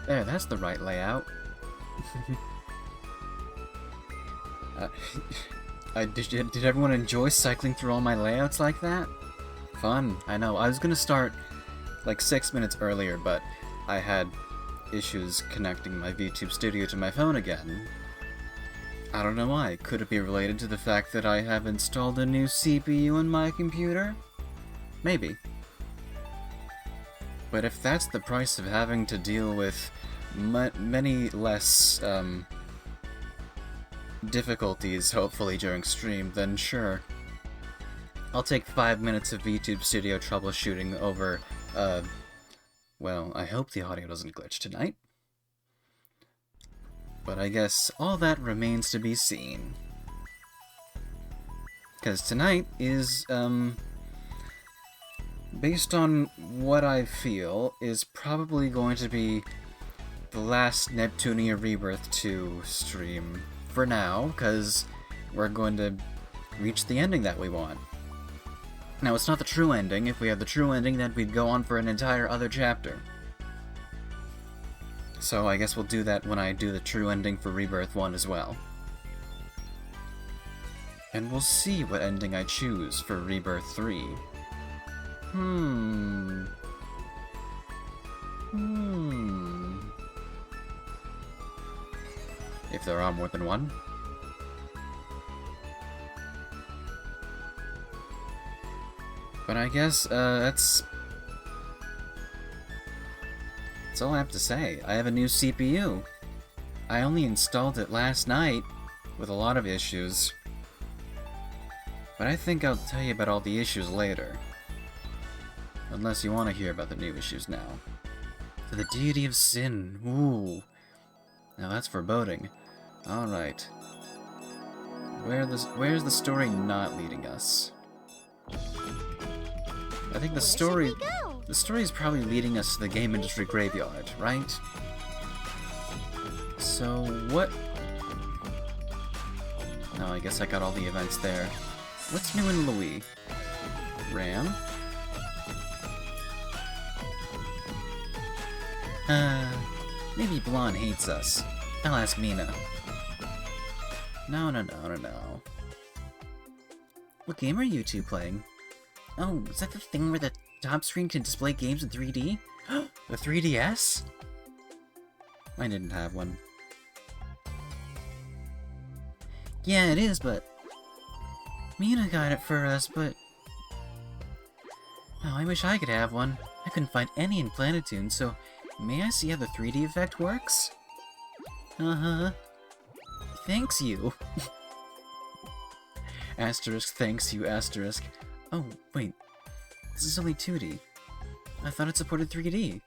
There, that's the right layout. Did everyone enjoy cycling through all my layouts like that? Fun, I know. I was gonna start like 6 minutes earlier, but I had issues connecting my VTube Studio to my phone again. I don't know why. Could it be related to the fact that I have installed a new CPU in my computer? Maybe. But if that's the price of having to deal with many less difficulties, hopefully, during stream, then sure. I'll take 5 minutes of VTube Studio troubleshooting over, well, I hope the audio doesn't glitch tonight. But I guess all that remains to be seen. Because tonight is, based on what I feel, is probably going to be the last Neptunia Rebirth 2 stream for now, because we're going to reach the ending that we want. Now, it's not the true ending. If we had the true ending, then we'd go on for an entire other chapter. So I guess we'll do that when I do the true ending for Rebirth 1 as well. And we'll see what ending I choose for Rebirth 3. If there are more than one. But I guess, that's all I have to say. I have a new CPU. I only installed it last night, with a lot of issues. But I think I'll tell you about all the issues later. Unless you want to hear about the new issues now. For the deity of sin. Ooh. Now that's foreboding. Alright. Where's the story not leading us? I think the story is probably leading us to the game industry graveyard, right? So what? Oh, I guess I got all the events there. What's new in Louis? Ram? Maybe Blonde hates us. I'll ask Mina. No. What game are you two playing? Oh, is that the thing where the top screen can display games in 3D? The 3DS? I didn't have one. Yeah, it is, but Mina got it for us, but oh, I wish I could have one. I couldn't find any in Planetoon, so may I see how the 3D effect works? Uh-huh. Thanks you. Asterisk, thanks you, asterisk. Oh, wait. This is only 2D. I thought it supported 3D.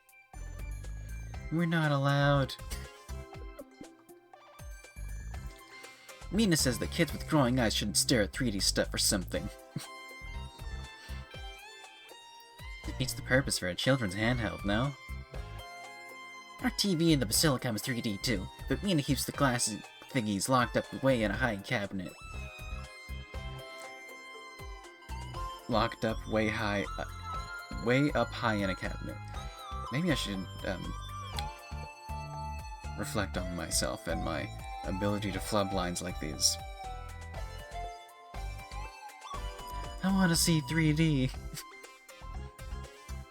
We're not allowed. Mina says that kids with growing eyes shouldn't stare at 3D stuff or something. It beats the purpose for a children's handheld, no? Our TV in the Basilicom is 3D too, but Mina keeps the glass thingies locked up way in a high cabinet. Locked up way up high in a cabinet. Maybe I should, reflect on myself and my ability to flub lines like these. I want to see 3D.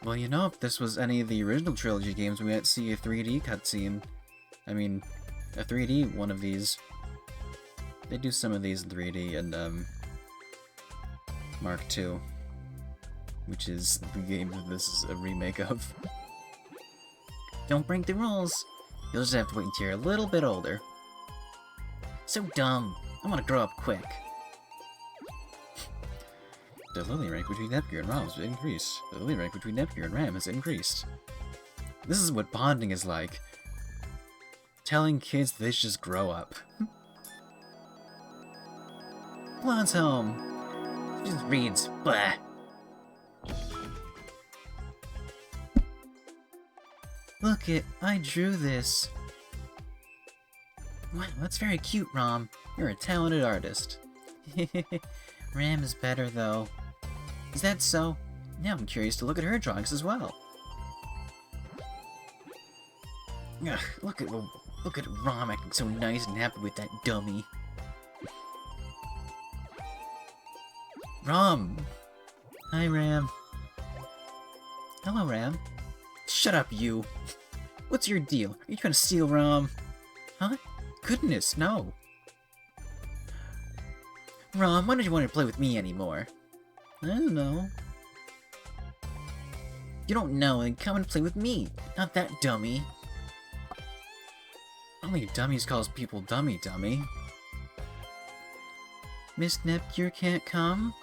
Well, you know, if this was any of the original trilogy games, we might see a 3D cutscene. I mean, a 3D one of these. They do some of these in 3D, and, Mark II, which is the game that this is a remake of. Don't break the rules! You'll just have to wait until you're a little bit older. So dumb! I want to grow up quick. The lily rank between Nepgear and Ram has increased. The lily rank between Nepgear and Ram has increased. This is what bonding is like. Telling kids they should just grow up. Blonde's home. She just reads. Blah. Look it, I drew this. Wow, that's very cute, Ram. You're a talented artist. Ram is better, though. Is that so? Now I'm curious to look at her drawings as well. Ugh, look at Rom acting so nice and happy with that dummy. Rom! Hi, Ram. Hello, Ram. Shut up, you. What's your deal? Are you trying to steal Rom? Huh? Goodness, no. Rom, why don't you want to play with me anymore? I don't know. You don't know, then come and play with me. Not that dummy. Only dummies calls people dummy. Miss Neptune can't come?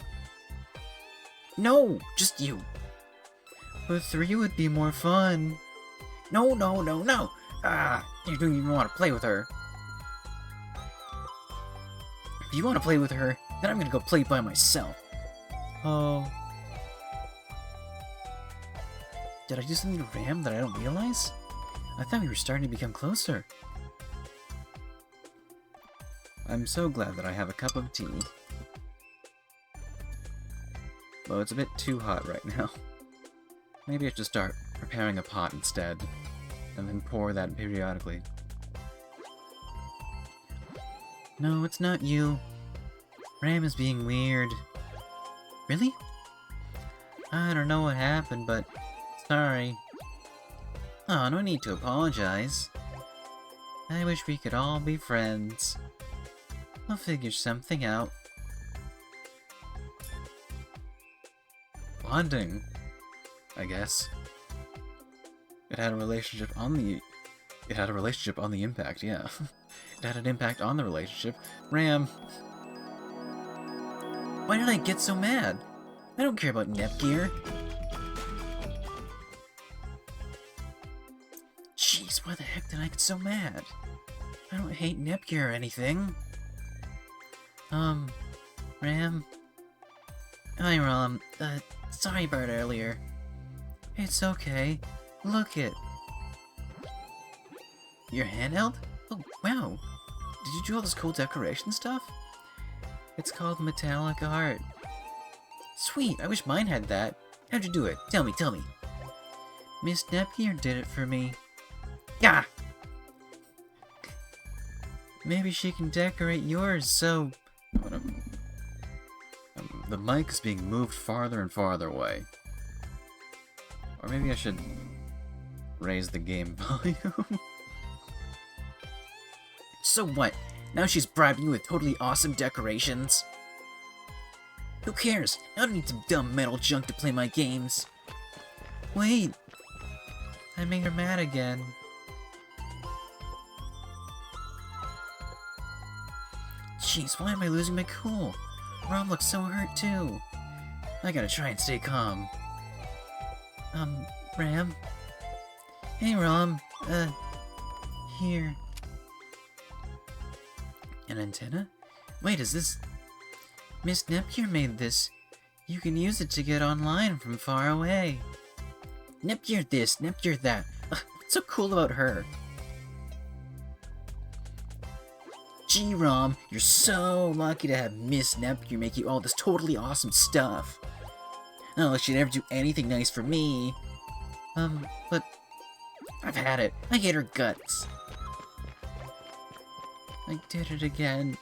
No, just you. But 3 would be more fun. No. Ah, you don't even want to play with her. If you want to play with her, then I'm gonna go play by myself. Oh. Did I do something to Ram that I don't realize? I thought we were starting to become closer. I'm so glad that I have a cup of tea. Well, it's a bit too hot right now. Maybe I should start preparing a pot instead, and then pour that periodically. No, it's not you. Ram is being weird. Really? I don't know what happened, but sorry. Oh, no need to apologize. I wish we could all be friends. I'll figure something out. Bonding, I guess. It had a relationship on the impact, yeah. It had an impact on the relationship. Ram. Why did I get so mad? I don't care about Nepgear. Jeez, why the heck did I get so mad? I don't hate Nepgear or anything. Ram? Hi, Ram. Sorry about earlier. It's okay. Look it. Your handheld? Oh, wow. Did you do all this cool decoration stuff? It's called metallic art. Sweet, I wish mine had that. How'd you do it? Tell me. Miss Nepgear did it for me. Yeah! Maybe she can decorate yours, so... the mic is being moved farther and farther away. Or maybe I should raise the game volume. So what? Now she's bribing you with totally awesome decorations? Who cares? I don't need some dumb metal junk to play my games. Wait. I made her mad again. Jeez, why am I losing my cool? Rom looks so hurt too. I gotta try and stay calm. Ram? Hey, Rom. Here. An antenna? Wait, is this... Miss Nepgear made this. You can use it to get online from far away. Nepgear this, Nepgear that. What's so cool about her? Gee, Rom, you're so lucky to have Miss Nepgear make you all this totally awesome stuff. Not like she'd ever do anything nice for me. But... I've had it. I hate her guts. I did it again.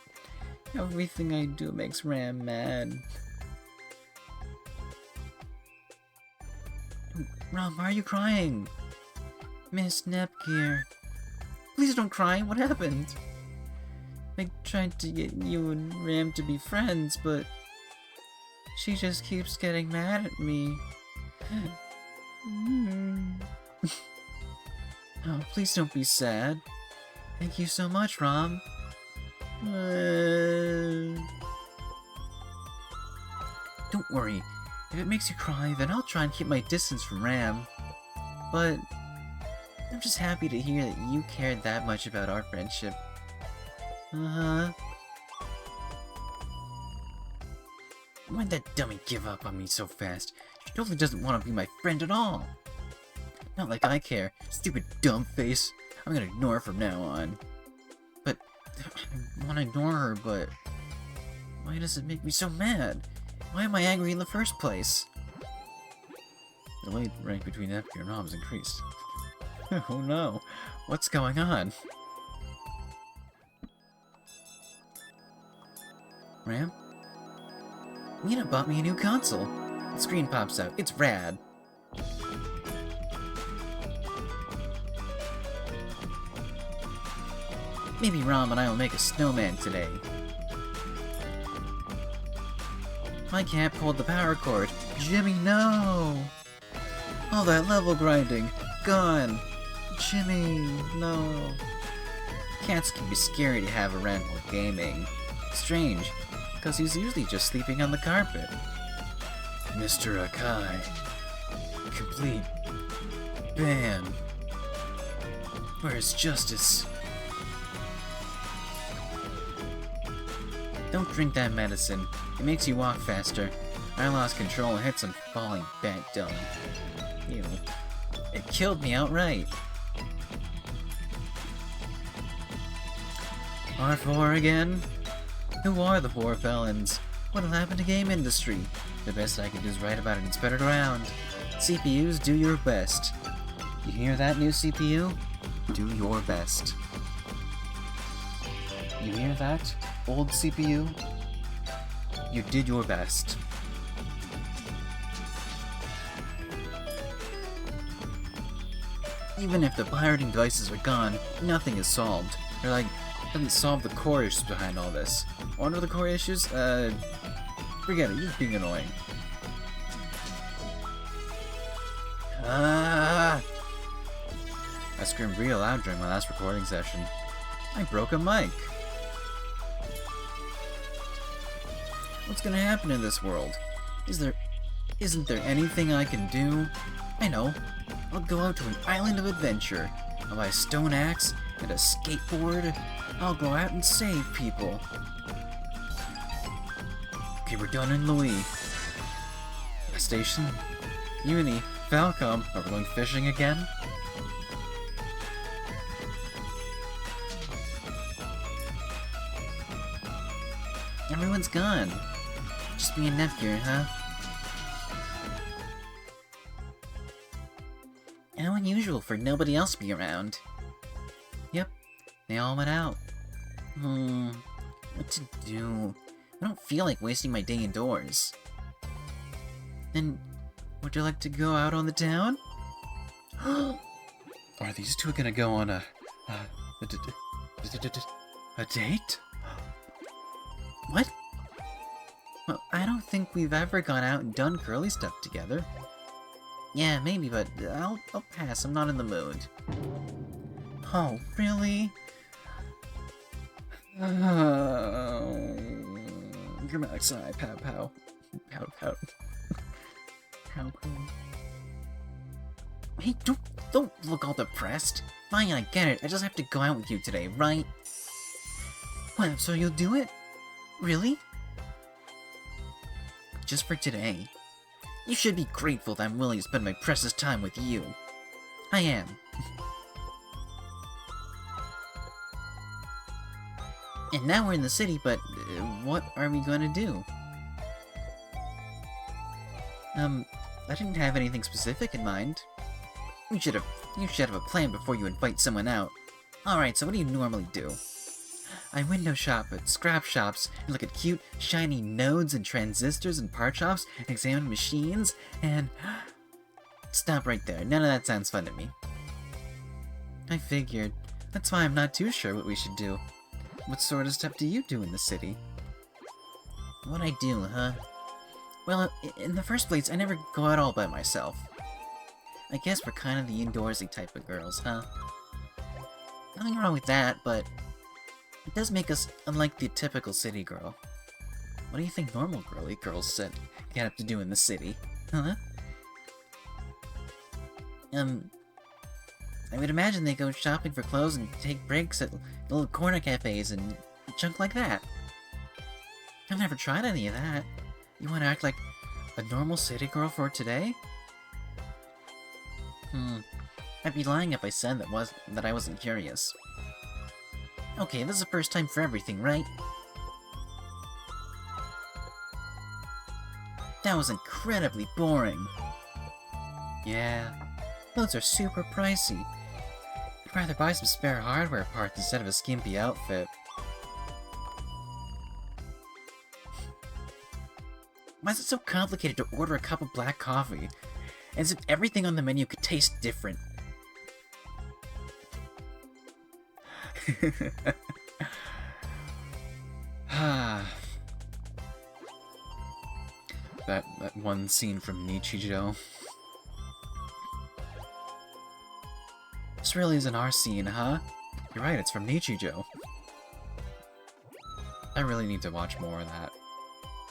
Everything I do makes Ram mad. Ram, why are you crying? Miss Nepgear. Please don't cry. What happened? I tried to get you and Ram to be friends, but she just keeps getting mad at me. Oh, please don't be sad. Thank you so much, Ram. Don't worry. If it makes you cry, then I'll try and keep my distance from Ram. But I'm just happy to hear that you cared that much about our friendship. Uh-huh. Why'd that dummy give up on me so fast? She totally doesn't want to be my friend at all. Not like I care. Stupid dumb face. I'm gonna ignore her from now on. But I want to ignore her, but why does it make me so mad? Why am I angry in the first place? The weight rank between Nepgear and Rom has increased. Oh no, what's going on? Ram? Mina bought me a new console. The screen pops out. It's rad. Maybe Ram and I will make a snowman today. My cat pulled the power cord. Jimmy, no! All that level grinding. Gone. Jimmy, no. Cats can be scary to have around while gaming. Strange, because he's usually just sleeping on the carpet. Mr. Akai. Complete ban. Where's justice? Don't drink that medicine. It makes you walk faster. I lost control and hit some falling back down. Ew. It killed me outright. R4 again? Who are the four felons? What'll happen to game industry? The best I can do is write about it and spread it around. CPUs, do your best. You hear that, new CPU? Do your best. You hear that, old CPU? You did your best. Even if the pirating devices are gone, nothing is solved. They're like, doesn't solve the core issues behind all this. What are the core issues? Forget it, you're just being annoying. I screamed real loud during my last recording session. I broke a mic. What's gonna happen in this world? Isn't there anything I can do? I know. I'll go out to an island of adventure. I'll buy a stone axe and a skateboard. I'll go out and save people. Okay, we're done in Louis. Station. Uni. Falcom. Are we going fishing again? Everyone's gone. Just me and Nep here, huh? How unusual for nobody else to be around. Yep, they all went out. What to do? I don't feel like wasting my day indoors. Then, would you like to go out on the town? Are these two gonna go on a date? What? Well, I don't think we've ever gone out and done girly stuff together. Yeah, maybe, but I'll pass. I'm not in the mood. Oh, really? Dramatic sigh. Pow pow. Pow pow. Pow pow. Hey, don't look all depressed. Fine, I get it. I just have to go out with you today, right? Well, so you'll do it? Really? Just for today. You should be grateful that I'm willing to spend my precious time with you. I am. And now we're in the city, but what are we going to do? I didn't have anything specific in mind. You should have a plan before you invite someone out. Alright, so what do you normally do? I window shop at scrap shops and look at cute, shiny nodes and transistors and part shops and examine machines and... Stop right there. None of that sounds fun to me. I figured. That's why I'm not too sure what we should do. What sort of stuff do you do in the city? What I do, huh? Well, in the first place, I never go out all by myself. I guess we're kind of the indoorsy type of girls, huh? Nothing wrong with that, but... It does make us unlike the typical city girl. What do you think normal girly girls get up to do in the city? Huh? I would imagine they go shopping for clothes and take breaks at little corner cafes and junk like that. I've never tried any of that. You want to act like a normal city girl for today? I'd be lying if I said that I wasn't curious. Okay, this is the first time for everything, right? That was incredibly boring. Yeah, those are super pricey. I'd rather buy some spare hardware parts instead of a skimpy outfit. Why is it so complicated to order a cup of black coffee? As if everything on the menu could taste different. that one scene from Nichijou. This really isn't our scene, huh? You're right, it's from Nichijou. I really need to watch more of that.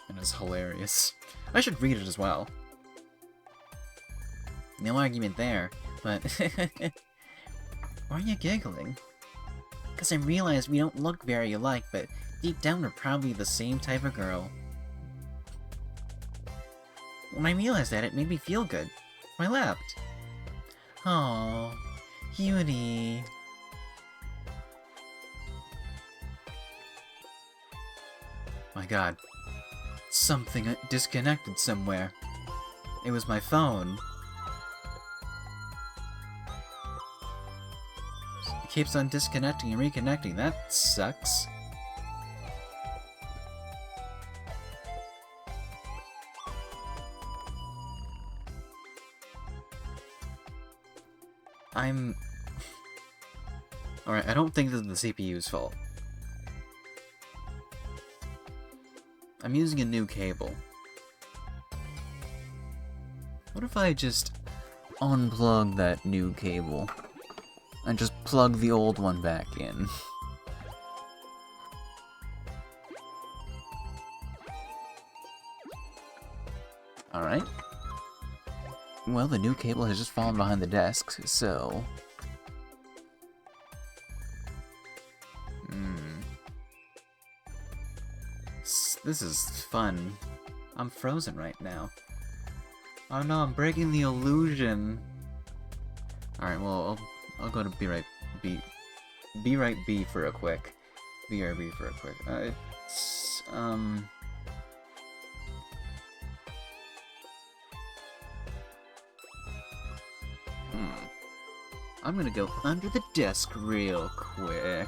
It is hilarious. I should read it as well. No argument there, but... Why are you giggling? Because I realize we don't look very alike, but deep down we're probably the same type of girl. When I realized that, it made me feel good. I laughed. Aww, cutie. My god. Something disconnected somewhere. It was my phone. It keeps on disconnecting and reconnecting. That sucks. Alright, I don't think this is the CPU's fault. I'm using a new cable. What if I just unplug that new cable and just plug the old one back in? Alright. Well, the new cable has just fallen behind the desk, so... This is fun. I'm frozen right now. Oh no, I'm breaking the illusion. Alright, well, I'll go to B right B for a quick. BRB for a quick. It's, I'm gonna go under the desk real quick.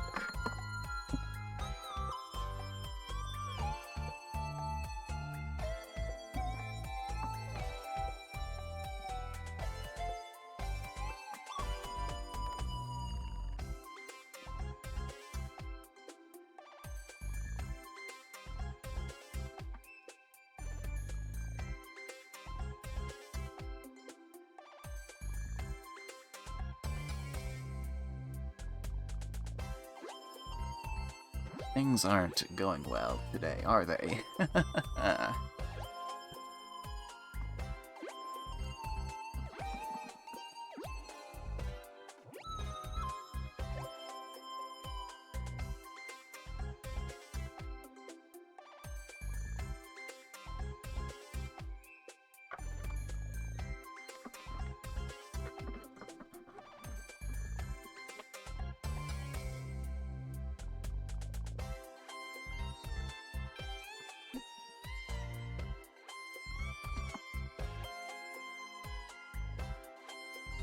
Things aren't going well today, are they?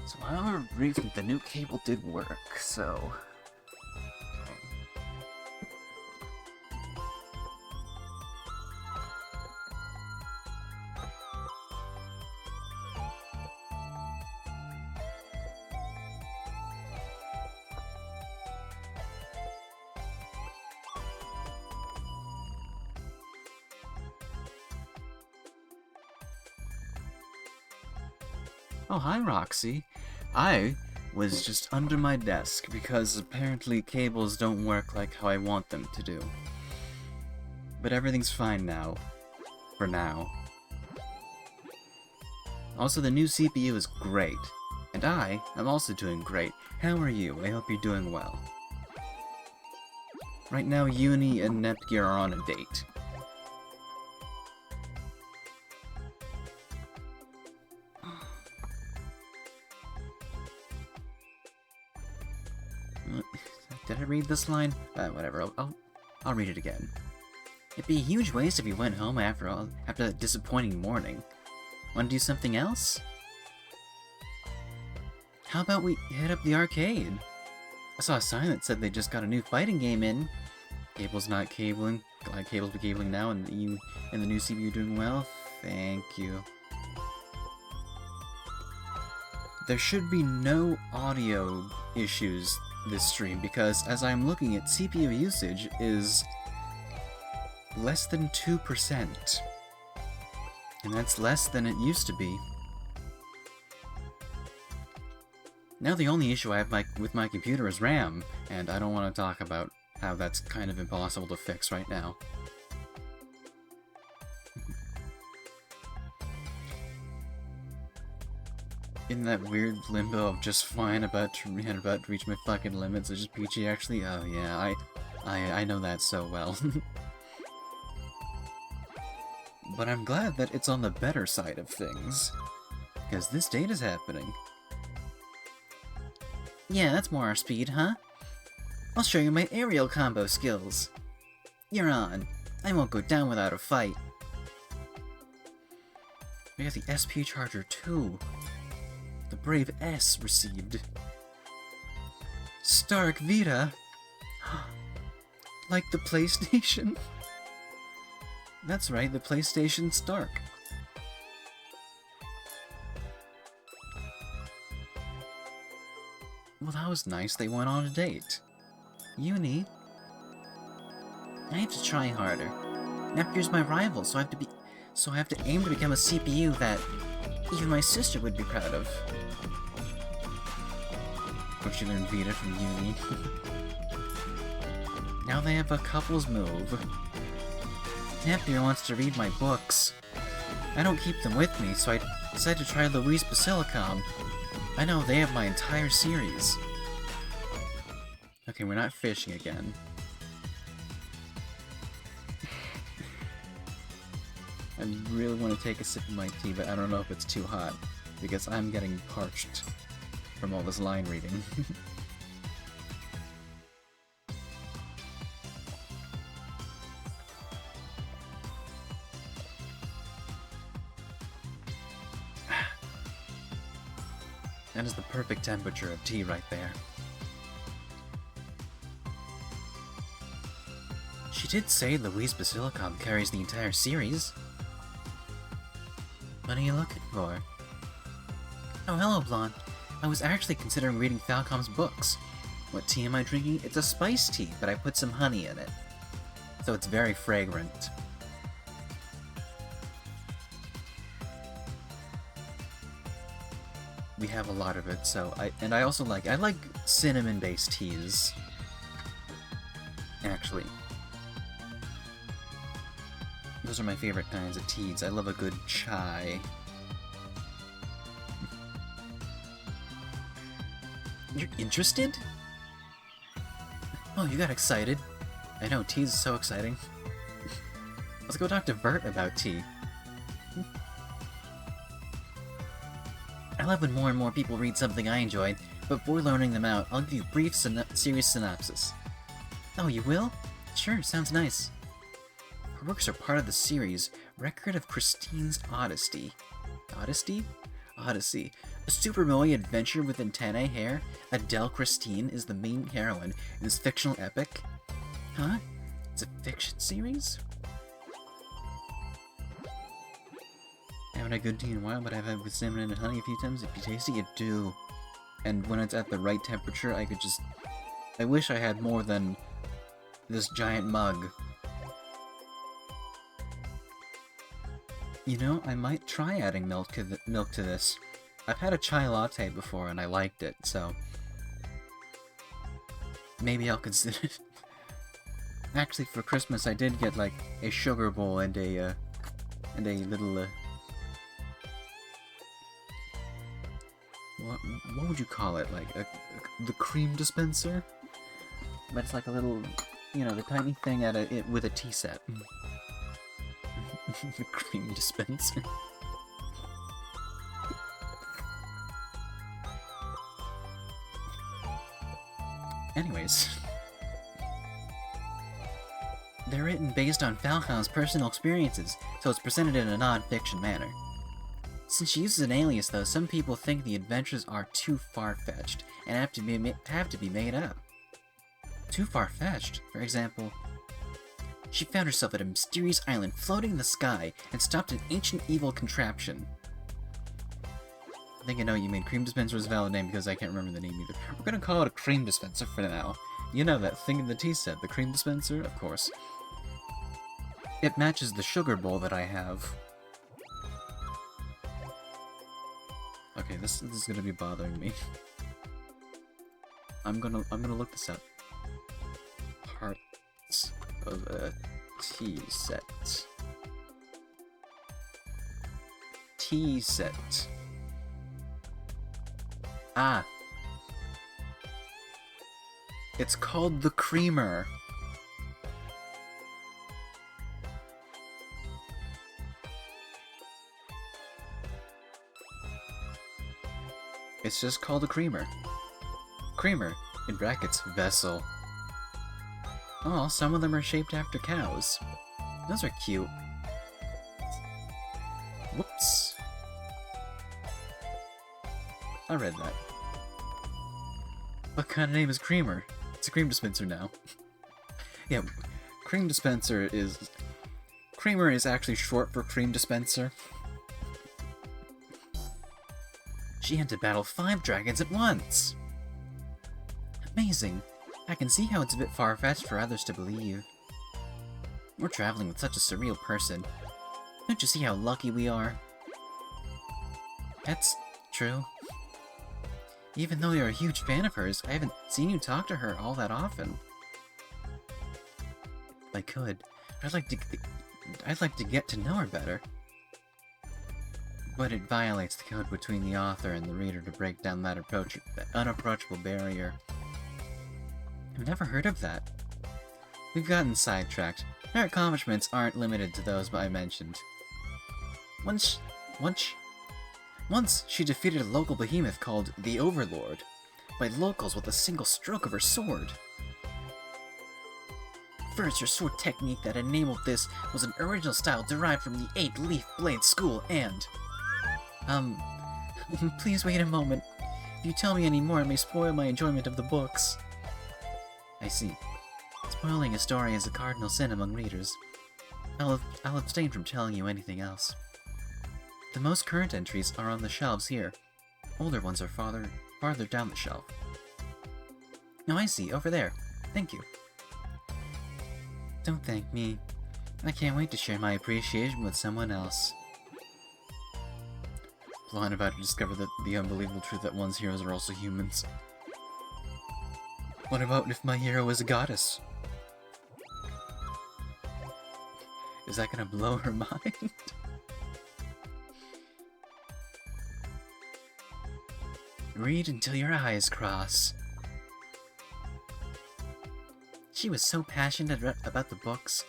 So however brief, the new cable did work, so... Oh, hi, Roxy. I was just under my desk because apparently cables don't work like how I want them to do. But everything's fine now. For now. Also, the new CPU is great. And I am also doing great. How are you? I hope you're doing well. Right now, Uni and Nepgear are on a date. Did I read this line? Whatever, I'll read it again. It'd be a huge waste if you went home after that disappointing morning. Want to do something else? How about we hit up the arcade? I saw a sign that said they just got a new fighting game in. Cable's not cabling. Cable's be cabling now, and you and the new CPU doing well. Thank you. There should be no audio issues this stream, because as I'm looking at, CPU usage is less than 2%. And that's less than it used to be. Now the only issue I have with my computer is RAM, and I don't want to talk about how that's kind of impossible to fix right now. In that weird limbo of just fine, about to reach my fucking limits, it's just peachy actually? Oh yeah, I know that so well. But I'm glad that it's on the better side of things, because this date is happening. Yeah, that's more our speed, huh? I'll show you my aerial combo skills. You're on. I won't go down without a fight. We got the SP Charger too. The Brave S received. Stark Vita? Like the PlayStation? That's right, the PlayStation Stark. Well, that was nice. They went on a date. Uni? I have to try harder. Neptune's my rival, so I have to aim to become a CPU that even my sister would be proud of. Or she learned Vita from Uni. Now they have a couples move. Neptune wants to read my books. I don't keep them with me, so I decided to try Louise Basilicom. I know they have my entire series. Okay, we're not fishing again. I really want to take a sip of my tea, but I don't know if it's too hot, because I'm getting parched from all this line reading. That is the perfect temperature of tea right there. She did say Louise Basilicom carries the entire series. What are you looking for? Oh, hello, Blonde. I was actually considering reading Falcom's books. What tea am I drinking? It's a spice tea, but I put some honey in it. So it's very fragrant. We have a lot of it, so I also like cinnamon-based teas. Actually. Those are my favorite kinds of teas. I love a good chai. You're interested? Oh, you got excited. I know, tea is so exciting. Let's go talk to Vert about tea. I love when more and more people read something I enjoy, but before learning them out, I'll give you a brief series synopsis. Oh, you will? Sure, sounds nice. Her works are part of the series Record of Christine's Odyssey. Odyssey? Odyssey. A Super Mario adventure with antennae hair, Adele Christine is the main heroine in this fictional epic. Huh? It's a fiction series? I haven't had good tea in a while, but I've had with cinnamon and honey a few times. If you taste it, you do. And when it's at the right temperature, I could just... I wish I had more than this giant mug. You know, I might try adding milk to this. I've had a chai latte before and I liked it, so... maybe I'll consider it. Actually, for Christmas I did get, like, a sugar bowl and a little, what would you call it? Like, the cream dispenser? But it's like a little, you know, the tiny thing with a tea set. The cream dispenser. Anyways. They're written based on Falcon's personal experiences, so it's presented in a non-fiction manner. Since she uses an alias, though, some people think the adventures are too far-fetched and have to be made up. Too far-fetched. For example, she found herself at a mysterious island floating in the sky and stopped an ancient evil contraption. I think I know what you mean. Cream dispenser is a valid name because I can't remember the name either. We're gonna call it a cream dispenser for now. You know that thing in the tea set, the cream dispenser? Of course. It matches the sugar bowl that I have. Okay, this is gonna be bothering me. I'm gonna look this up. Parts of a tea set. Tea set. Ah. It's called the creamer. It's just called a creamer. Creamer, in brackets, vessel. Oh, some of them are shaped after cows. Those are cute. Whoops. I read that. What kind of name is Creamer? It's a cream dispenser now. Yeah, cream dispenser is... Creamer is actually short for cream dispenser. She had to battle 5 dragons at once! Amazing! I can see how it's a bit far-fetched for others to believe. We're traveling with such a surreal person. Don't you see how lucky we are? That's true. Even though you're a huge fan of hers, I haven't seen you talk to her all that often. If I could, I'd like to get to know her better. But it violates the code between the author and the reader to break down that unapproachable barrier. I've never heard of that. We've gotten sidetracked. Her accomplishments aren't limited to those I mentioned. Once she defeated a local behemoth called the Overlord, by locals with a single stroke of her sword. First, her sword technique that enabled this was an original style derived from the 8-leaf blade school and... please wait a moment. If you tell me any more, it may spoil my enjoyment of the books. I see. Spoiling a story is a cardinal sin among readers. I'll abstain from telling you anything else. The most current entries are on the shelves here. Older ones are farther down the shelf. Oh, I see, over there. Thank you. Don't thank me. I can't wait to share my appreciation with someone else. Blonde about to discover the unbelievable truth that one's heroes are also humans. What about if my hero is a goddess? Is that gonna blow her mind? Read until your eyes cross. She was so passionate about the books.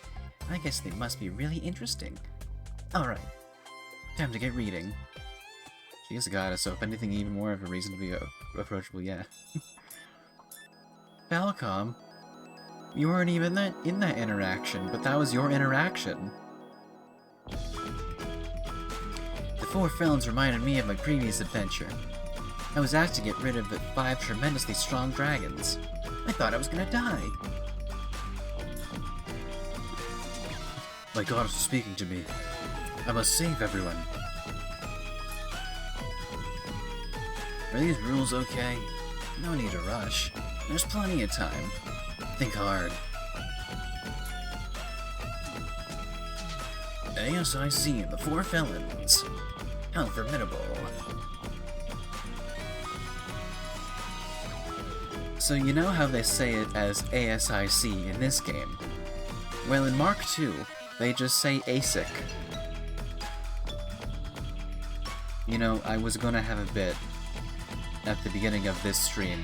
I guess they must be really interesting. Alright, time to get reading. She is a goddess, so if anything, even more of a reason to be approachable, yeah. Falcom, you weren't even in that interaction, but that was your interaction. The 4 felons reminded me of my previous adventure. I was asked to get rid of the 5 tremendously strong dragons. I thought I was gonna die. My goddess is speaking to me. I must save everyone. Are these rules okay? No need to rush. There's plenty of time. Think hard. ASIC and the 4 felons. How formidable. So you know how they say it as ASIC in this game? Well, in Mark II, they just say ASIC. You know, I was gonna have a bit at the beginning of this stream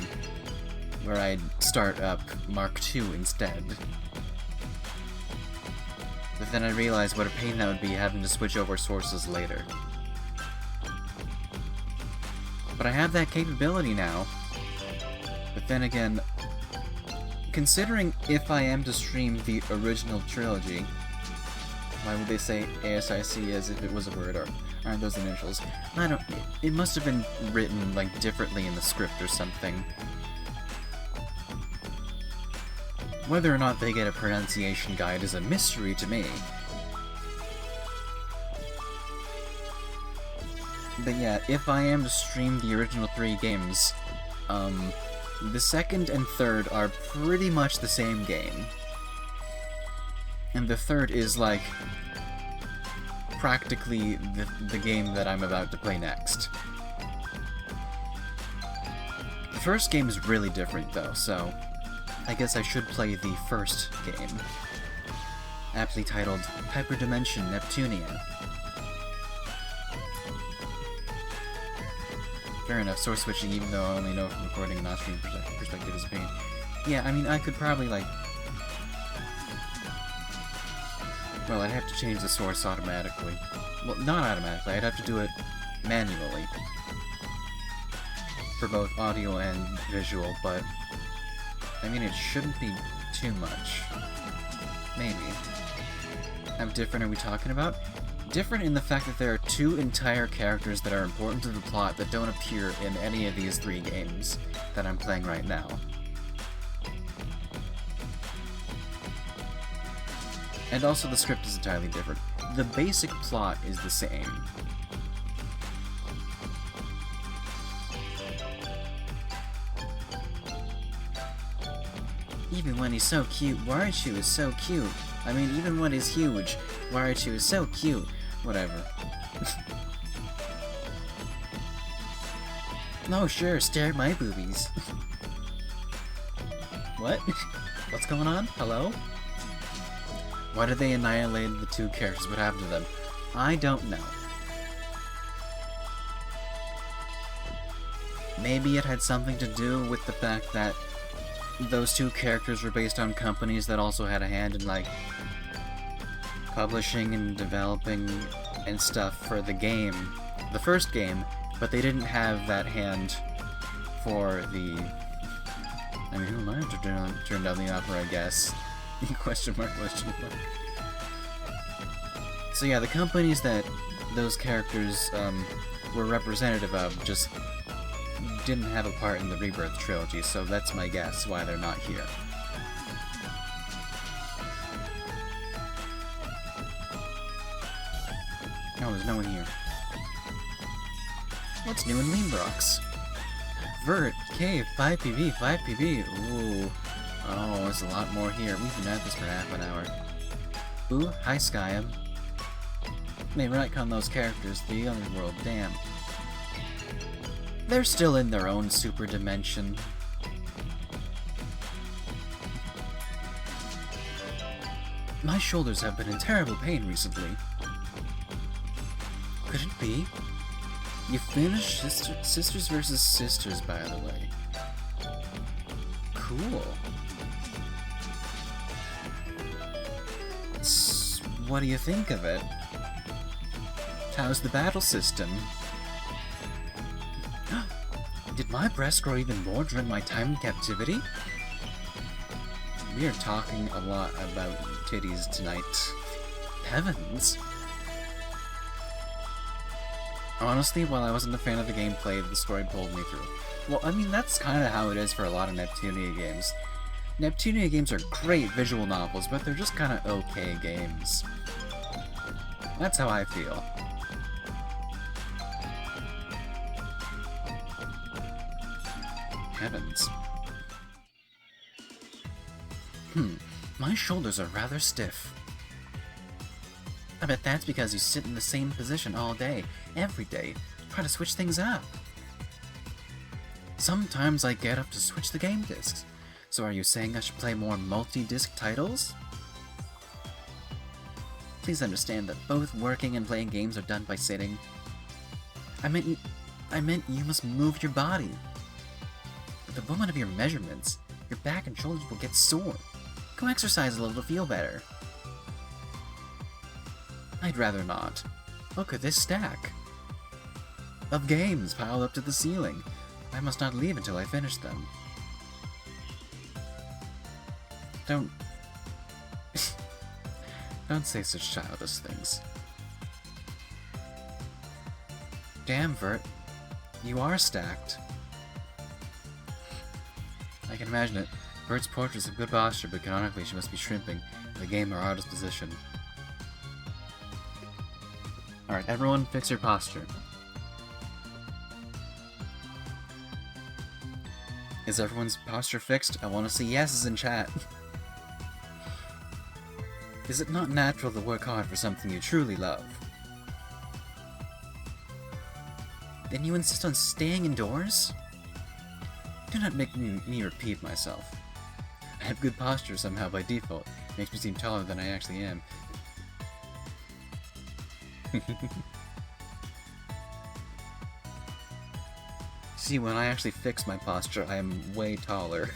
where I'd start up Mark II instead. But then I realized what a pain that would be having to switch over sources later. But I have that capability now. But then again, considering if I am to stream the original trilogy, why would they say ASIC as if it was a word, or aren't those initials? I don't... It must have been written, like, differently in the script or something. Whether or not they get a pronunciation guide is a mystery to me. But yeah, if I am to stream the original 3 games, the second and third are pretty much the same game. And the third is, like, practically the game that I'm about to play next. The first game is really different, though, so I guess I should play the first game. Aptly titled Hyperdimension Neptunia. Fair enough, source switching, even though I only know from recording and not stream perspective is a pain. Yeah, I mean, I could probably, like... Well, I'd have to change the source automatically. Well, not automatically, I'd have to do it manually. For both audio and visual, but... I mean, it shouldn't be too much. Maybe. How different are we talking about? Different in the fact that there are 2 entire characters that are important to the plot that don't appear in any of these 3 games that I'm playing right now. And also the script is entirely different. The basic plot is the same. Even when he's so cute, Warachu is so cute. I mean, even when he's huge, Warachu is so cute. Whatever. No, sure, stare at my boobies. What? What's going on? Hello? Why did they annihilate the 2 characters? What happened to them? I don't know. Maybe it had something to do with the fact that those 2 characters were based on companies that also had a hand in, like, publishing and developing and stuff for the game, the first game, but they didn't have that hand for the... I mean, who am I to turn down the offer, I guess? Question mark, question mark. So yeah, the companies that those characters were representative of just didn't have a part in the Rebirth trilogy, so that's my guess why they're not here. Oh, there's no one here. What's new in Leanbrocks? Vert, Cave, 5PB, 5PB. Ooh. Oh, there's a lot more here. We've been at this for half an hour. Ooh, hi Skyam. They retcon those characters, the other world, damn. They're still in their own super dimension. My shoulders have been in terrible pain recently. Could it be? You finished Sisters vs. Sisters, by the way. Cool. What do you think of it? How's the battle system? Did my breasts grow even more during my time in captivity? We are talking a lot about titties tonight. Heavens! Honestly, while I wasn't a fan of the gameplay, the story pulled me through. Well, I mean, that's kind of how it is for a lot of Neptunia games. Neptunia games are great visual novels, but they're just kind of okay games. That's how I feel. Heavens. My shoulders are rather stiff. I bet that's because you sit in the same position all day, every day. Try to switch things up. Sometimes I get up to switch the game discs. So are you saying I should play more multi-disc titles? Please understand that both working and playing games are done by sitting. I meant you must move your body. With the woman of your measurements, your back and shoulders will get sore. Go exercise a little to feel better. I'd rather not. Look at this stack of games piled up to the ceiling. I must not leave until I finish them. Don't say such childish things. Damn, Vert. You are stacked. I can imagine it. Bert's portrait's a good posture, but canonically she must be shrimping in the game or artist's position. Alright, everyone fix your posture. Is everyone's posture fixed? I want to see yeses in chat. Is it not natural to work hard for something you truly love? Then you insist on staying indoors? Do not make me repeat myself. I have good posture somehow by default. Makes me seem taller than I actually am. See, when I actually fix my posture, I am way taller.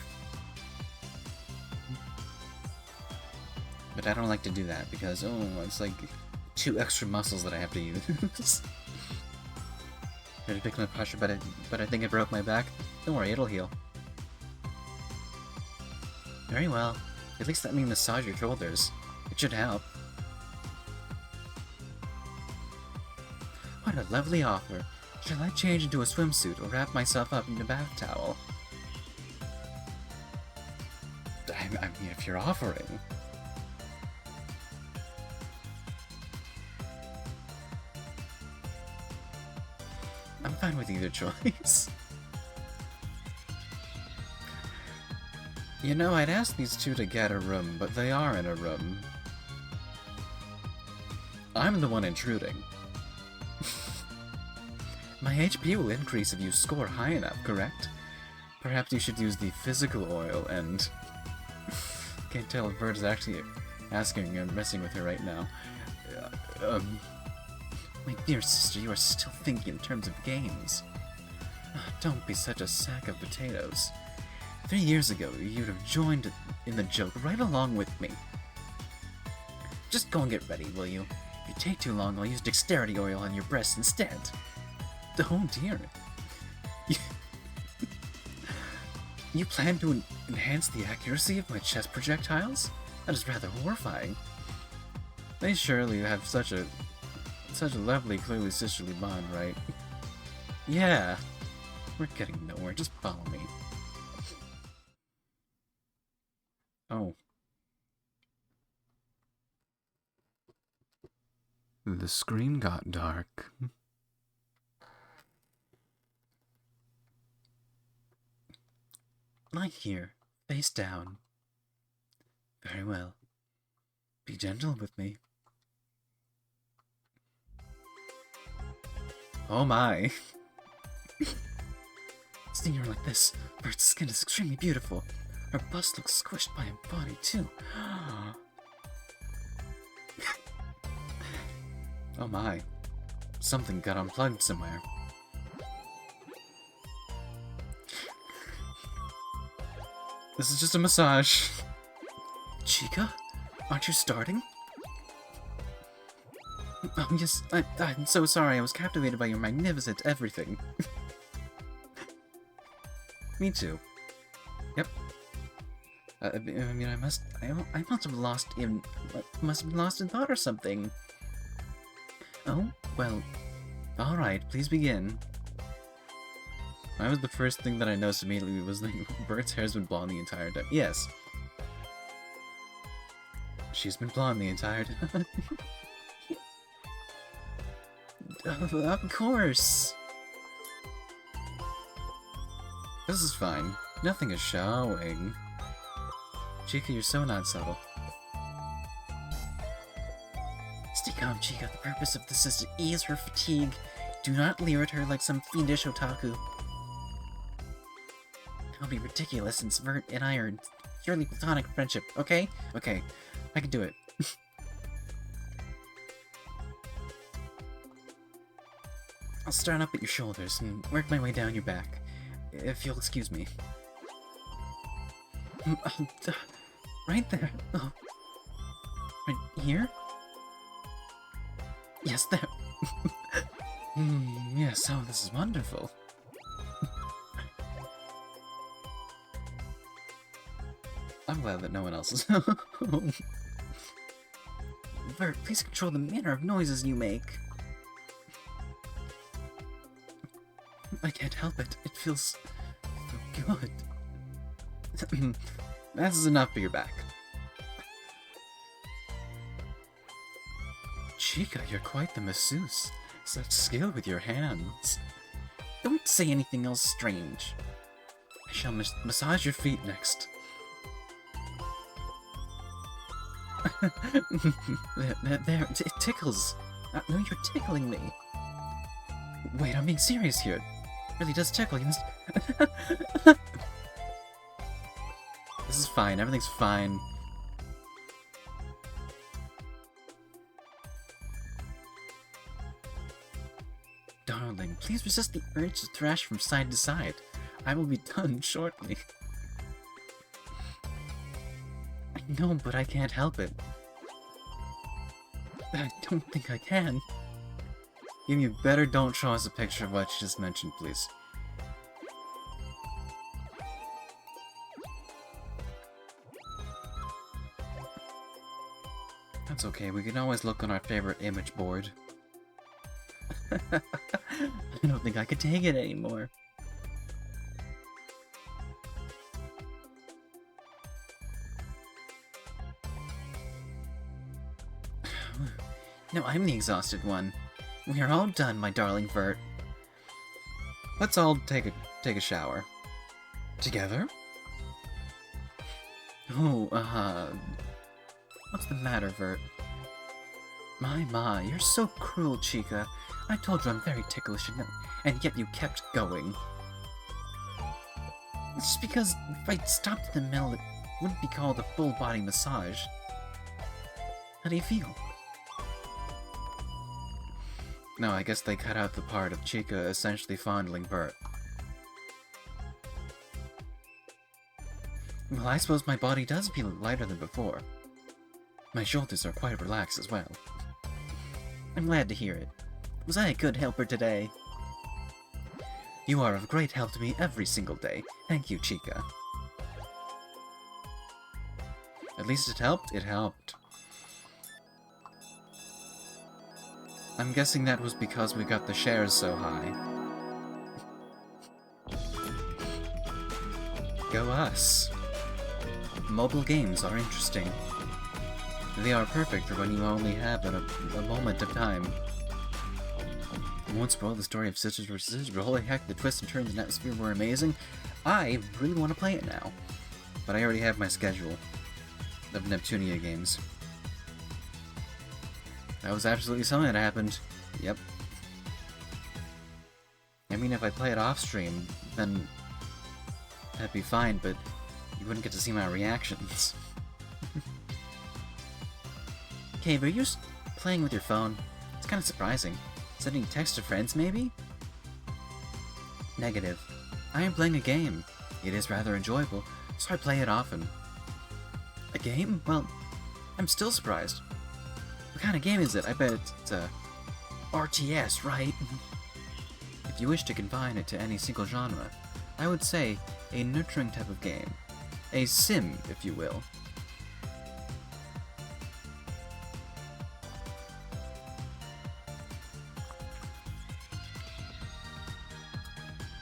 But I don't like to do that because, oh, it's like 2 extra muscles that I have to use. I fixed my posture, but I think I broke my back. Don't worry, it'll heal. Very well. At least let me massage your shoulders. It should help. What a lovely offer. Shall I change into a swimsuit or wrap myself up in a bath towel? I mean, if you're offering. I'm fine with either choice. You know, I'd ask these two to get a room, but they are in a room. I'm the one intruding. My HP will increase if you score high enough, correct? Perhaps you should use the physical oil and... Can't tell if Bert is actually asking and messing with her right now. My dear sister, you are still thinking in terms of games. Don't be such a sack of potatoes. 3 years ago, you'd have joined in the joke right along with me. Just go and get ready, will you? If you take too long, I'll use dexterity oil on your breasts instead. Oh dear. You plan to enhance the accuracy of my chest projectiles? That is rather horrifying. They surely have such a lovely, clearly sisterly bond, right? Yeah. We're getting nowhere, just follow me. Oh. The screen got dark. Lie here, face down. Very well. Be gentle with me. Oh my. Seeing her like this, Bert's skin is extremely beautiful. Her bust looks squished by her body, too. Oh my. Something got unplugged somewhere. This is just a massage. Chica? Aren't you starting? Oh, yes, I'm so sorry. I was captivated by your magnificent everything. Me too. Yep. I mean, I must have lost in... must have been lost in thought or something. Oh, well... Alright, please begin. That was the first thing that I noticed immediately was that Bert's hair's been blonde the entire time. Yes. She's been blonde the entire time. Of course! This is fine. Nothing is showing. Chica, you're so not subtle. Stay calm, Chica. The purpose of this is to ease her fatigue. Do not leer at her like some fiendish otaku. That would be ridiculous since Vert and I are in purely platonic friendship, okay? Okay, I can do it. I'll start up at your shoulders and work my way down your back, if you'll excuse me. Right there. Oh. Right here? Yes, there. Yes, oh, this is wonderful. I'm glad that no one else is home. Vert, please control the manner of noises you make. I can't help it. It feels so good. That's enough for your back. Chica, you're quite the masseuse. Such skill with your hands. Don't say anything else strange. I shall massage your feet next. there, it tickles. No, you're tickling me. Wait, I'm being serious here. It really does tickle. This is fine. Everything's fine. Darling, please resist the urge to thrash from side to side. I will be done shortly. I know, but I can't help it. I don't think I can. You better don't show us a picture of what you just mentioned, please. That's okay, we can always look on our favorite image board. I don't think I could take it anymore. No, I'm the exhausted one. We are all done, my darling Vert. Let's all take a shower. Together? Oh, what's the matter, Vert? My, you're so cruel, Chica. I told you I'm very ticklish, and yet you kept going. It's just because if I stopped in the middle, it wouldn't be called a full-body massage. How do you feel? No, I guess they cut out the part of Chica essentially fondling Bert. Well, I suppose my body does feel lighter than before. My shoulders are quite relaxed as well. I'm glad to hear it. Was I a good helper today? You are of great help to me every single day. Thank you, Chica. At least it helped? It helped. I'm guessing that was because we got the shares so high. Go us. Mobile games are interesting. They are perfect for when you only have a moment of time. I won't spoil the story of Sisters vs. Sisters, but holy heck, the twists and turns and atmosphere were amazing. I really want to play it now. But I already have my schedule of Neptunia games. That was absolutely something that happened. Yep. I mean, if I play it off-stream, then that'd be fine, but you wouldn't get to see my reactions. Cave, are you playing with your phone? It's kind of surprising. Sending text to friends, maybe? Negative. I am playing a game. It is rather enjoyable, so I play it often. A game? Well, I'm still surprised. What kind of game is it? I bet it's a RTS, right? If you wish to confine it to any single genre, I would say a nurturing type of game. A sim, if you will.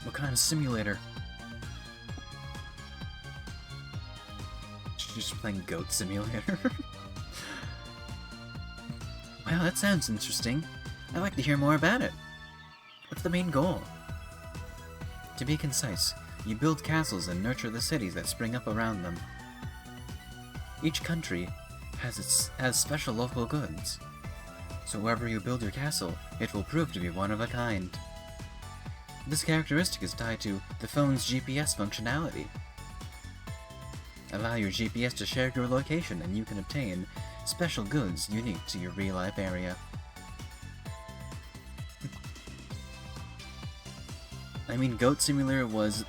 What kind of simulator? Just playing Goat Simulator? Well, that sounds interesting. I'd like to hear more about it. What's the main goal? To be concise, you build castles and nurture the cities that spring up around them. Each country has special local goods. So wherever you build your castle, it will prove to be one of a kind. This characteristic is tied to the phone's GPS functionality. Allow your GPS to share your location and you can obtain special goods unique to your real-life area. I mean, Goat Simulator was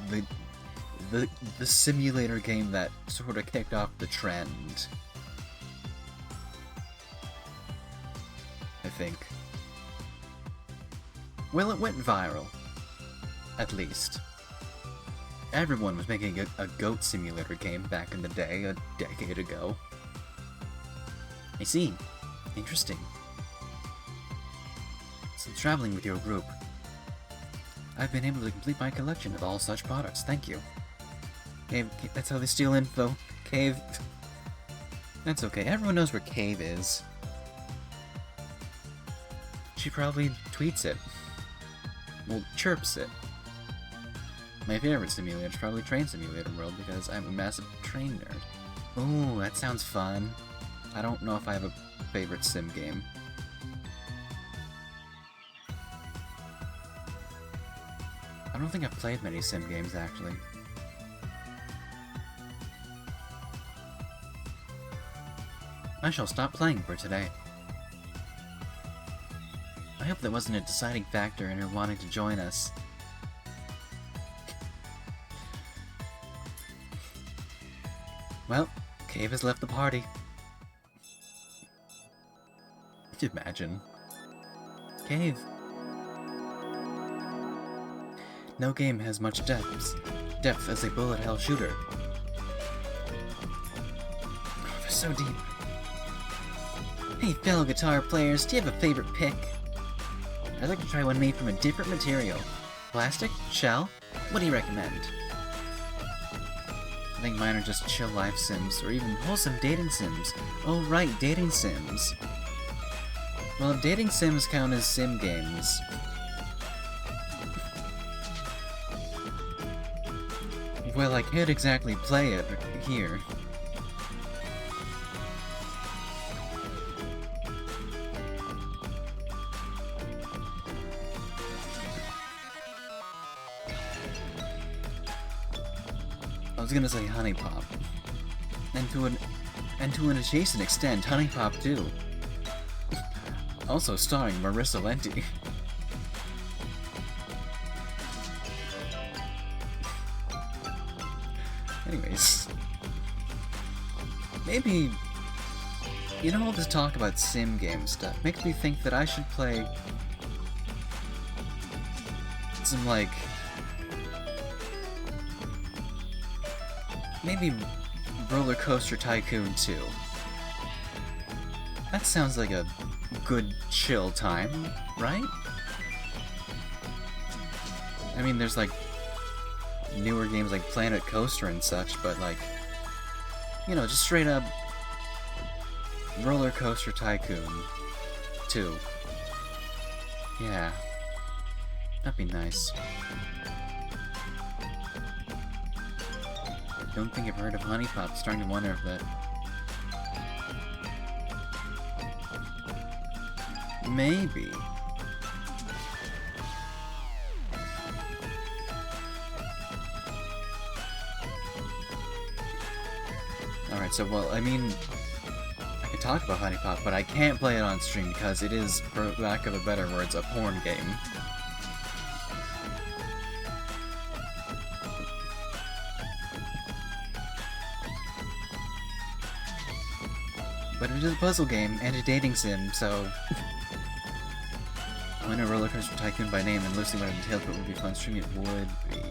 the simulator game that sort of kicked off the trend. I think. Well, it went viral. At least. Everyone was making a Goat Simulator game back in the day, a decade ago. I see. Interesting. Since traveling with your group, I've been able to complete my collection of all such products. Thank you. Okay, that's how they steal info. Cave. That's okay. Everyone knows where Cave is. She probably tweets it. Well, chirps it. My favorite simulator is probably Train Simulator World because I'm a massive train nerd. Ooh, that sounds fun. I don't know if I have a favorite sim game. I don't think I've played many sim games, actually. I shall stop playing for today. I hope that wasn't a deciding factor in her wanting to join us. Well, Cave has left the party. Imagine. Cave. No game has much depth as a bullet hell shooter. Oh, they're so deep. Hey fellow guitar players, do you have a favorite pick? I'd like to try one made from a different material. Plastic? Shell? What do you recommend? I think mine are just chill life sims, or even wholesome dating sims. Oh right, dating sims. Well, if dating sims count as sim games... well, I can't exactly play it here. I was gonna say Honey Pop. And to an adjacent extent, Honey Pop too. Also starring Marissa Lenti. Anyways. Maybe... you know, all this talk about sim game stuff makes me think that I should play... some, like... maybe Roller Coaster Tycoon 2. That sounds like a good chill time, right? I mean, there's like newer games like Planet Coaster and such, but like, you know, just straight up Roller Coaster Tycoon 2. Yeah, that'd be nice. Don't think I've heard of Honey Pop. Starting to wonder if that... maybe. Alright, so, well, I mean... I can talk about Honey Pop, but I can't play it on stream because it is, for lack of a better words, a porn game. But it is a puzzle game and a dating sim, so... I know Roller Coaster Tycoon by name and loosely what it entails, but would be fun streaming it would be.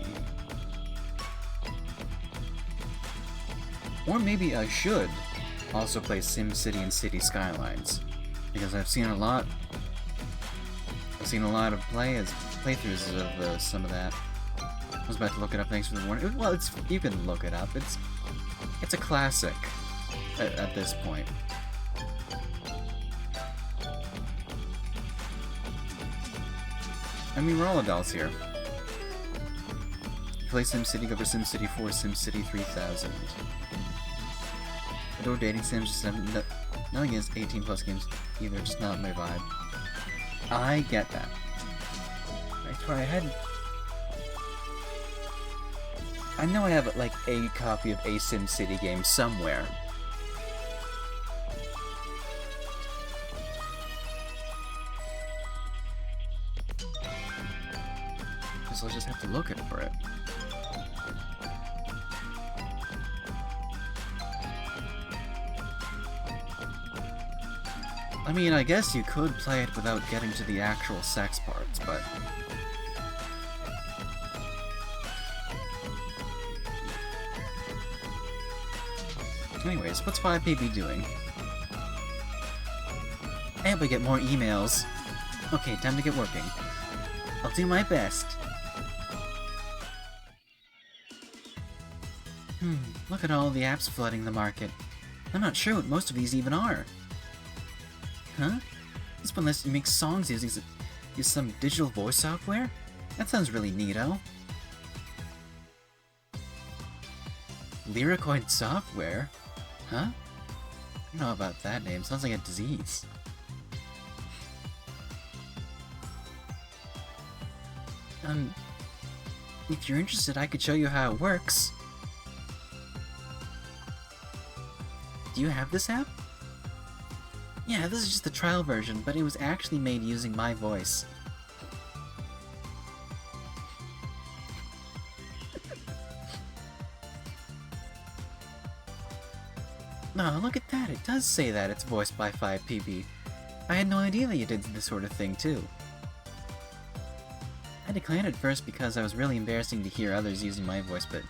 Or maybe I should also play SimCity and City Skylines, because I've seen a lot of playthroughs of some of that. I was about to look it up, thanks for the warning. Well, you can look it up. It's a classic at this point. I mean, we're all adults here. Play SimCity, go for SimCity 4, SimCity 3000. Adore dating sims, just nothing against 18 plus games either, just not my vibe. I get that. I swear I know I have like a copy of a SimCity game somewhere. So I'll just have to look for it. I mean, I guess you could play it without getting to the actual sex parts, but... anyways, what's 5PB doing? And we get more emails. Okay, time to get working. I'll do my best. Look at all the apps flooding the market. I'm not sure what most of these even are. Huh? This one lets you make songs using some digital voice software? That sounds really neato. Lyricoid software? Huh? I don't know about that name. Sounds like a disease. If you're interested, I could show you how it works. Do you have this app? Yeah, this is just the trial version, but it was actually made using my voice. Oh, look at that, it does say that it's voiced by 5PB. I had no idea that you did this sort of thing, too. I declined at first because I was really embarrassing to hear others using my voice, but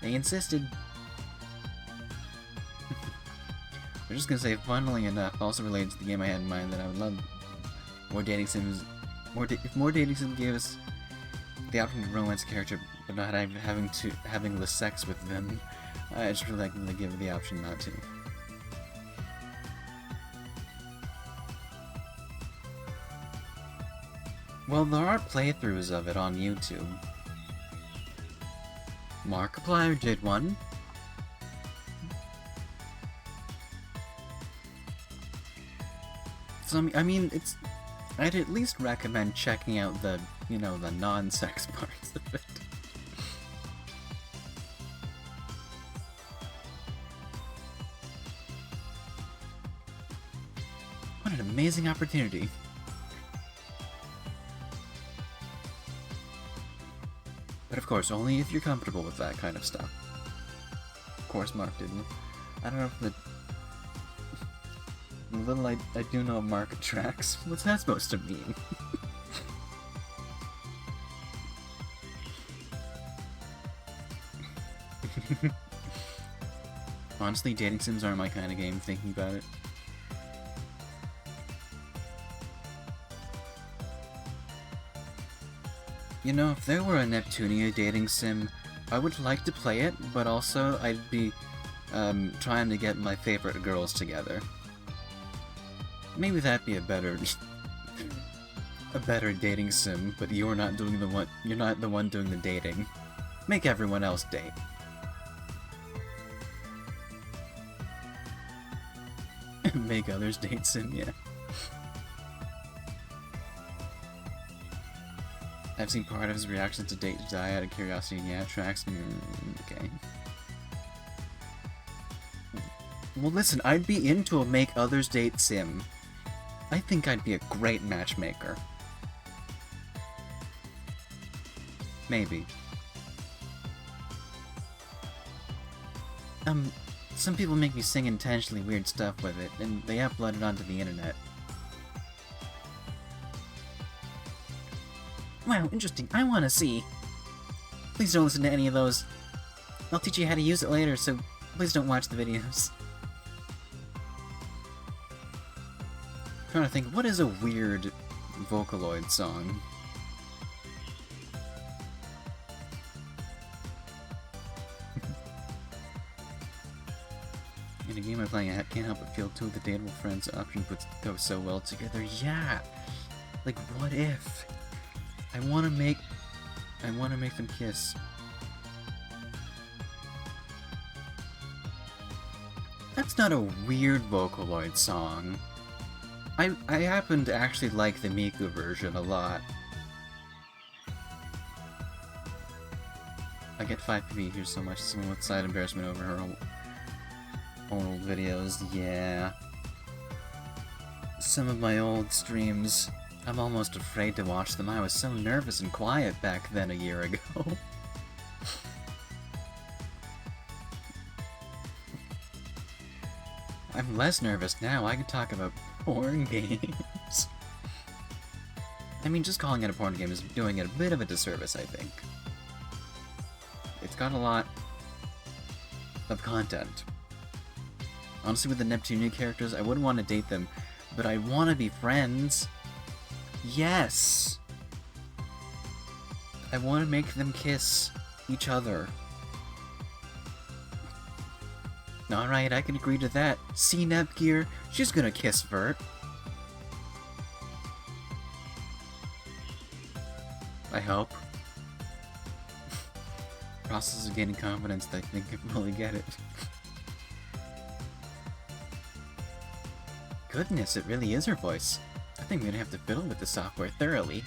they insisted. I'm just gonna say, funnily enough, also related to the game I had in mind, that I would love more dating sims. If more dating sims gave us the option to romance a character, but not having the sex with them, I just really like them to give the option not to. Well, there are playthroughs of it on YouTube. Markiplier did one. So, I mean, I'd at least recommend checking out the, the non-sex parts of it. What an amazing opportunity. But of course, only if you're comfortable with that kind of stuff. Of course, Mark didn't. I don't know if the little I do know of Mark tracks. What's that supposed to mean? Honestly, dating sims aren't my kind of game, thinking about it. You know, if there were a Neptunia dating sim, I would like to play it, but also I'd be trying to get my favorite girls together. Maybe that'd be a better dating sim, but you're not the one doing the dating. Make everyone else date. Make others date sim, yeah. I've seen part of his reaction to Date to Die out of curiosity. Yeah, tracks. Okay. Well, listen, I'd be into a make others date sim. I think I'd be a great matchmaker. Maybe. Some people make me sing intentionally weird stuff with it, and they upload it onto the internet. Wow, interesting. I want to see. Please don't listen to any of those. I'll teach you how to use it later, so please don't watch the videos. I'm trying to think, what is a weird Vocaloid song? In a game I'm playing, I can't help but feel two of the dateable friends option go so well together. Yeah! Like, what if? I wanna make them kiss. That's not a weird Vocaloid song. I happen to actually like the Miku version a lot. I get 5PB here so much, someone with side embarrassment over her old videos, yeah. Some of my old streams, I'm almost afraid to watch them. I was so nervous and quiet back then a year ago. I'm less nervous now. I can talk about porn games. I mean, just calling it a porn game is doing it a bit of a disservice, I think. It's got a lot of content. Honestly, with the Neptunia characters, I wouldn't want to date them, but I want to be friends. Yes! I want to make them kiss each other. Alright, I can agree to that. See Nepgear? She's gonna kiss Vert. I hope. Process of gaining confidence that they can really get it. Goodness, it really is her voice. I think I'm gonna have to fiddle with the software thoroughly.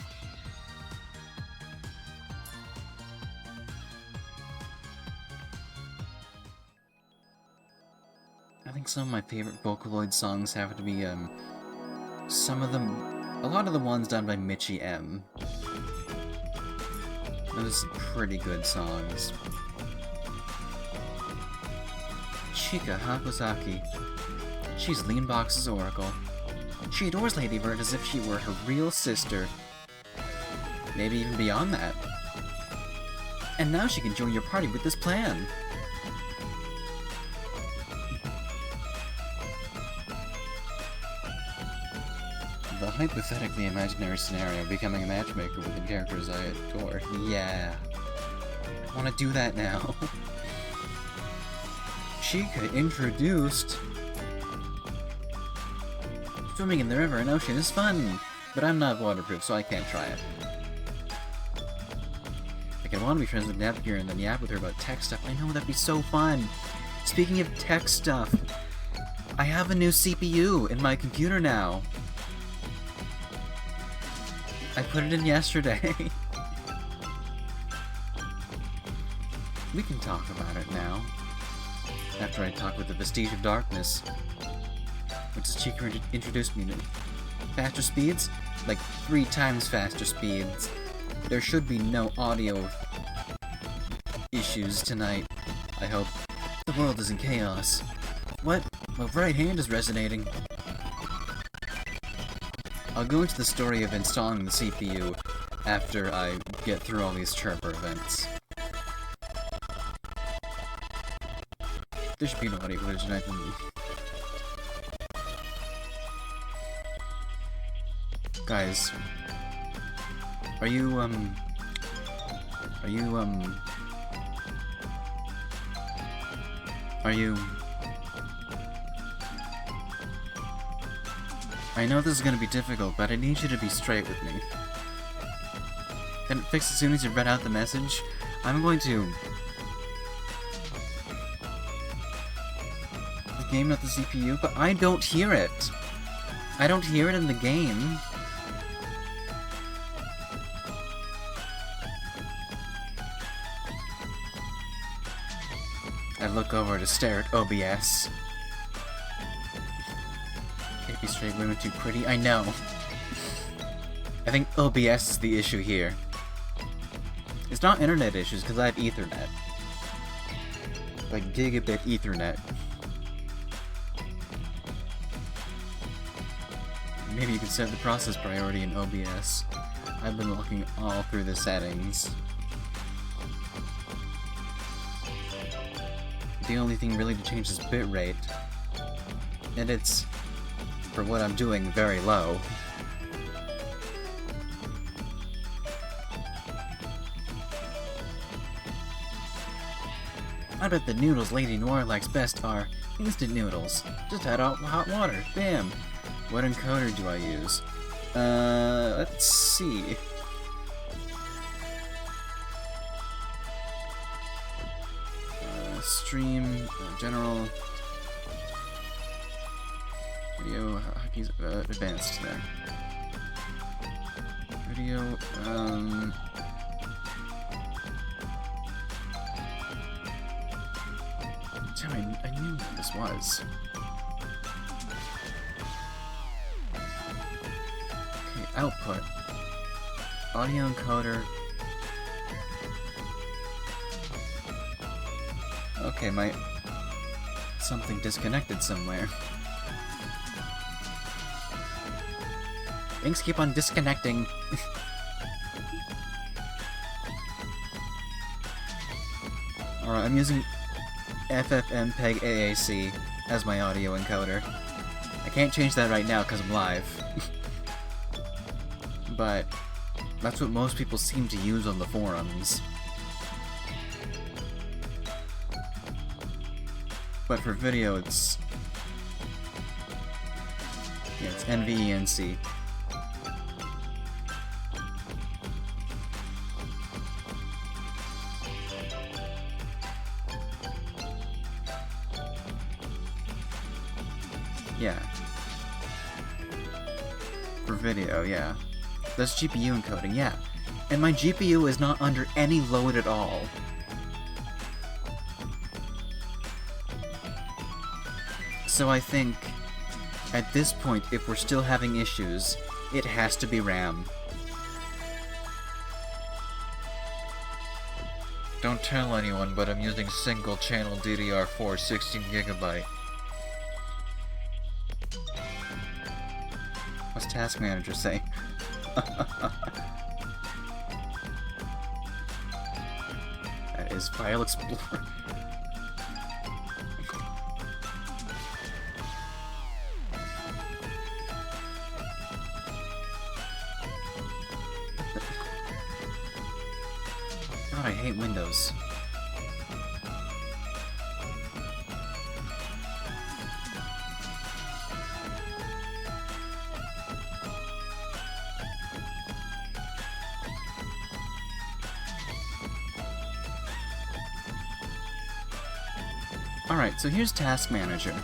I think some of my favorite Vocaloid songs have to be, some of them, a lot of the ones done by Michi M. Those are pretty good songs. Chika Hakusaki. She's Leanbox's oracle. She adores Lady Bird as if she were her real sister. Maybe even beyond that. And now she can join your party with this plan. The hypothetically imaginary scenario of becoming a matchmaker with the characters I adore. Yeah. I want to do that now. Chika introduced... Swimming in the river and ocean is fun, but I'm not waterproof, so I can't try it. Like, I want to be friends with Nepgear and then yap with her about tech stuff. I know, that'd be so fun. Speaking of tech stuff, I have a new CPU in my computer now. I put it in yesterday. We can talk about it now. After I talk with the Vestige of Darkness. Which is Chika introduced me to. Faster speeds? Like 3 times faster speeds. There should be no audio issues tonight, I hope. The world is in chaos. What? My right hand is resonating. I'll go into the story of installing the CPU after I get through all these chirper events. There should be no audio footage tonight from me. Guys, are you I know this is gonna be difficult, but I need you to be straight with me. Then fix as soon as you read out the message. I'm going to... The game, not the CPU, but I don't hear it. I don't hear it in the game. I look over to stare at OBS. Can't be straight, women too pretty. I know. I think OBS is the issue here. It's not internet issues, because I have Ethernet. Like gigabit Ethernet. Maybe you can set the process priority in OBS. I've been looking all through the settings. The only thing really to change is bitrate. And it's, for what I'm doing, very low. I bet the noodles Lady Noir likes best are instant noodles. Just add hot water. Bam! What encoder do I use? Let's see. Stream, general, video, hockey's advanced there. Video, damn, I knew what this was. Okay, output. Audio encoder. Okay, something disconnected somewhere. Things keep on disconnecting. Alright, I'm using FFmpeg AAC as my audio encoder. I can't change that right now because I'm live. But that's what most people seem to use on the forums. But for video, it's... yeah, it's NVENC. Yeah. For video, yeah. That's GPU encoding, yeah. And my GPU is not under any load at all. So I think, at this point, if we're still having issues, it has to be RAM. Don't tell anyone, but I'm using single-channel DDR4 16GB. What's Task Manager say? That is File Explorer. God, I hate Windows. Alright, so here's Task Manager.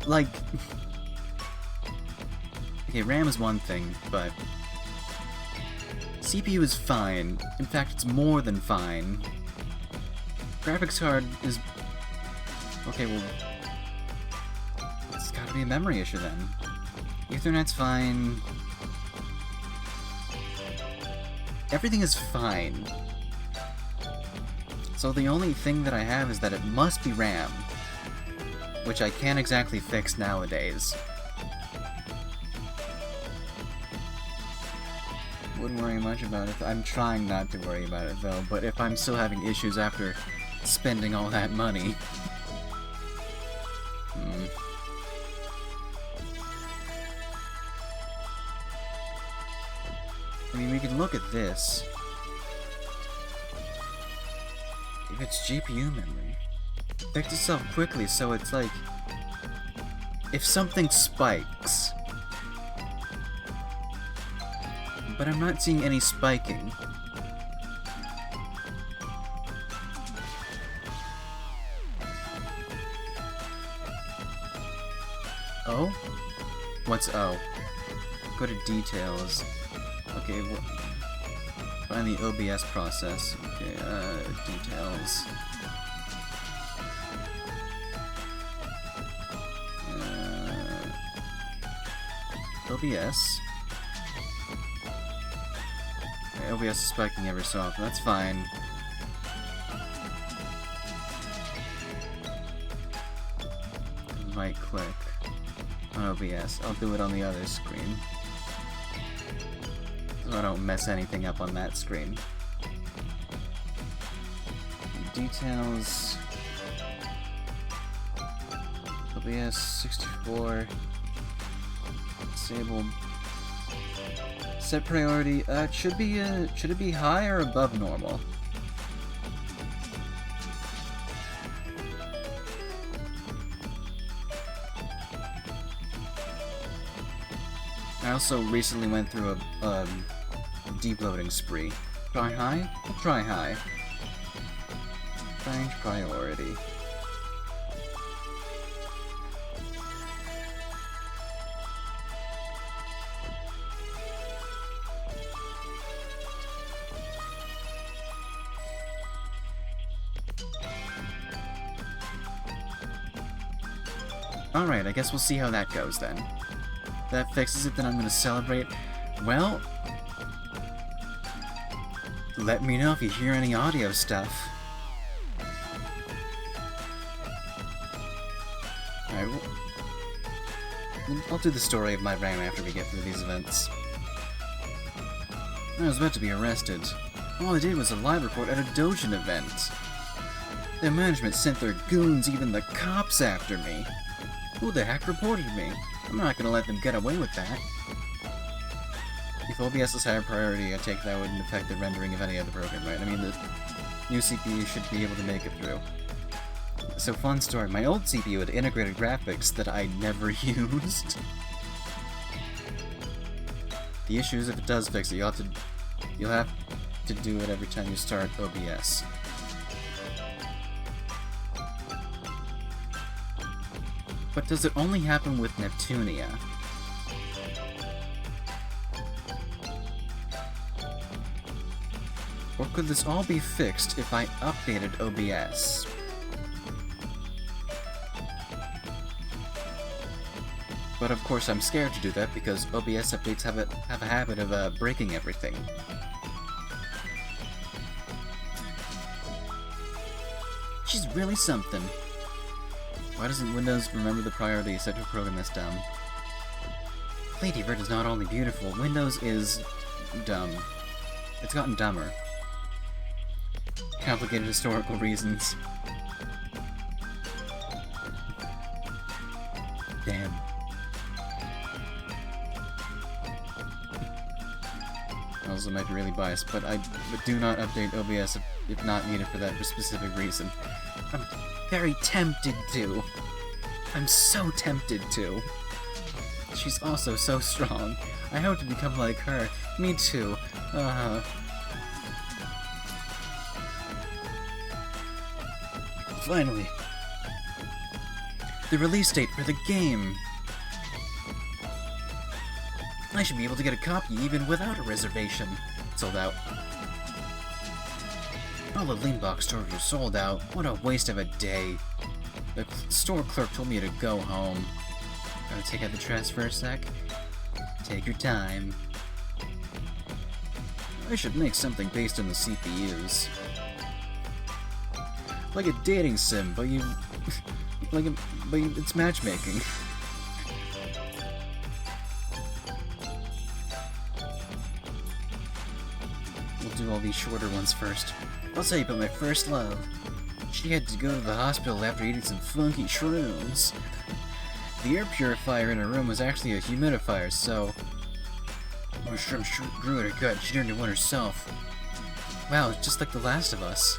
Like... okay, RAM is one thing, but... CPU is fine. In fact, it's more than fine. Graphics card is... okay, well... it's gotta be a memory issue then. Ethernet's fine. Everything is fine. So the only thing that I have is that it must be RAM, which I can't exactly fix nowadays. Wouldn't worry much about it. I'm trying not to worry about it though, but if I'm still having issues after spending all that money... I mean, we can look at this. If it's GPU memory, it fixed itself quickly, so it's like... if something spikes... but I'm not seeing any spiking. O? What's O? Go to details. Okay, find the OBS process. Okay, details. OBS. Okay, OBS is spiking every so often. That's fine. Right click on OBS. I'll do it on the other screen, so I don't mess anything up on that screen. Details. OBS 64. Disabled. Set priority. Should it be high or above normal? I also recently went through a deep loading spree. Try high? I'll try high. Change priority. Alright, I guess we'll see how that goes then. If that fixes it, then I'm gonna celebrate. Well, let me know if you hear any audio stuff. Alright, I'll do the story of my RAM after we get through these events. I was about to be arrested. All I did was a live report at a Dojin event. Their management sent their goons, even the cops, after me. Who the heck reported me? I'm not gonna let them get away with that. if OBS is higher priority, I take that wouldn't affect the rendering of any other program, right? I mean, the new CPU should be able to make it through. So, fun story. My old CPU had integrated graphics that I never used. The issue is if it does fix it, you'll have to do it every time you start OBS. But does it only happen with Neptunia? Or could this all be fixed if I updated OBS? But of course I'm scared to do that because OBS updates have a habit of breaking everything. She's really something. Why doesn't Windows remember the priority set to a program that's dumb? Lady Bird is not only beautiful, Windows is dumb. It's gotten dumber. Complicated historical reasons. Damn. I also might be really biased, but do not update OBS if not needed for that specific reason. I'm very tempted to. I'm so tempted to. She's also so strong. I hope to become like her. Me too. Finally. The release date for the game. I should be able to get a copy even without a reservation. Sold out. All the Leanbox stores are sold out. What a waste of a day. The store clerk told me to go home. Gotta take out the trash for a sec? Take your time. I should make something based on the CPUs. Like a dating sim, but it's matchmaking. We'll do all these shorter ones first. I'll tell you about my first love. She had to go to the hospital after eating some funky shrooms. The air purifier in her room was actually a humidifier, so when shrooms grew in her gut, she turned into one herself. Wow, it's just like The Last of Us.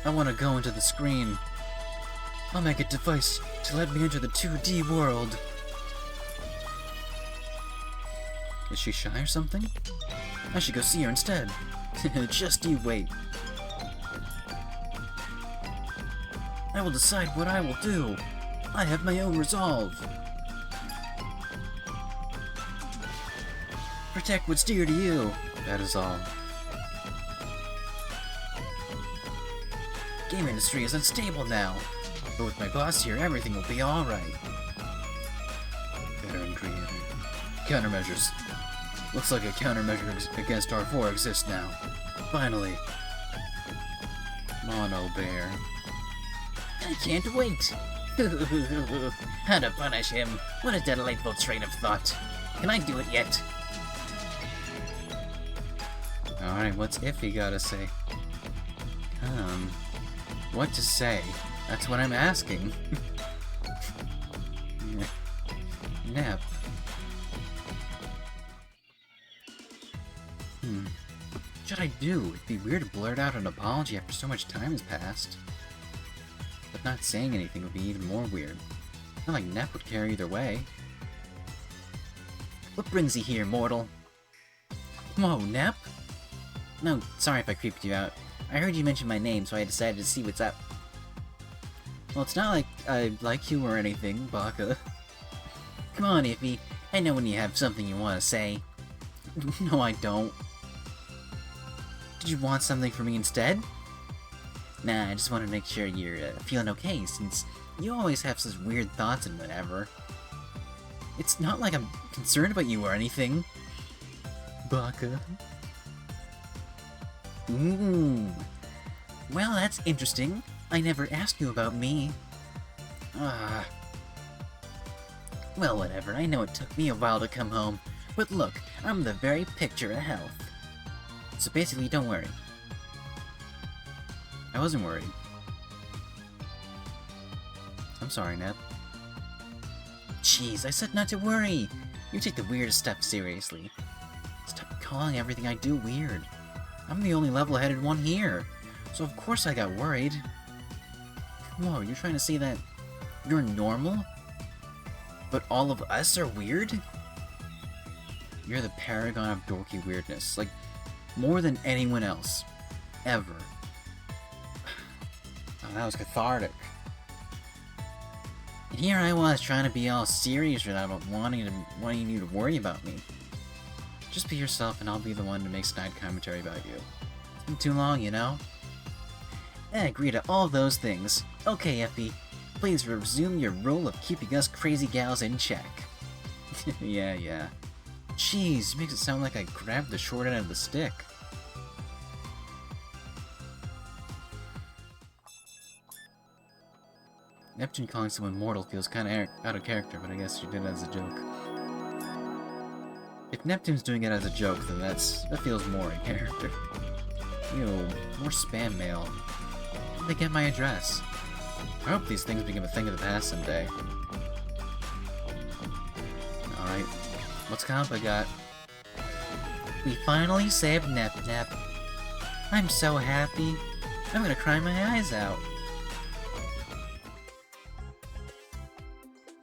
I want to go into the screen. I'll make a device to let me enter the 2D world. Is she shy or something? I should go see her instead. Just you wait. I will decide what I will do. I have my own resolve. Protect what's dear to you. That is all. Game industry is unstable now, but with my boss here, everything will be alright. Veteran creator. Countermeasures. Looks like a countermeasure against R4 exists now. Finally. Mono Bear. I can't wait! How to punish him. What a delightful train of thought. Can I do it yet? Alright, what's Iffy gotta say? What to say? That's what I'm asking. Nep. What should I do? It'd be weird to blurt out an apology after so much time has passed. But not saying anything would be even more weird. Not like Nep would care either way. What brings you here, mortal? Whoa, Nep? No, sorry if I creeped you out. I heard you mention my name, so I decided to see what's up. Well, it's not like I like you or anything, Baka. Come on, Iffy. I know when you have something you want to say. No, I don't. Did you want something from me instead? Nah, I just want to make sure you're feeling okay, since you always have such weird thoughts and whatever. It's not like I'm concerned about you or anything. Baka. Well, that's interesting. I never asked you about me. Well, whatever. I know it took me a while to come home, but look, I'm the very picture of health. So basically, don't worry. I wasn't worried. I'm sorry, Nep. Jeez, I said not to worry! You take the weirdest stuff seriously. Stop calling everything I do weird. I'm the only level-headed one here, so of course I got worried. Whoa, you're trying to say that you're normal? But all of us are weird? You're the paragon of dorky weirdness, like, more than anyone else. Ever. Oh, that was cathartic. And here I was trying to be all serious without wanting you to worry about me. Just be yourself and I'll be the one to make snide commentary about you. It's been too long, you know? I agree to all those things. Okay, Effie, please resume your role of keeping us crazy gals in check. Yeah. Jeez, makes it sound like I grabbed the short end of the stick. Neptune calling someone mortal feels kinda out of character, but I guess she did it as a joke. If Neptune's doing it as a joke, then that feels more in character. Ew, more spam mail. How did they get my address? I hope these things become a thing of the past someday. Alright, what's Compa got? We finally saved Nep. I'm so happy. I'm gonna cry my eyes out.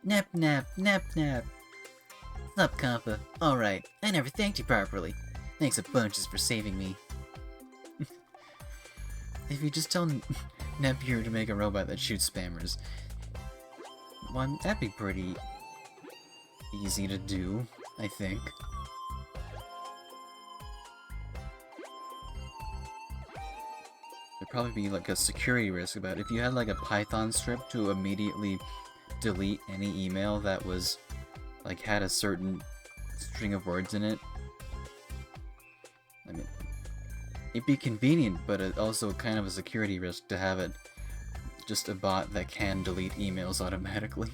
Nep. What's up, Compa? Alright, I never thanked you properly. Thanks a bunches for saving me. If you just tell Neptune to make a robot that shoots spammers, well, that'd be pretty easy to do, I think. There'd probably be like a security risk about it. If you had like a Python script to immediately delete any email that was like had a certain string of words in it. I mean, it'd be convenient, but it also kind of a security risk to have it just a bot that can delete emails automatically.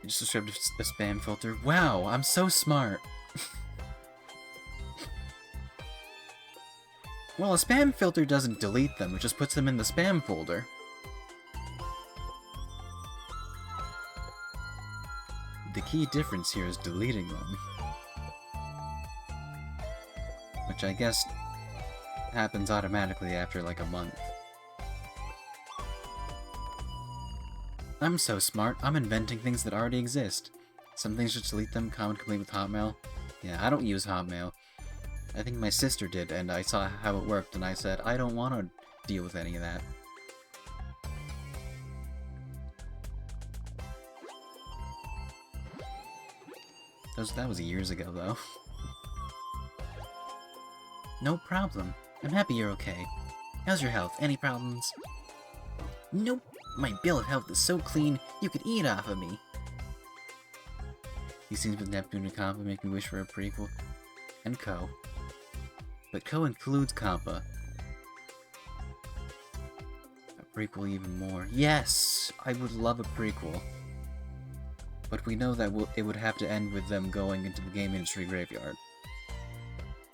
You just described a spam filter. Wow, I'm so smart. Well, a spam filter doesn't delete them, it just puts them in the spam folder. The key difference here is deleting them. Which I guess happens automatically after like a month. I'm so smart, I'm inventing things that already exist. Some things just delete them, common complete with Hotmail. Yeah, I don't use Hotmail. I think my sister did, and I saw how it worked, and I said, I don't want to deal with any of that. That was years ago, though. No problem. I'm happy you're okay. How's your health? Any problems? Nope. My bill of health is so clean, you could eat off of me. These scenes with Neptune and Compa make me wish for a prequel. And Co. But Co includes Compa. A prequel even more. Yes! I would love a prequel. But we know that it would have to end with them going into the game industry graveyard.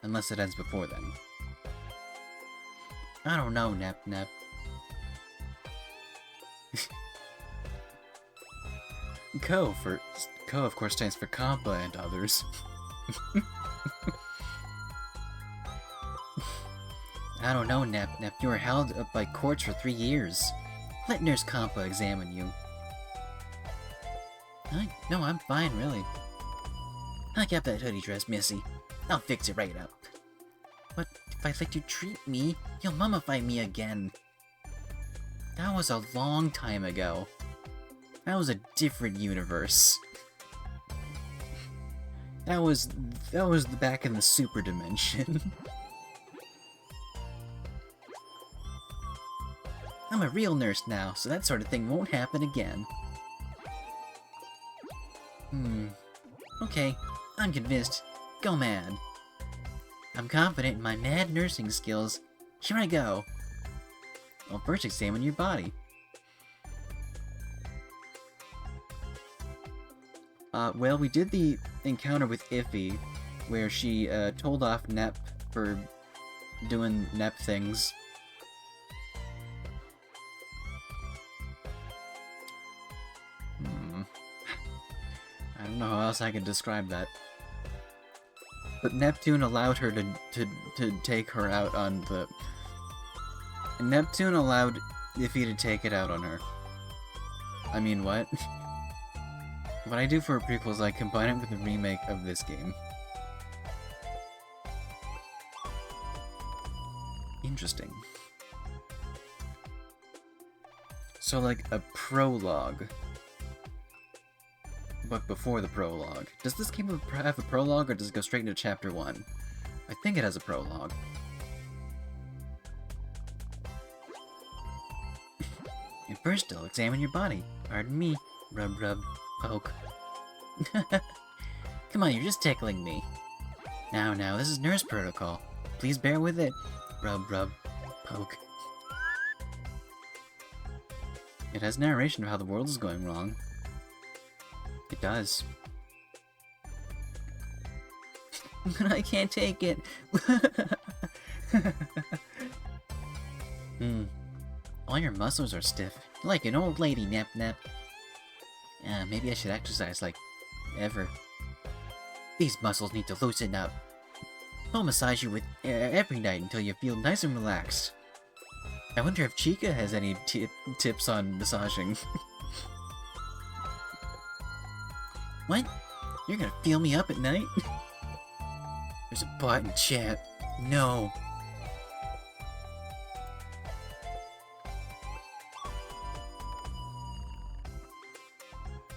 Unless it ends before then. I don't know, Nep. Co, of course, stands for Compa and others. I don't know, Nep. You were held up by courts for 3 years. Let Nurse Compa examine you. No, I'm fine, really. I got that hoodie dress, Missy. I'll fix it right up. But if I let you treat me, you'll mummify me again. That was a long time ago. That was a different universe. That was back in the super dimension. I'm a real nurse now, so that sort of thing won't happen again. Okay, I'm convinced. Go mad. I'm confident in my mad nursing skills. Here I go. I'll first examine your body. Well, we did the encounter with Iffy, where she, told off Nep for doing Nep things. I don't know how else I could describe that. But Neptune allowed her to take her out on the... Neptune allowed Iffy to take it out on her. I mean, what? What I do for a prequel is I combine it with a remake of this game. Interesting. So, like, a prologue. But before the prologue. Does this game have a prologue, or does it go straight into Chapter 1? I think it has a prologue. And first, I'll examine your body. Pardon me. Rub, rub, poke. Come on, you're just tickling me. Now, this is nurse protocol. Please bear with it. Rub, rub, poke. It has narration of how the world is going wrong. It does. I can't take it. All your muscles are stiff. Like an old lady, Nep Nep. Maybe I should exercise like ever. These muscles need to loosen up. I'll massage you with every night until you feel nice and relaxed. I wonder if Chica has any tips on massaging. What? You're gonna feel me up at night? There's a bot in chat. No.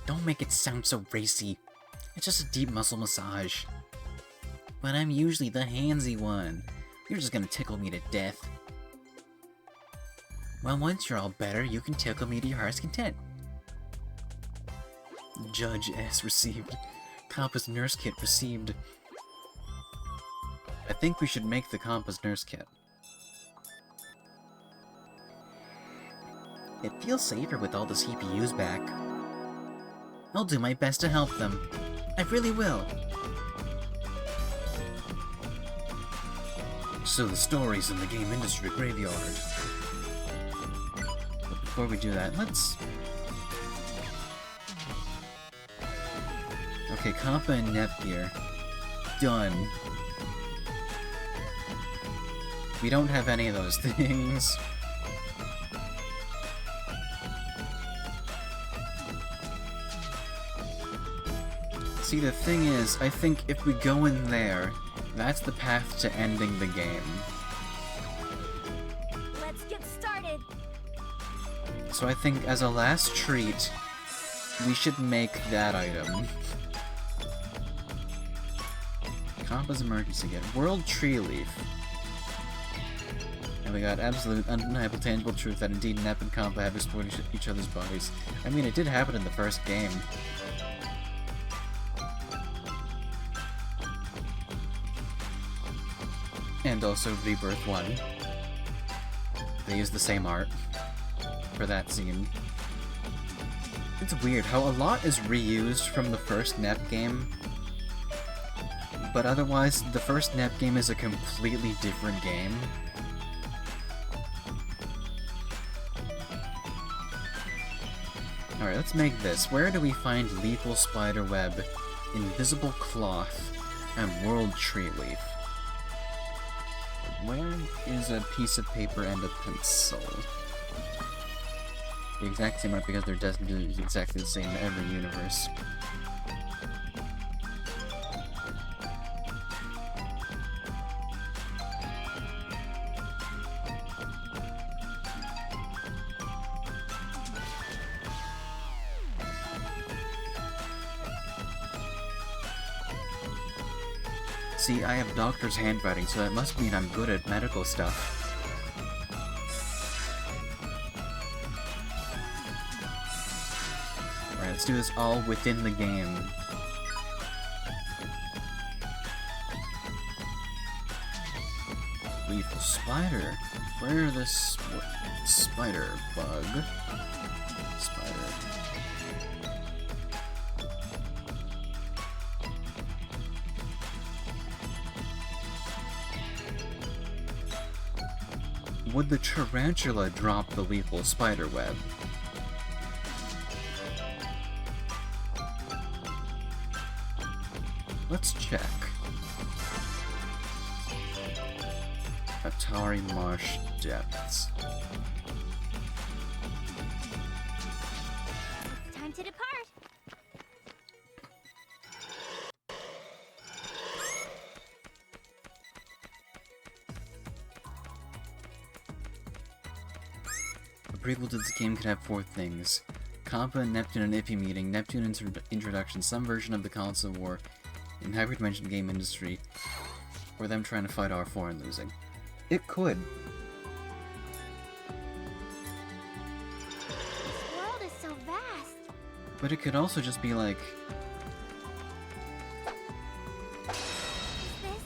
Don't make it sound so racy. It's just a deep muscle massage. But I'm usually the handsy one. You're just gonna tickle me to death. Well, once you're all better, you can tickle me to your heart's content. Judge S received. Compass nurse kit received. I think we should make the Compass nurse kit. It feels safer with all the CPUs back. I'll do my best to help them. I really will. So the stories in the game industry graveyard. But before we do that, let's... Okay, Compa and Nep here. Done. We don't have any of those things. See, the thing is, I think if we go in there, that's the path to ending the game. Let's get started. So I think as a last treat, we should make that item. Compa's emergency kit. World Tree Leaf. And we got absolute, undeniable, tangible truth that indeed Nep and Compa have explored each other's bodies. I mean, it did happen in the first game. And also Rebirth 1. They use the same art for that scene. It's weird how a lot is reused from the first Nep game, but otherwise, the first Nep game is a completely different game. Alright, let's make this. Where do we find Lethal Spiderweb, Invisible Cloth, and World Tree Leaf? Where is a piece of paper and a pencil? The exact same art because they're destined to be exactly the same in every universe. See, I have doctor's handwriting, so that must mean I'm good at medical stuff. Alright, let's do this all within the game. Lethal spider? Where are the spider bug? Spider. Would the tarantula drop the lethal spider web? Let's check. Atari Marsh Depths. Time to depart. A prequel to this game could have 4 things. Compa, Neptune, and Ippy meeting, Neptune introduction, some version of the console war in hyperdimension game industry, or them trying to fight R4 and losing. It could. This world is so vast. But it could also just be like, Is this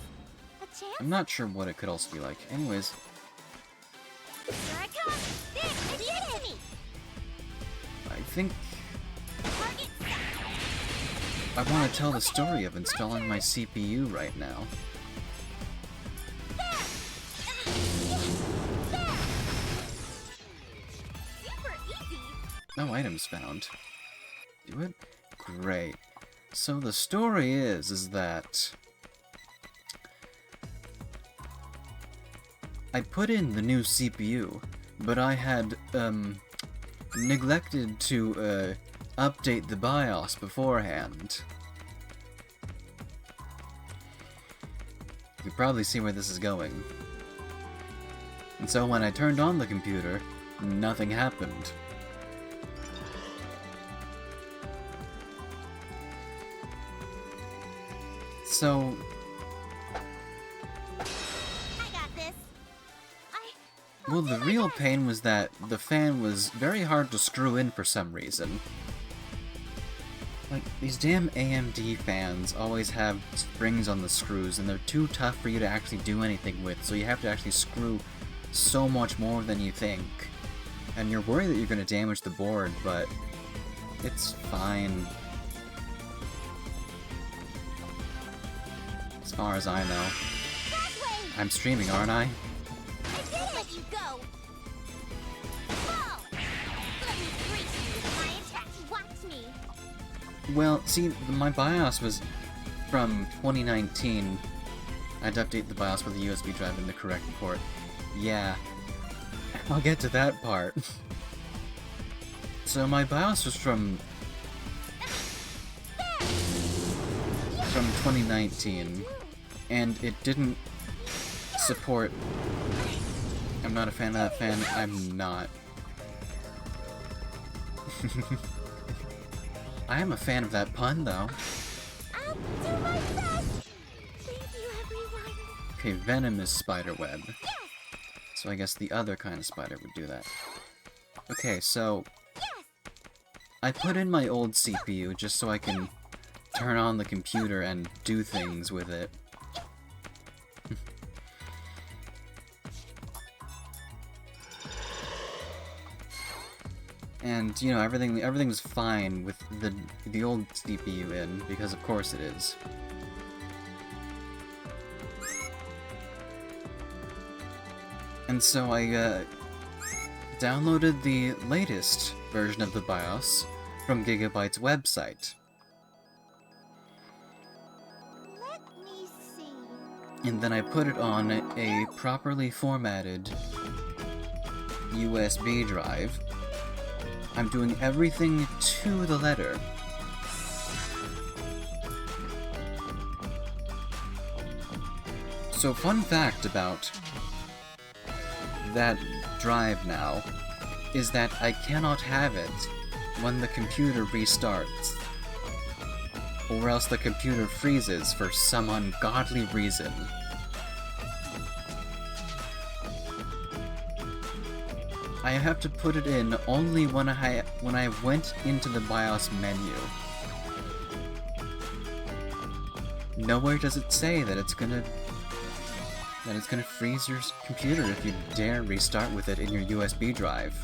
a chance? I'm not sure what it could also be like. Anyways, Here I come. This is it. I think Target set. I want to tell the story of installing my CPU right now. Super easy. No items found. Do it? Great. So the story is that I put in the new CPU, but I had, neglected to, update the BIOS beforehand. You can probably see where this is going. And so when I turned on the computer, nothing happened. So, I got this. well, the real pain was that the fan was very hard to screw in for some reason. Like, these damn AMD fans always have springs on the screws, and they're too tough for you to actually do anything with, so you have to actually screw so much more than you think. And you're worried that you're going to damage the board, but it's fine. As far as I know. That way. I'm streaming, aren't I? I didn't let you go. Fall. Let me grease you with my attack. Watch me. Well, see, my BIOS was from 2019. I had to update the BIOS with a USB drive in the correct port. Yeah. I'll get to that part. So my BIOS was from 2019, and it didn't support... I'm not a fan of that fan, I'm not. I am a fan of that pun, though. I'll do my best. Thank you, everyone. Okay, Venom is spiderweb. Yes. So I guess the other kind of spider would do that. Okay, so... Yes. I put in my old CPU just so I can turn on the computer and do things with it. And, you know, everything was fine with the old CPU in, because of course it is. And so I, downloaded the latest version of the BIOS from Gigabyte's website. Let me see. And then I put it on a properly formatted USB drive. I'm doing everything to the letter. So, fun fact about that drive now is that I cannot have it when the computer restarts, or else the computer freezes for some ungodly reason. I have to put it in only when I went into the BIOS menu. Nowhere does it say that it's gonna freeze your computer if you dare restart with it in your USB drive.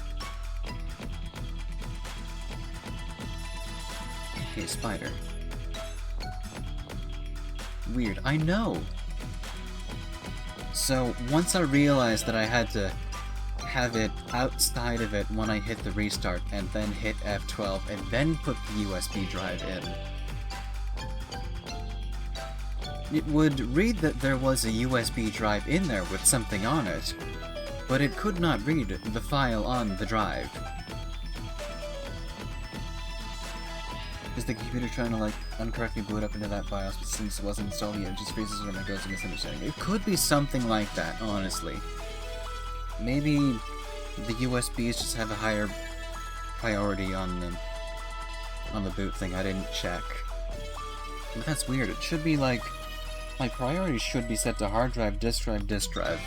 Okay, spider. Weird, I know! So, once I realized that I had to have it outside of it when I hit the restart, and then hit F12, and then put the USB drive in, it would read that there was a USB drive in there with something on it, but it could not read the file on the drive. Is the computer trying to, like, incorrectly boot up into that BIOS, but since it wasn't installed yet, it just freezes when it goes to misunderstanding? It could be something like that, honestly. Maybe the USBs just have a higher priority on the boot thing. I didn't check. But that's weird. It should be like, my priorities should be set to hard drive, disk drive, disk drive.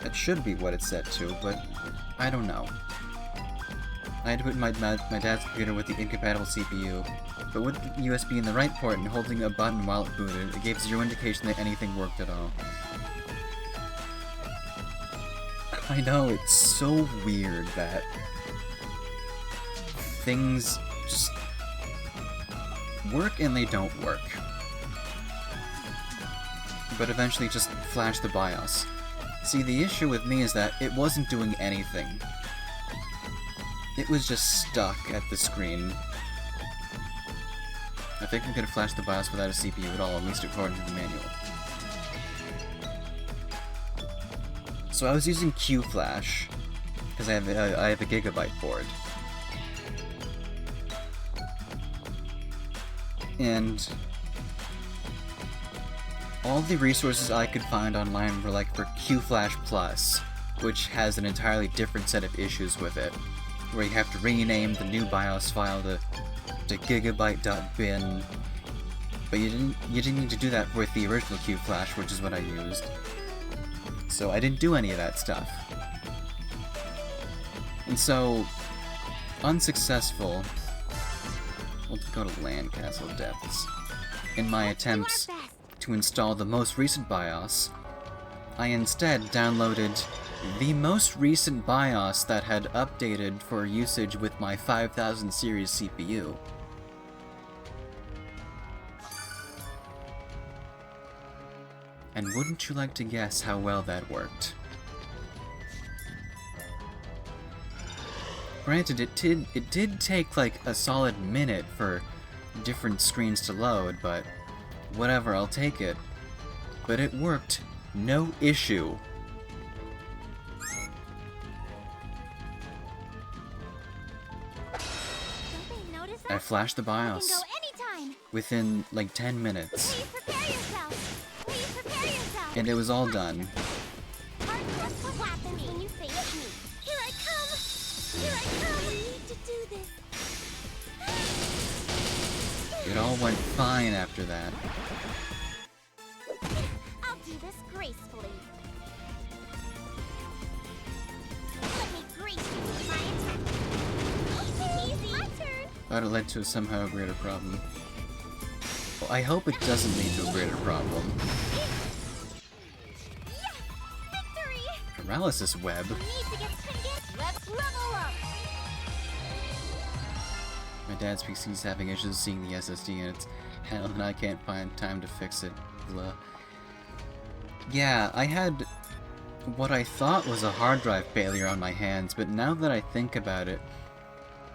That should be what it's set to, but I don't know. I had to put my dad's computer with the incompatible CPU, but with the USB in the right port and holding a button while it booted, it gave zero indication that anything worked at all. I know, it's so weird that things just work and they don't work. But eventually just flash the BIOS. See, the issue with me is that it wasn't doing anything. It was just stuck at the screen. I think we could have flashed the BIOS without a CPU at all, at least according to the manual. So I was using Q-Flash, because I have a Gigabyte board. And all the resources I could find online were like for Q-Flash Plus, which has an entirely different set of issues with it, where you have to rename the new BIOS file to gigabyte.bin, but you didn't need to do that with the original Q-Flash, which is what I used. So I didn't do any of that stuff. And so, unsuccessful, we'll go to Land Castle Depths. In my attempts to install the most recent BIOS, I instead downloaded the most recent BIOS that had updated for usage with my 5000 series CPU. And wouldn't you like to guess how well that worked? Granted, it did take like a solid minute for different screens to load, but whatever, I'll take it. But it worked, no issue. I flashed the BIOS within like 10 minutes. And it was all done. It all went fine after that. I'll do this gracefully. Let me grace you with my attack. Okay, easy. My turn. But it led to a somehow greater problem. Well, I hope it doesn't lead to a greater problem. Yes! Victory! Paralysis web? Let's level up! My dad's PC's having issues seeing the SSD and it's hell and I can't find time to fix it. Blah. Yeah, I had what I thought was a hard drive failure on my hands, but now that I think about it,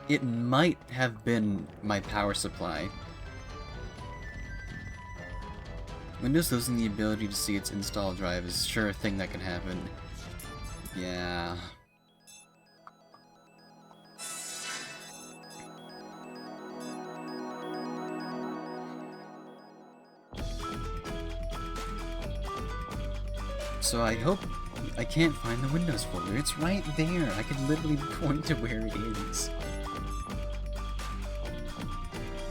it might have been my power supply. Windows losing the ability to see its install drive is sure a thing that can happen. Yeah. So I hope I can't find the Windows folder. It's right there. I could literally point to where it is.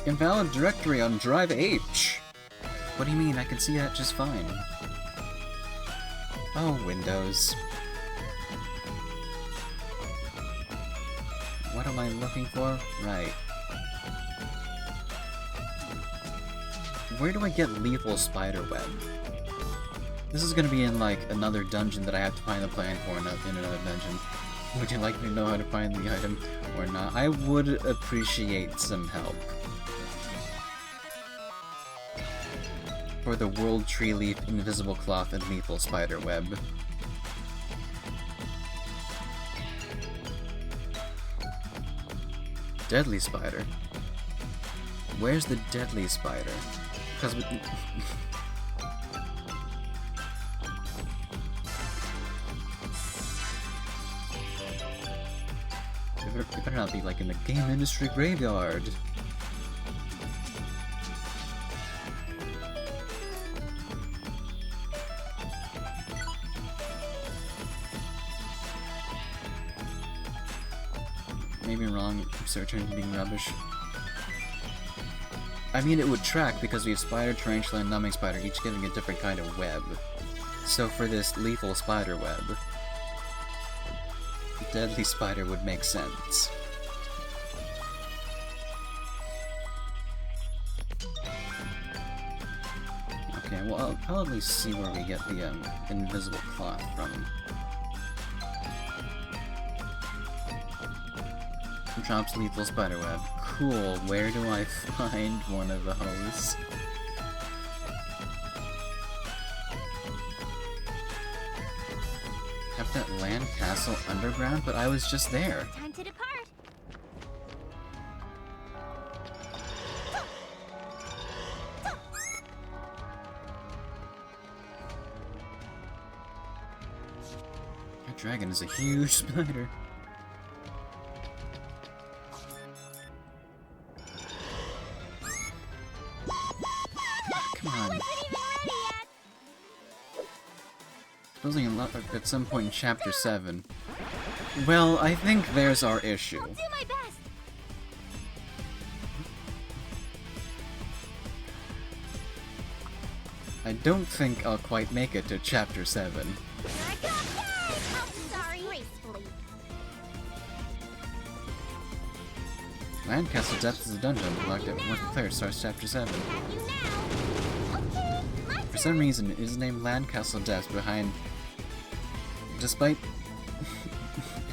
Invalid directory on drive H. What do you mean? I can see that just fine. Oh, Windows. What am I looking for? Right. Where do I get lethal spiderweb? This is gonna be in, like, another dungeon that I have to find the plan for in another dungeon. Would you like me to know how to find the item or not? I would appreciate some help. For the World Tree Leaf, Invisible Cloth, and Lethal Spiderweb. Deadly Spider? Where's the Deadly Spider? Because we... It better not be like in the game industry graveyard. Maybe wrong, searching being rubbish. I mean, it would track because we have spider, tarantula, and numbing spider, each giving a different kind of web. So for this lethal spider web, deadly spider would make sense. Okay, well, I'll at least see where we get the invisible cloth from. Drops lethal spiderweb. Cool, where do I find one of those? Kept that land castle underground, but I was just there. Time to depart. That dragon is a huge spider. Supposing at some point in Chapter 7. Well, I think there's our issue. I'll do my best. I don't think I'll quite make it to Chapter 7. Here I come. Oh, sorry. Gracefully. Landcastle Depths is a dungeon unlocked once the player starts Chapter 7. Have you now? Okay, my For some reason, it is named Landcastle Depths behind... Despite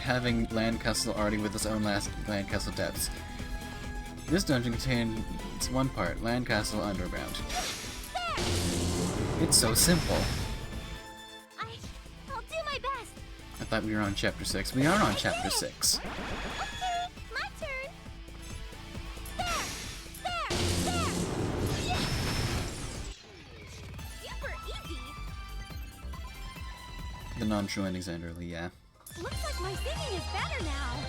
having Landcastle already with its own Landcastle Depths. This dungeon contains one part, Landcastle Underground. It's so simple. I'll do my best. I thought we were on Chapter 6. We are on Chapter 6. Okay, my turn. There. Yeah. Super easy. The non-true endings end early, yeah. Looks like my singing is better now.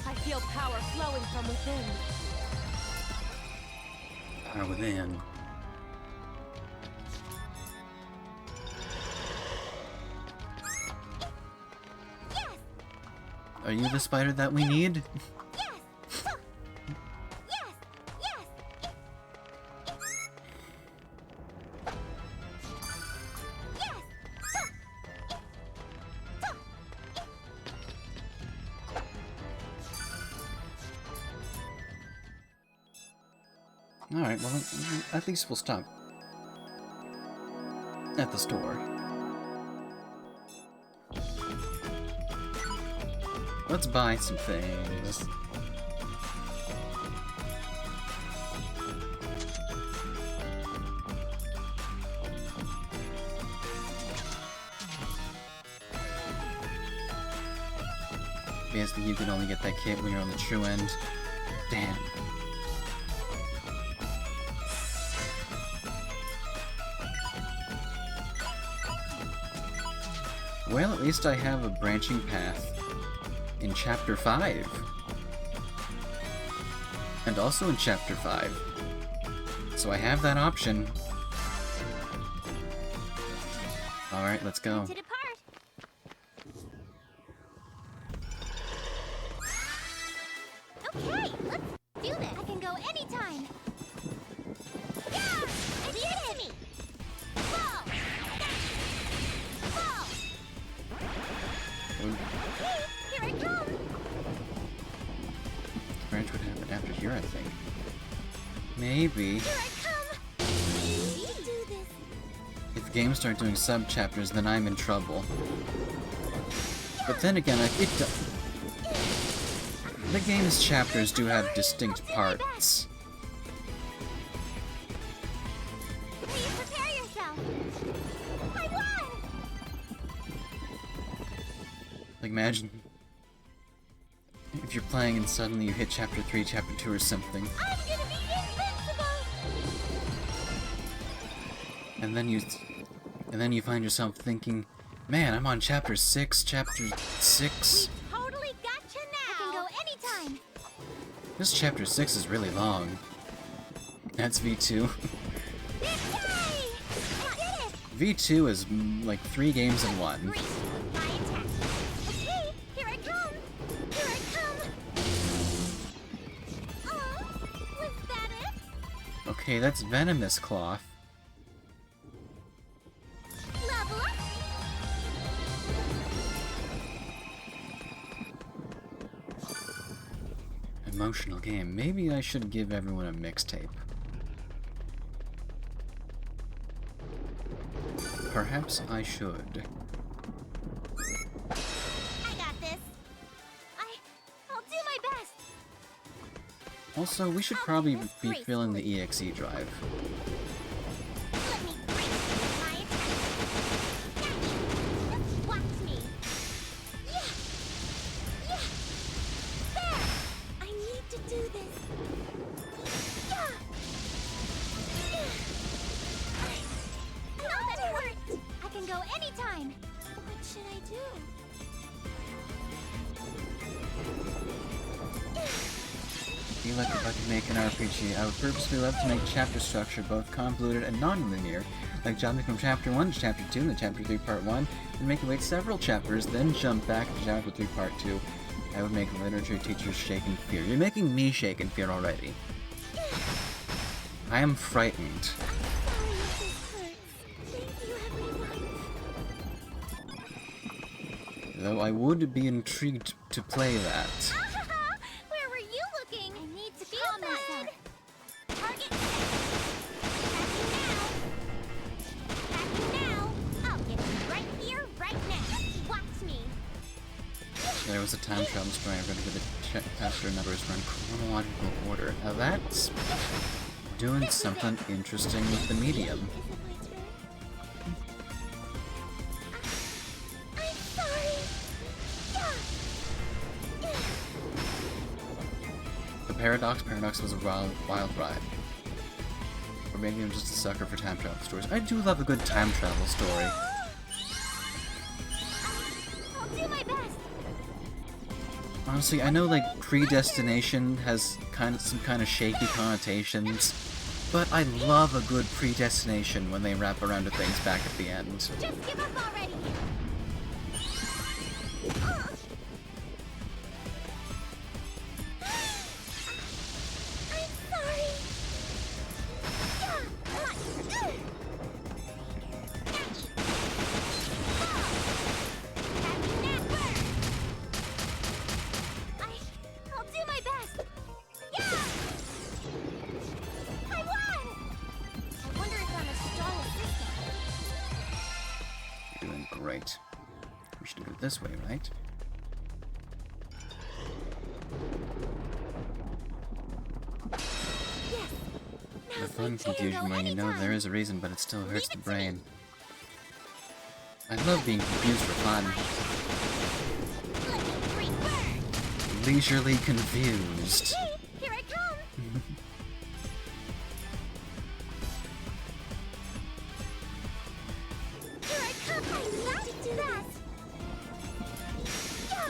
I feel power flowing from within. Power within. Yes. Are you the spider that we need? Yes. Yes. Yes. Yes. Alright, well, at least we'll stop at the store. Let's buy some things. Basically, you can only get that kit when you're on the true end. Damn. Well, at least I have a branching path in Chapter 5. And also in Chapter 5. So I have that option. Alright, let's go. To depart. Okay, let's do this. I can go anytime. Yeah! It's it me. Ball. Ball. Okay, here I come. The branch would happen after here, I think. Maybe. Here I come. We can do this. If games start doing sub-chapters, then I'm in trouble. But then again, the game's chapters do have distinct parts. Please prepare yourself. I won. Like, imagine if you're playing and suddenly you hit Chapter 3, Chapter 2, or something. I'm gonna be invincible. And then you find yourself thinking, man, I'm on chapter 6, chapter 6. We totally gotcha now. I can go anytime. This chapter 6 is really long. That's V2. Yay! I did it! V2 is like 3 games in 1. Great. My attack. Okay, here I come. Here I come. Oh, was that it? Okay, that's Venomous Cloth. Level up. Emotional game. Maybe I should give everyone a mixtape. Perhaps I should. I got this. I'll do my best. Also, we should probably be filling the EXE drive. Let me break my attack. Gotcha. Watch me. Yeah. Yeah. There. I need to do this. Yeah. Not that it worked. I can go anytime. What should I do? Be like if I could make an RPG, I would purposely love to make chapter structure both convoluted and non-linear, like jumping from chapter 1 to chapter 2 and chapter 3 part 1, and make it wait several chapters, then jump back to chapter 3 part 2. I would make literature teachers shake in fear. You're making me shake in fear already. I am frightened. Sorry if this hurts. Thank you, everyone. Though I would be intrigued to play that. Where were you looking? I need to calm myself. Target set. Attacking now. I'll get you right here, right now. Watch me. There was a time travel story. I'm going to get the chapter numbers run chronological order. Now that's doing something interesting with the medium. Is it my turn? I'm sorry. Yeah. The Paradox was a wild ride. Or maybe I'm just a sucker for time travel stories. I do love a good time travel story. I'll do my best. Honestly, I know like predestination has some kind of shaky connotations, but I love a good predestination when they wrap around to things back at the end. Just give up already. I'm sorry. I'll do my best. Yeah. I won. I wonder if I'm a strong assistant. You're doing great. We should do it this way, right? Yes. The Now's fun my chance. confusion where you know Anytime. there is a reason, but it still hurts the Leave it to me. brain. I love being confused for fun. Let me free burn. Leisurely confused. Okay, here I come. Here I come. I love to do that. Yeah.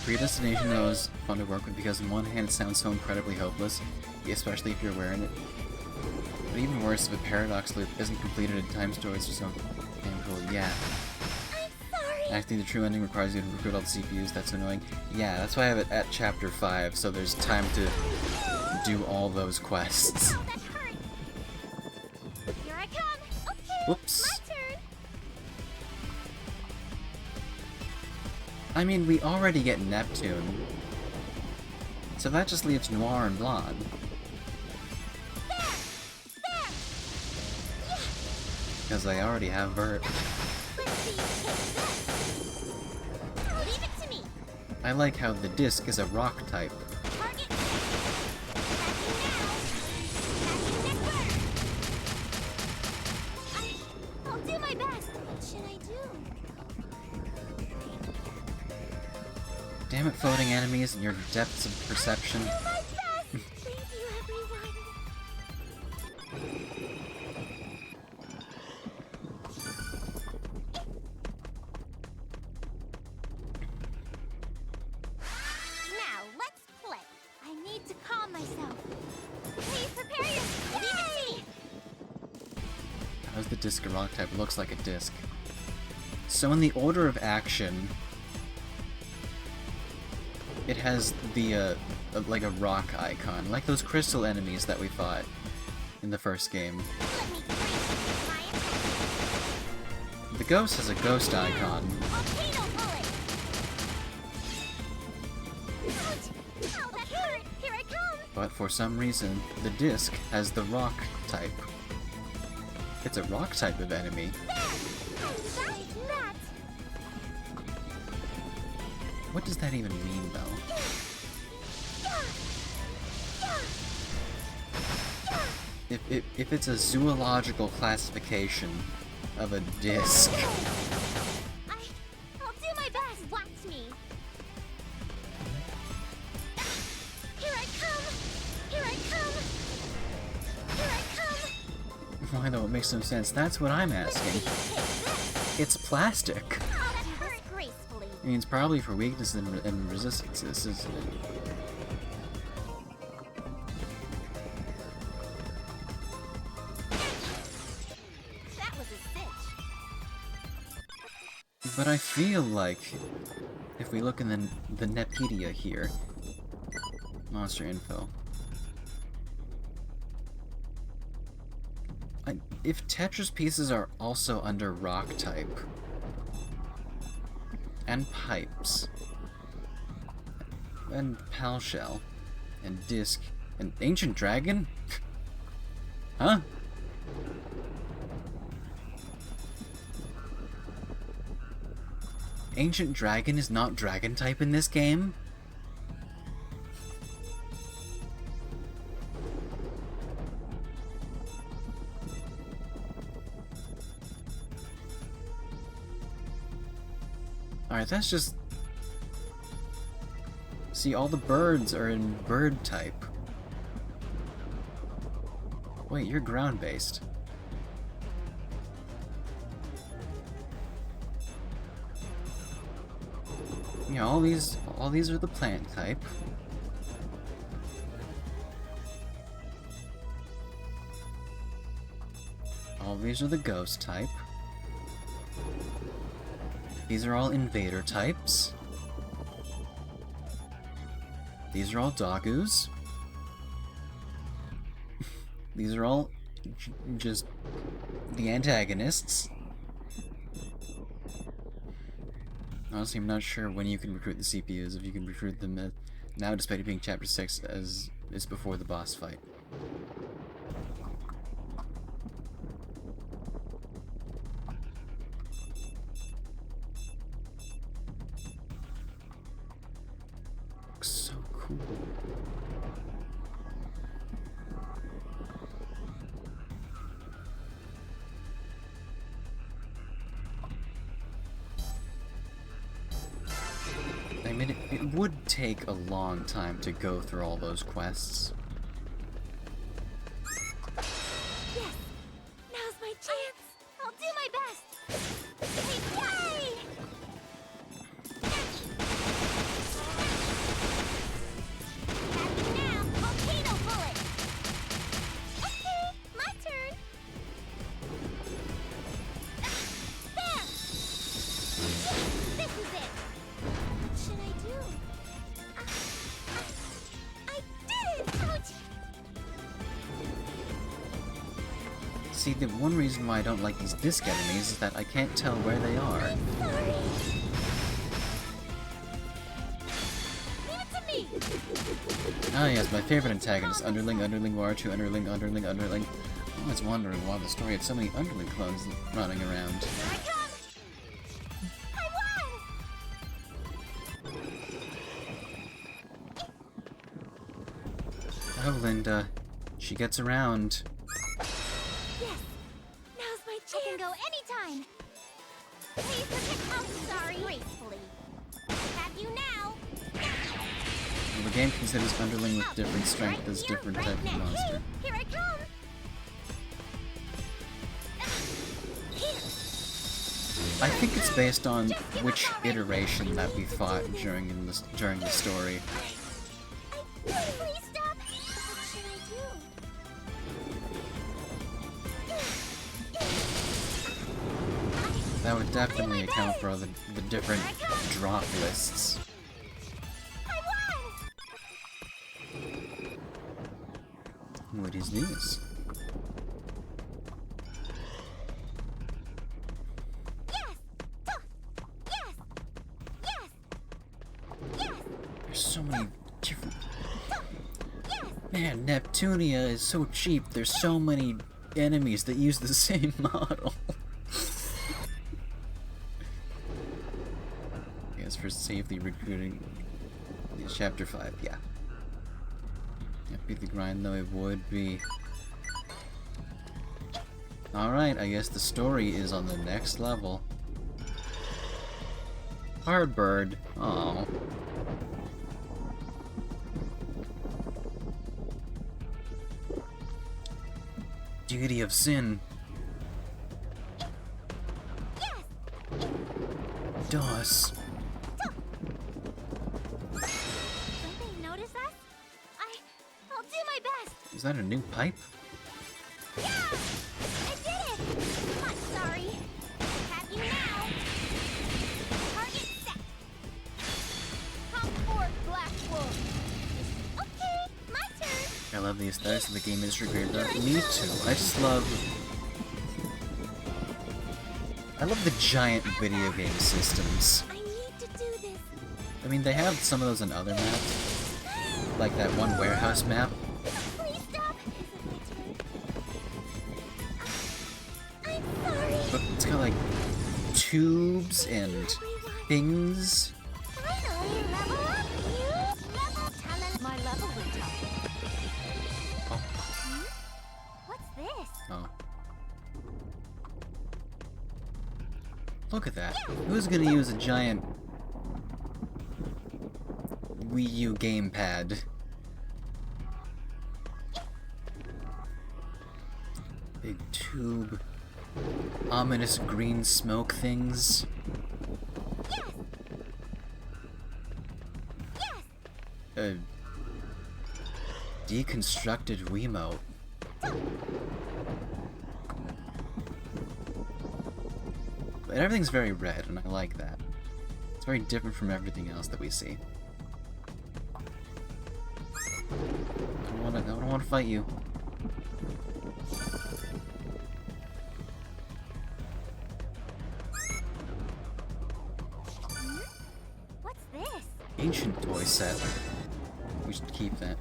Predestination, though, is fun to work with because on one hand it sounds so incredibly hopeless, especially if you're wearing it. But even worse, if a paradox loop isn't completed in time stories or so damn cool. Yeah. I'm sorry. Actually, the true ending requires you to recruit all the CPUs. That's annoying. Yeah, that's why I have it at chapter 5, so there's time to do all those quests. Oh, that hurt. Here I come. Okay. Whoops. My turn. I mean, we already get Neptune, so that just leaves Noir and Blonde. There. Yeah. Because I already have Bert. Let's see you take this. Leave it to me. I like how the disc is a rock type. Target. Attacking now. Attacking next burn. I'll do my best. What should I do? Damn it, floating enemies and your depths of perception. Do my best. Thank you, everyone. let's play. I need to calm myself. Please prepare your Yay! How's the disc a rock type? It looks like a disc. So in the order of action, it has the, like a rock icon, like those crystal enemies that we fought in the first game. Let me freeze you with my attack. The ghost has a ghost icon. Volcano bullet! Ouch! Ow, that hurt! Here I come! But for some reason, the disc has the rock type. It's a rock type of enemy. There! I like that! What does that even mean, though? If it's a zoological classification of a disc, I'll do my best. Watch me. Here I come. Here I come. Here I come. why though? It makes no sense. That's what I'm asking. It's plastic. Oh, that hurt gracefully. I mean, it's probably for weakness and resistance. That was a cinch. But I feel like if we look in the Neptunia here, monster info. If Tetris pieces are also under rock type and pipes and pal shell and disc and ancient dragon, huh? Ancient Dragon is not Dragon type in this game? Alright, that's just... See, all the birds are in bird type. Wait, you're ground-based. Yeah, all these are the plant type. All these are the ghost type. These are all invader types. These are all dogus. These are all just the antagonists. Honestly, I'm not sure when you can recruit the CPUs, if you can recruit them now, despite it being Chapter 6, as is before the boss fight. Looks so cool. I mean, it would take a long time to go through all those quests. Yes! Now's my chance! I'll do my best! Yay! Happy now! Volcano bullet! Okay, my turn! Bam! This is it! What should I do? I did it! Ouch! See, the one reason why I don't like these disc enemies is that I can't tell where they are. Sorry! Leave it to me! Ah yes, my favorite antagonist, Underling, Underling, War2, Underling, Underling, Underling. I was wondering why the story had so many Underling clones running around. Here I come! I won! Oh, Linda. She gets around. Yes! Now's my chance! I can go anytime! Please protect us, sorry! Gracefully. Have you now! Well, the game considers Underling with different strength as different type of monster. Here I come! Here! I think it's based on which iteration that we fought during the story. that would definitely account for all the different drop lists. I won! What is this? Yes! Yes! Yes! Yes! There's so many different... Yes! Man, Neptunia is so cheap. There's so many enemies that use the same model. Yes, for safely recruiting. Chapter 5, yeah. That'd be the grind though, it would be. Alright, I guess the story is on the next level. Hardbird. Oh. Duty of sin. Yes! DOS. Don't they notice us? I'll do my best! Is that a new pipe? Yeah! I did it! I'm not sorry. Have you now. Target set. Come forth, Black Wolf. Okay, my turn. I love the aesthetics of the game industry great. Me too. I just love... I love the giant video game systems. I need to do this. I mean, they have some of those in other maps. Like that one warehouse map. Please stop. I'm sorry. But it's got like tubes and things. Finally, level up. You level talent. My level went up. Oh. What's this? Oh. Look at that. Who's gonna use a giant Wii U gamepad? Big tube. Ominous green smoke things. Yes. Yes. A deconstructed Wiimote. But everything's very red, and I like that. It's very different from everything else that we see. I don't want to fight you. What's this? Ancient toy set. We should keep that.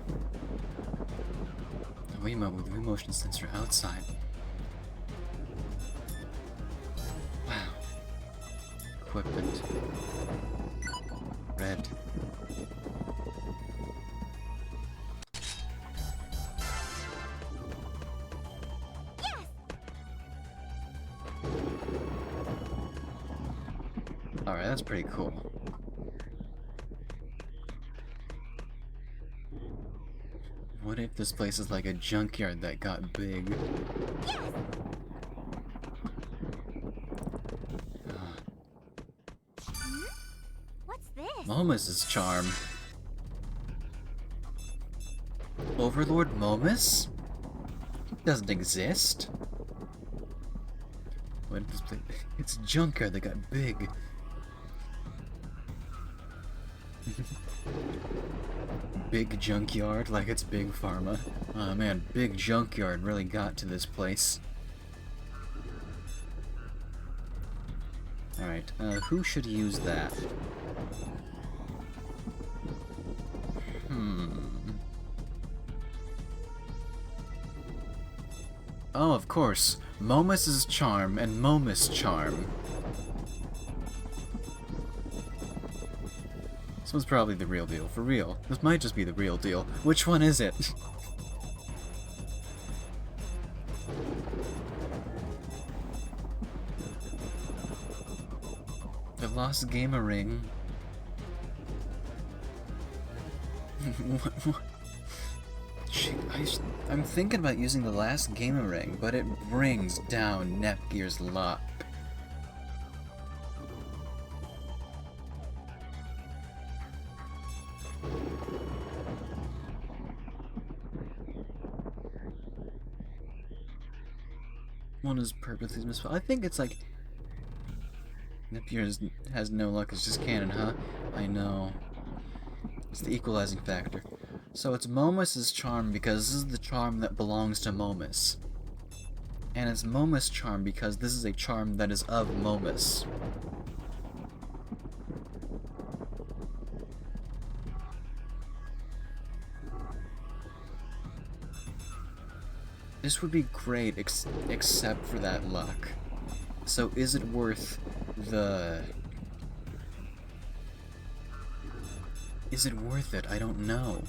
A Wiimote with Wii motion sensor outside. Wow. Equipment. Red. Yes. Alright, that's pretty cool. What if this place is like a junkyard that got big? Yes. What's this? Momus's charm. Overlord Momus? Doesn't exist. What if this place? It's a junkyard that got big. Big junkyard, like it's big pharma. Oh man, big junkyard really got to this place. Alright, who should use that? Oh, of course. Momus's charm and Momus charm. This one's probably the real deal. For real. This might just be the real deal. Which one is it? The lost gamer ring. What? I'm thinking about using the last gamer ring, but it brings down Nepgear's luck. One is purposely misspelled. I think it's like Neptunia has no luck, it's just canon, huh? I know. It's the equalizing factor. So it's Momus's charm because this is the charm that belongs to Momus. And it's Momus' charm because this is a charm that is of Momus. This would be great except for that luck. So is it worth the... Is it worth it? I don't know.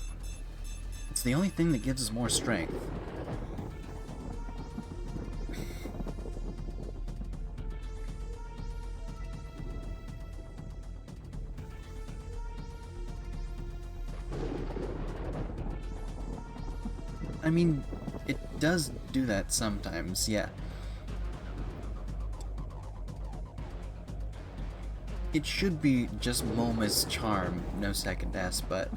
It's the only thing that gives us more strength. I mean, it does do that sometimes, yeah. It should be just Moma's charm, no second S, but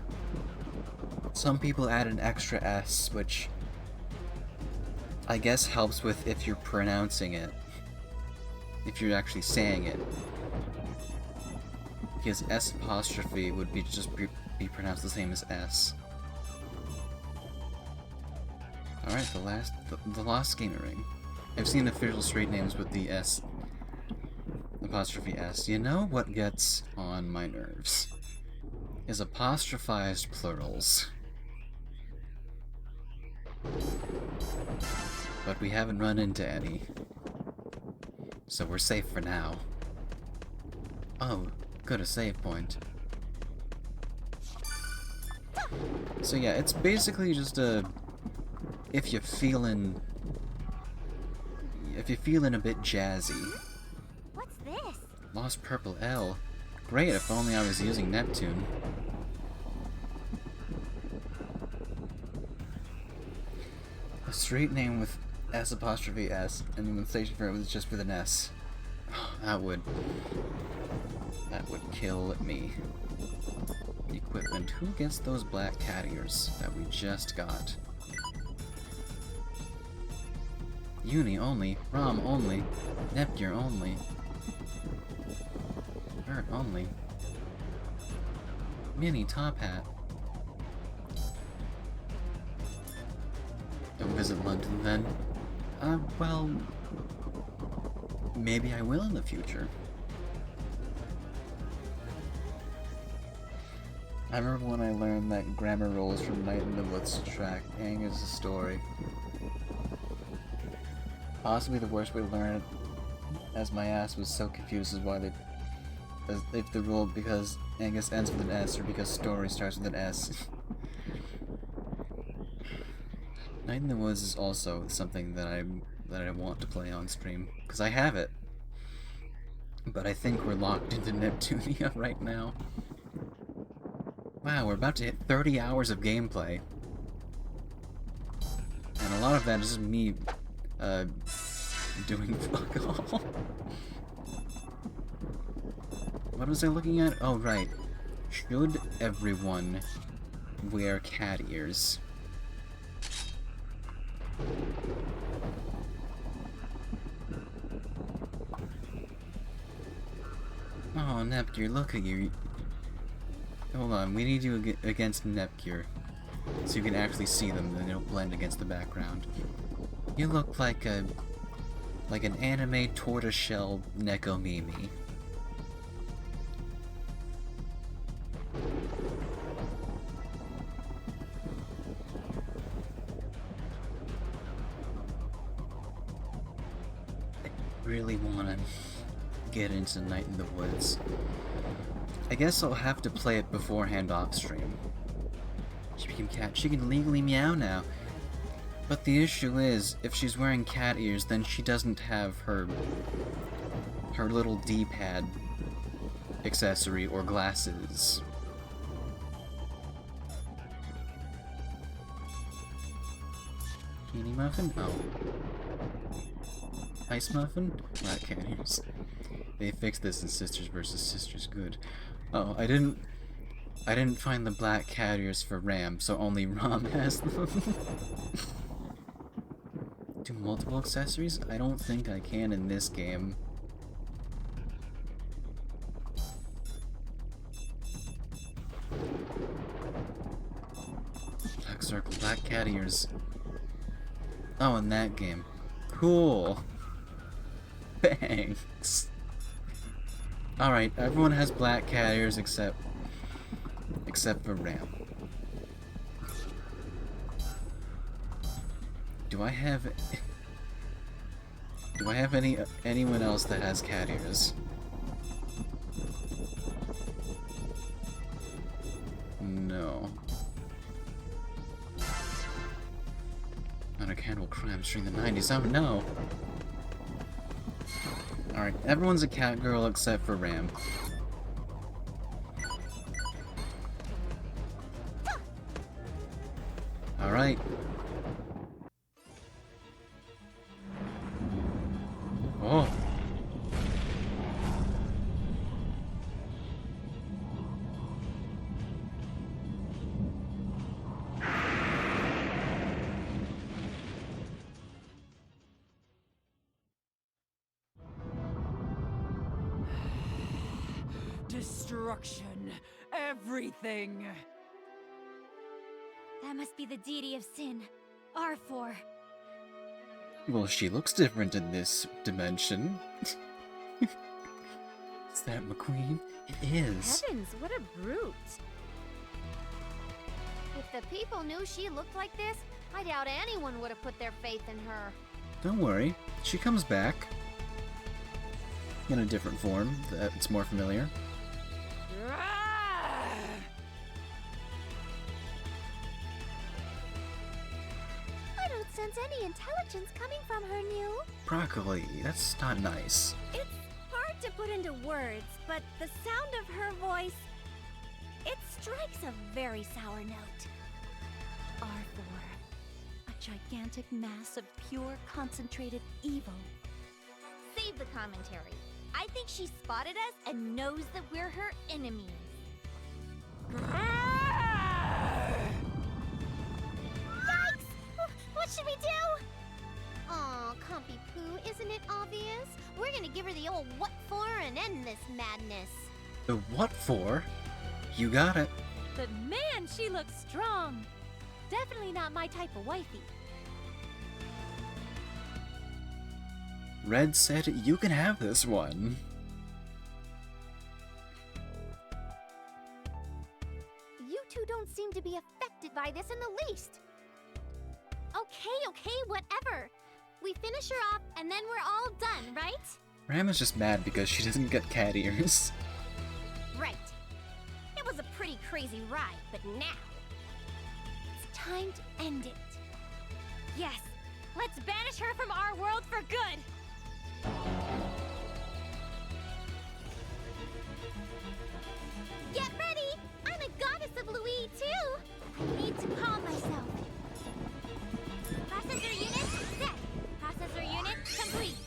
some people add an extra S, which I guess helps with if you're pronouncing it. If you're actually saying it. Because S apostrophe would be just be pronounced the same as S. Alright, the Lost Gamer Ring. I've seen official straight names with the S apostrophe S. You know what gets on my nerves? Is apostrophized plurals. But we haven't run into any. So we're safe for now. Oh, good, a save point. So yeah, it's basically just a... If you're feeling a bit jazzy. What's this? Lost Purple L. Great, if only I was using Neptune. A straight name with S apostrophe S, and then the station for it was just with an S. That would kill me. Equipment. Who gets those black cat ears that we just got? Uni only, Rom only, Nepgear only, Bert only, Mini Top Hat. Don't visit London then. Well, maybe I will in the future. I remember when I learned that grammar rules from Night in the Woods track Angus' story. Possibly the worst way to learn it, as my ass was so confused as why if the rule because Angus ends with an S or because story starts with an S. Night in the Woods is also something that I want to play on stream because I have it, but I think we're locked into Neptunia right now. Wow, we're about to hit 30 hours of gameplay, and a lot of that is just me doing fuck all. What was I looking at? Oh, right. Should everyone wear cat ears? Oh, Nepgear, look at you. Hold on, we need you against Nepgear, so you can actually see them and they don't blend against the background. You look like an anime tortoiseshell Nekomimi. I really wanna get into Night in the Woods. I guess I'll have to play it beforehand off stream. She became cat. She can legally meow now. But the issue is, if she's wearing cat ears, then she doesn't have her little D-pad accessory or glasses. Teeny muffin? Oh. Ice muffin? Black cat ears. They fixed this in Sisters vs. Sisters. Good. Oh, I didn't find the black cat ears for Ram, so only Rom has them. Do multiple accessories? I don't think I can in this game. Black Circle, Black Cat Ears. Oh, in that game. Cool. Thanks. Alright, everyone has Black Cat Ears except for Ram. Do I have anyone else that has cat ears? No. Not a cannibal crime during the 90s. Oh no. Alright, everyone's a cat girl except for Ram. Alright. Oh. Destruction. Everything. That must be the deity of sin. R4. Well, she looks different in this dimension. Is that McQueen? It is. Heavens, what a brute. If the people knew she looked like this, I doubt anyone would have put their faith in her. Don't worry, she comes back. In a different form that's more familiar. I don't sense any intelligence coming from her, New. Broccoli, that's not nice. It's hard to put into words, but the sound of her voice, it strikes a very sour note. R4, a gigantic mass of pure concentrated evil. Save the commentary. I think she spotted us and knows that we're her enemies. Yikes! What should we do? Aw, Compy Poo, isn't it obvious? We're gonna give her the old what for and end this madness. The what for? You got it. But man, she looks strong. Definitely not my type of wifey. Red said you can have this one. You two don't seem to be affected by this in the least. Okay, whatever. We finish her off and then we're all done, right? Ram is just mad because she doesn't get cat ears. Right. It was a pretty crazy ride, but now it's time to end it. Yes, let's banish her from our world for good. Get ready! I'm a goddess of Louis, too! I need to calm myself. Processor unit set. Processor unit complete.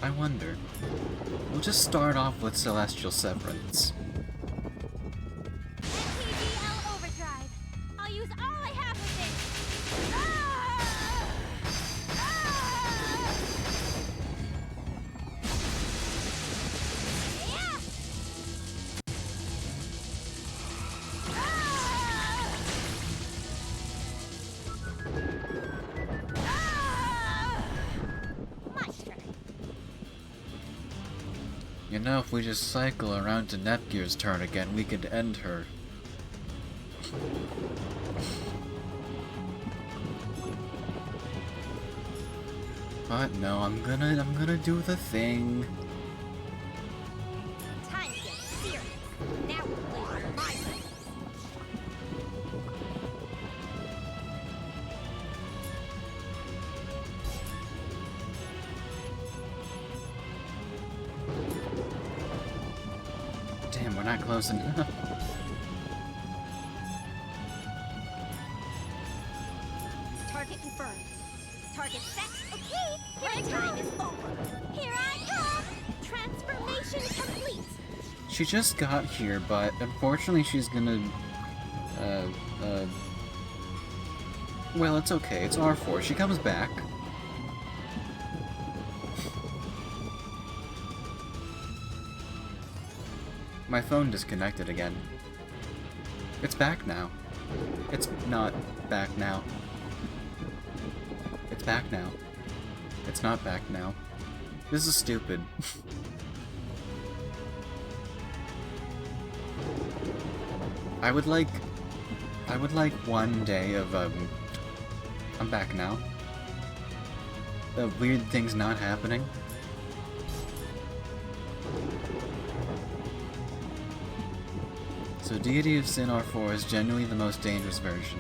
I wonder. We'll just start off with Celestial Severance. NPDL overdrive. I'll use all I have with it. Yeah! My turn. You know, if we just cycle around to Netgear's turn again, we could end her. But no, I'm gonna do the thing. Time to get serious. Now we're playing my game. Damn, we're not close enough. Target confirmed. Target set. Okay, my time is over. Here I come. Transformation complete. She just got here, but unfortunately she's gonna... Well, it's okay. It's R4. She comes back. My phone disconnected again. It's back now. It's not back now. It's back now. It's not back now. This is stupid. I would like one day of, I'm back now. Of weird things not happening. So Deity of Sin R4 is genuinely the most dangerous version.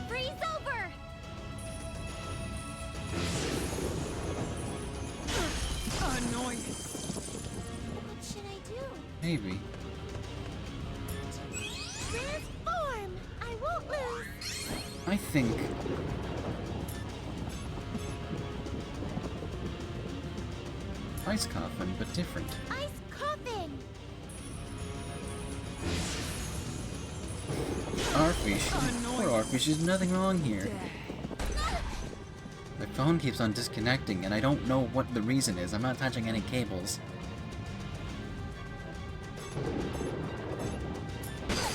Freeze over! Annoyance. What should I do? Maybe. Transform! I won't lose! I think... Ice Coffin, but different. Ice coffin! Arfish. Poor Arfish, there's nothing wrong here. My phone keeps on disconnecting, and I don't know what the reason is. I'm not touching any cables.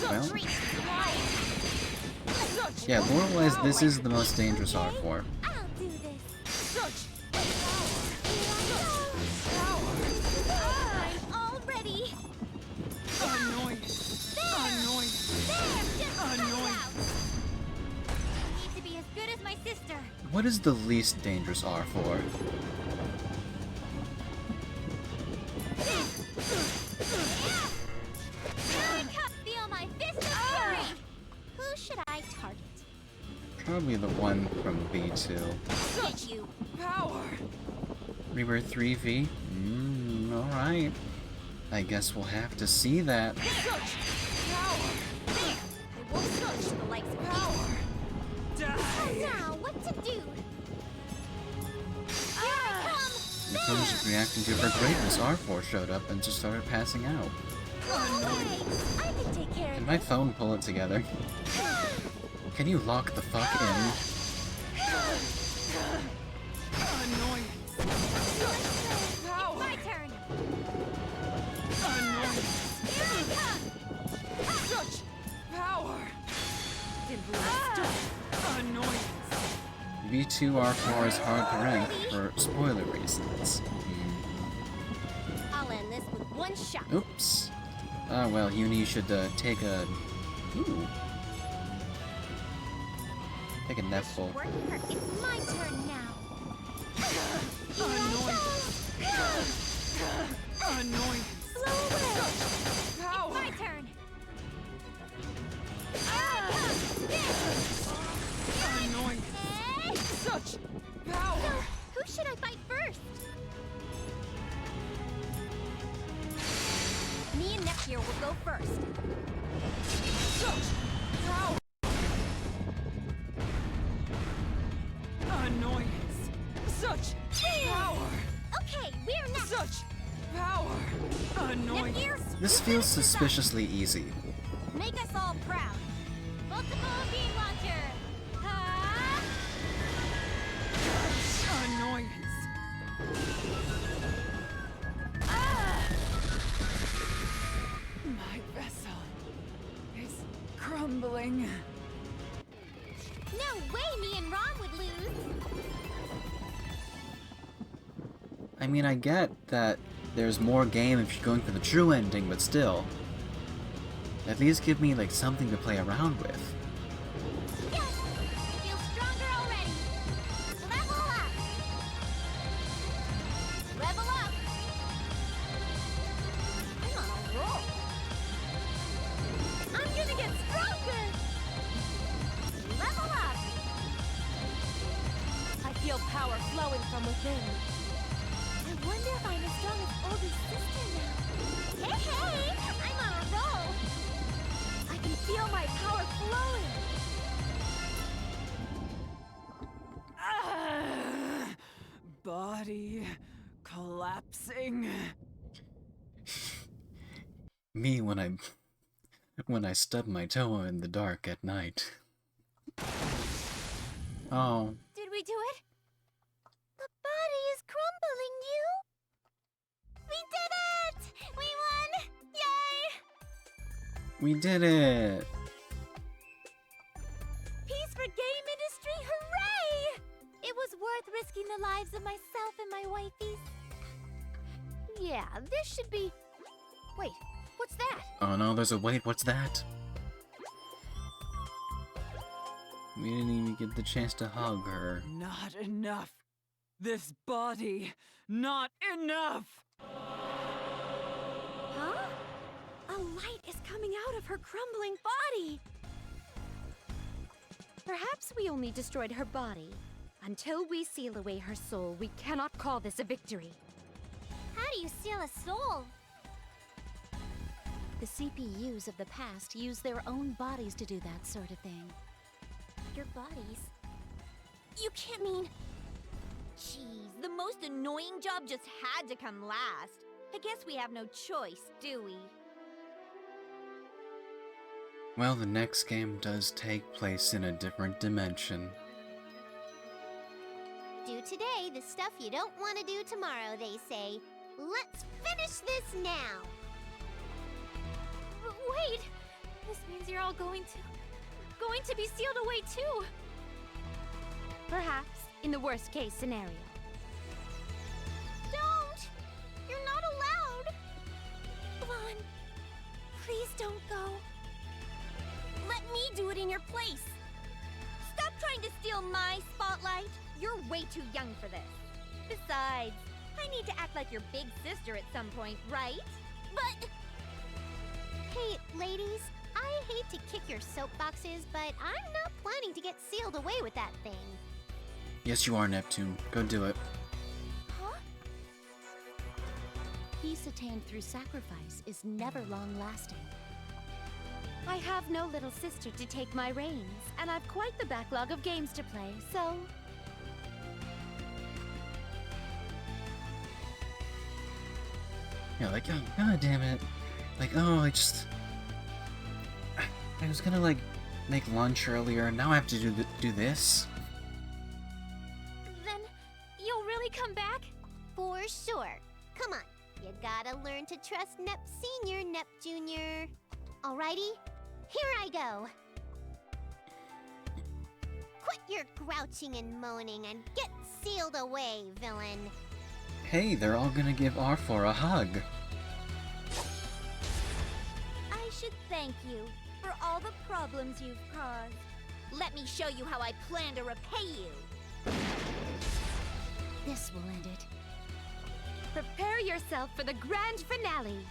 Well, yeah, lore-wise, this is the most dangerous R4. I'll do this! I'm all ready! Annoyance. Annoyance. There! Just Annoying. I need to be as good as my sister! What is the least dangerous R4? Feel my fist of fury! Who should I target? Probably the one from V2. Get you! Power. Rebirth 3V? Alright. I guess we'll have to see that. Power. There! I won't touch the likes of Power. you! Die. Now, what to do? Here I come! The phone was reacting to her greatness. R4 showed up and just started passing out. Okay, I can take care Can of my phone pull it together? Can you lock the fuck in? Annoyance. It's Power. my turn! Annoyance. Here I come! Such power. Annoyance. V2R4 is hard to rank for spoiler reasons. I'll end this with one shot. Oops. Ah, well, Uni should take a... Ooh. Take a netball. Work her. It's my turn now. Annoyance. Annoyance. Blow away. Power. My turn. Annoyance. Eh? Such power. So, who should I fight first? Me and Neptunia will go first. Such power. Annoyance. Such power. Okay, we're next. Such power. Annoyance. Neptunia, This feels suspiciously easy. make us all proud. Multiple beam launcher. Ha! Annoyance. My vessel is crumbling. No way me and Ron would lose. I mean, I get that there's more game if you're going for the true ending, but still. At least give me, like, something to play around with. Yes! I feel stronger already. Level up. Level up. I'm on a roll. I'm gonna get stronger. Level up. I feel power flowing from within. I wonder if I'm as strong as older sister now. Hey, hey! I'm on a roll. I can feel my power flowing. Body collapsing. Me when I stub my toe in the dark at night. Oh. Did we do it? The body is crumbling, you. We did it! We We did it! Peace for game industry, hooray! It was worth risking the lives of myself and my wifeys. Yeah, this should be... Wait, what's that? Oh no, there's a wait, what's that? We didn't even get the chance to hug her. Not enough. This body, not enough. Huh? A light is coming out of her crumbling body. Perhaps we only destroyed her body. Until we seal away her soul, we cannot call this a victory. How do you seal a soul? The CPUs of the past used their own bodies to do that sort of thing. Your bodies? You can't mean... Jeez, the most annoying job just had to come last. I guess we have no choice, do we? Well, the next game does take place in a different dimension. Do today the stuff you don't want to do tomorrow, they say. Let's finish this now! Wait! This means you're all going to be sealed away too! Perhaps in the worst case scenario. Don't! You're not allowed! Vaughn, please don't go. Let me do it in your place! Stop trying to steal my spotlight! You're way too young for this. Besides, I need to act like your big sister at some point, right? But... Hey, ladies, I hate to kick your soapboxes, but I'm not planning to get sealed away with that thing. Yes, you are, Neptune. Go do it. Huh? Peace attained through sacrifice is never long-lasting. I have no little sister to take my reins, and I've quite the backlog of games to play, so... Yeah, like, oh, god damn it. Like, oh, I was gonna, like, make lunch earlier, and now I have to do this? Then, you'll really come back? For sure. Come on, you gotta learn to trust Nep Senior, Nep Junior. Alrighty, here I go. Quit your grouching and moaning and get sealed away, villain. Hey, they're all gonna give R4 a hug. I should thank you for all the problems you've caused. Let me show you how I plan to repay you. This will end it. Prepare yourself for the grand finale.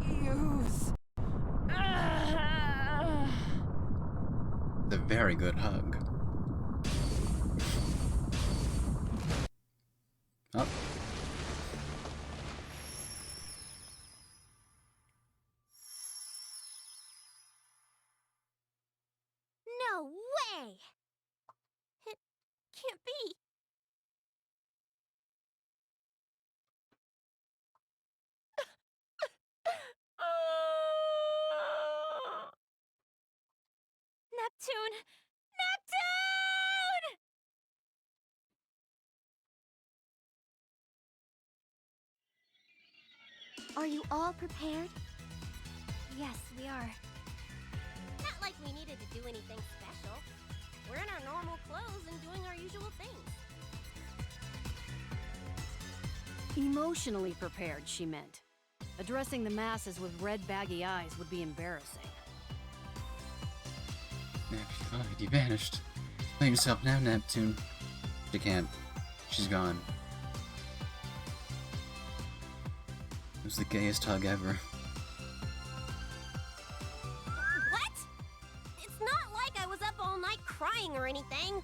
CPUs. The very good hug. Oh. No way! It can't be. Neptune! Neptune! Are you all prepared? Yes, we are. Not like we needed to do anything special. We're in our normal clothes and doing our usual things. Emotionally prepared, she meant. Addressing the masses with red baggy eyes would be embarrassing. You vanished. Blame yourself now, Neptune. She can't. She's gone. It was the gayest hug ever. What? It's not like I was up all night crying or anything.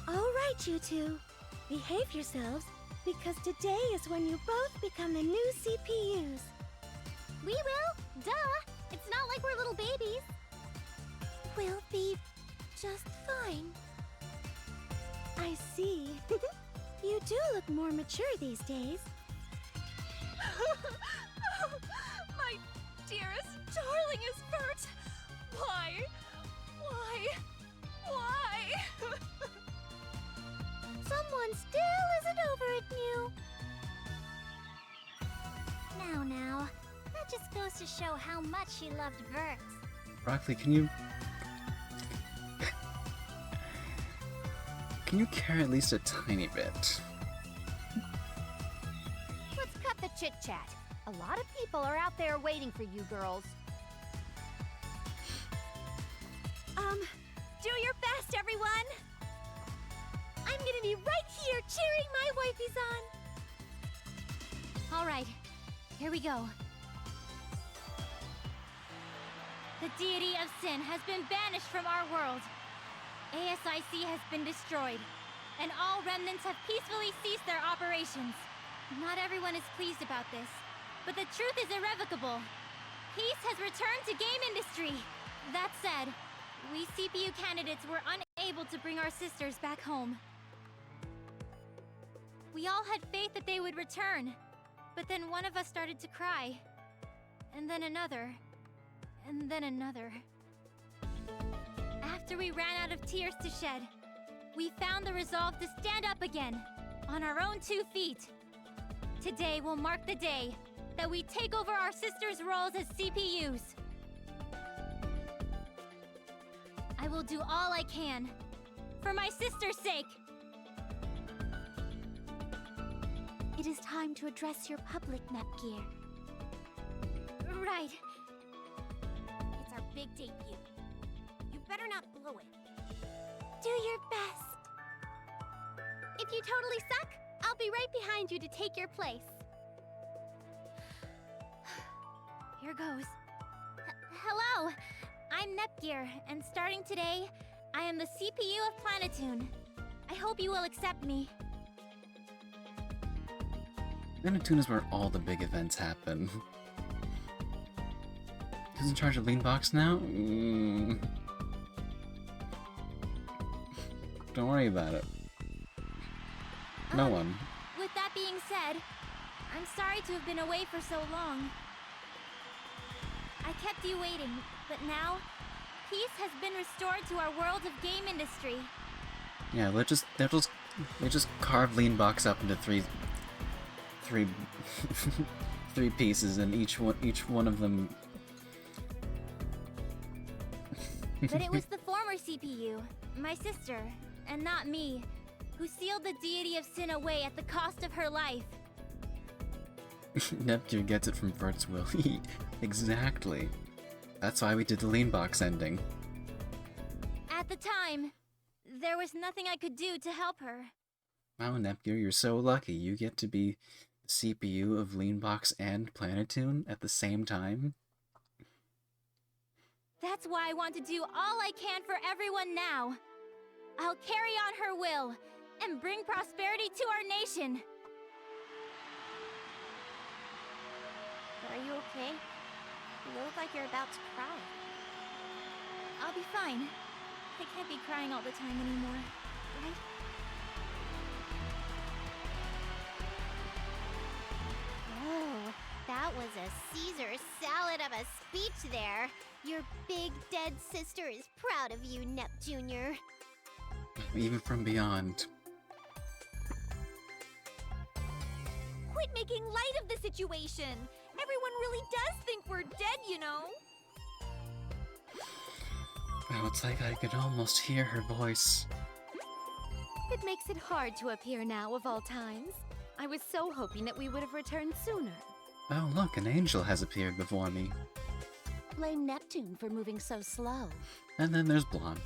All right, you two. Behave yourselves, because today is when you both become the new CPUs. We will? Duh! It's not like we're little babies. We'll be just fine. I see. You do look more mature these days. My dearest, darlingest Bert! Why? Someone still isn't over it, Mew. just goes to show how much she loved Vert. Broccoli, can you... Can you care at least a tiny bit? Let's cut the chit-chat. A lot of people are out there waiting for you girls. Do your best, everyone! I'm gonna be right here cheering my wifeys on! All right, here we go. The deity of sin has been banished from our world. ASIC has been destroyed, and all remnants have peacefully ceased their operations. Not everyone is pleased about this, but the truth is irrevocable. Peace has returned to game industry. That said, we CPU candidates were unable to bring our sisters back home. We all had faith that they would return, but then one of us started to cry. And then another. And then another. After we ran out of tears to shed, we found the resolve to stand up again, on our own 2 feet. Today will mark the day that we take over our sisters' roles as CPUs. I will do all I can, for my sister's sake. It is time to address your public, Nepgear. Right. It's our big debut. You better not blow it. Do your best. If you totally suck, I'll be right behind you to take your place. Here goes. Hello, I'm Nepgear, and starting today, I am the CPU of Planetoon. I hope you will accept me. Neptunia is where all the big events happen. Who's in charge of Leanbox now? Don't worry about it. No one. With that being said, I'm sorry to have been away for so long. I kept you waiting, but now, peace has been restored to our world of game industry. Yeah, they just carve Leanbox up into three pieces, and each one of them. But it was the former CPU, my sister, and not me, who sealed the deity of sin away at the cost of her life. Neptune gets it from Vert's will. Exactly. That's why we did the Leanbox ending. At the time, there was nothing I could do to help her. Wow, Nepgear, you're so lucky. You get to be the CPU of Leanbox and Planetoon at the same time. That's why I want to do all I can for everyone now. I'll carry on her will and bring prosperity to our nation. Are you okay? You look like you're about to cry. I'll be fine. I can't be crying all the time anymore, right? Oh, that was a Caesar salad of a speech there. Your big dead sister is proud of you, Nep Jr. Even from beyond. Quit making light of the situation. Everyone really does think we're dead, you know. Oh, it's like I could almost hear her voice. It makes it hard to appear now of all times. I was so hoping that we would have returned sooner. Oh, look, an angel has appeared before me. Blame Neptune for moving so slow. And then there's Blonde.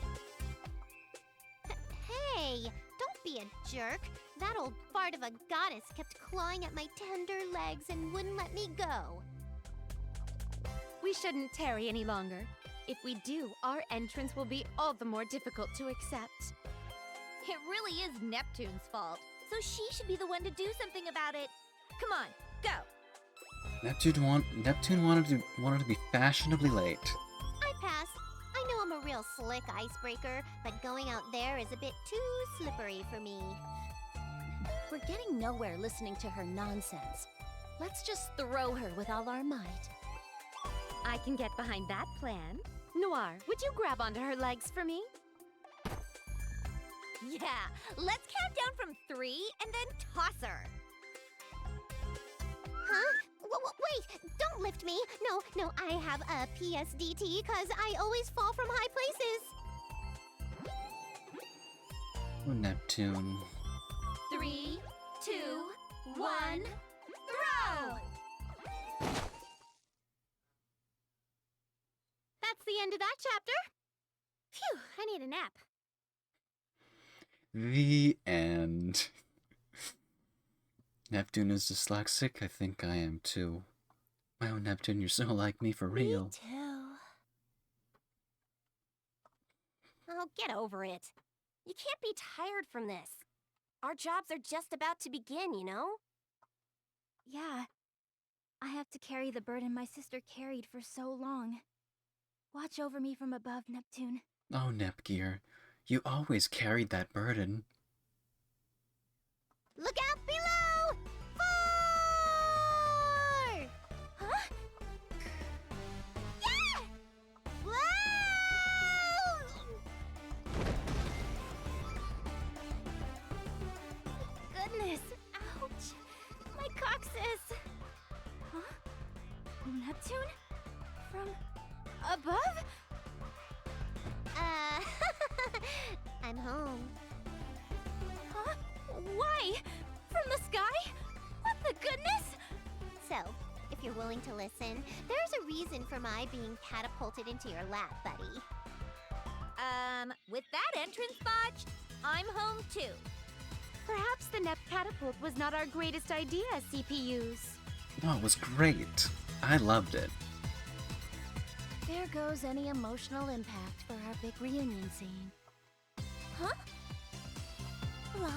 Hey, don't be a jerk. That old fart of a goddess kept clawing at my tender legs and wouldn't let me go. We shouldn't tarry any longer. If we do, our entrance will be all the more difficult to accept. It really is Neptune's fault, so she should be the one to do something about it. Come on, go. Neptune wanted to be fashionably late. I pass. I know I'm a real slick icebreaker, but going out there is a bit too slippery for me. We're getting nowhere listening to her nonsense. Let's just throw her with all our might. I can get behind that plan. Noir, would you grab onto her legs for me? Yeah, let's count down from 3 and then toss her. Huh? Wait, don't lift me. No, I have a PSDT because I always fall from high places. Oh, Neptune. 3, 2, 1, throw! That's the end of that chapter. Phew, I need a nap. The end. Neptune is dyslexic? I think I am too. Wow, Neptune, you're so like me for real. Me too. Oh, get over it. You can't be tired from this. Our jobs are just about to begin, you know? Yeah. I have to carry the burden my sister carried for so long. Watch over me from above, Neptune. Oh, Nepgear, you always carried that burden. Look out below! 4! Huh? Yeah! Whoa! Goodness! Ouch! My coccyx! Huh? Neptune? From above? I'm home. Huh? Why? From the sky? What the goodness? So, if you're willing to listen, there's a reason for my being catapulted into your lap, buddy. With that entrance botched, I'm home too. Perhaps the Nep catapult was not our greatest idea, CPUs. Oh, it was great. I loved it. There goes any emotional impact for our big reunion scene. Huh? Ron?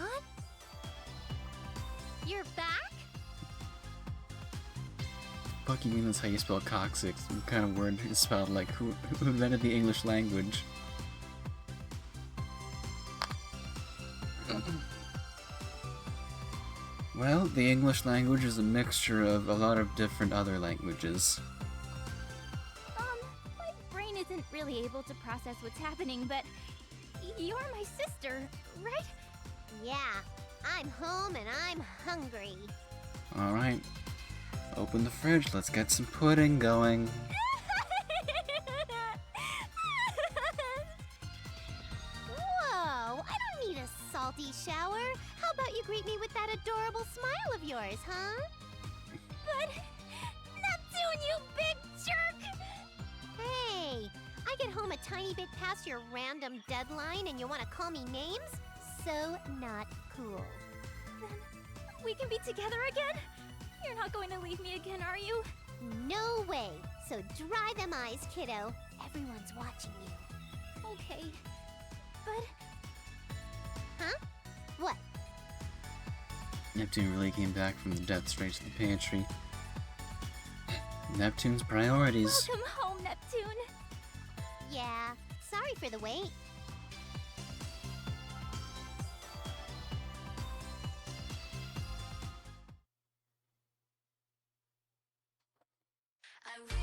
You're back? Fuck, you mean that's how you spell coccyx? What kind of word is spelled like who invented the English language? Well, the English language is a mixture of a lot of different other languages. My brain isn't really able to process what's happening, but you're my sister, right? Yeah, I'm home and I'm hungry. Alright. Open the fridge, let's get some pudding going. Whoa, I don't need a salty shower. How about you greet me with that adorable smile of yours, huh? But Neptune, you big jerk! Hey, I get home a tiny bit past your random deadline and you want to call me names? So not cool. Then we can be together again? You're not going to leave me again, are you? No way. So dry them eyes, kiddo. Everyone's watching you. Okay. But Huh? What? Neptune really came back from the death straight to the pantry. Neptune's priorities. welcome home, Neptune. Yeah, sorry for the wait.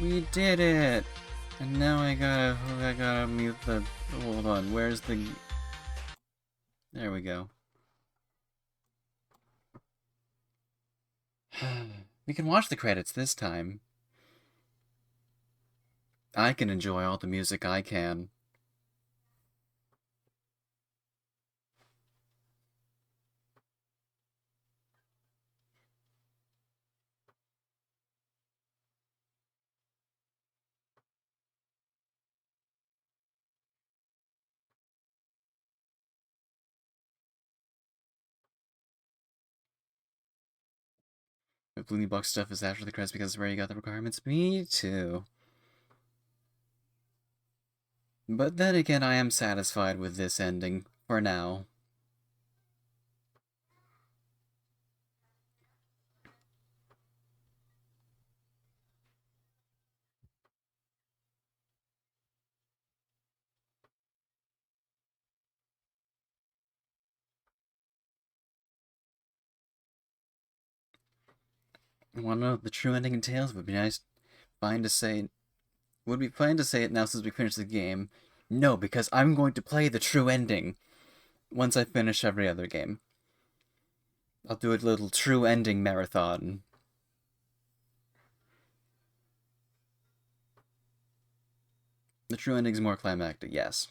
We did it! And now I gotta mute the... Hold on, where's the... There we go. We can watch the credits this time. I can enjoy all the music I can. The Bloony Box stuff is after the credits because it's where you got the requirements. Me too. But then again, I am satisfied with this ending, for now. I want to know what the true ending entails. Would be nice. Fine to say. Would be fine to say it now since we finished the game. No, because I'm going to play the true ending once I finish every other game. I'll do a little true ending marathon. The true ending's more climactic, yes.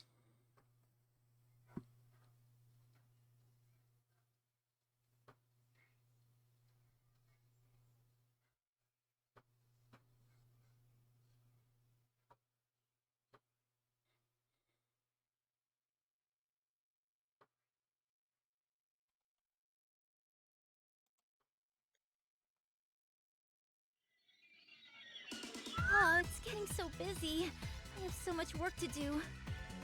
Oh, it's getting so busy. I have so much work to do.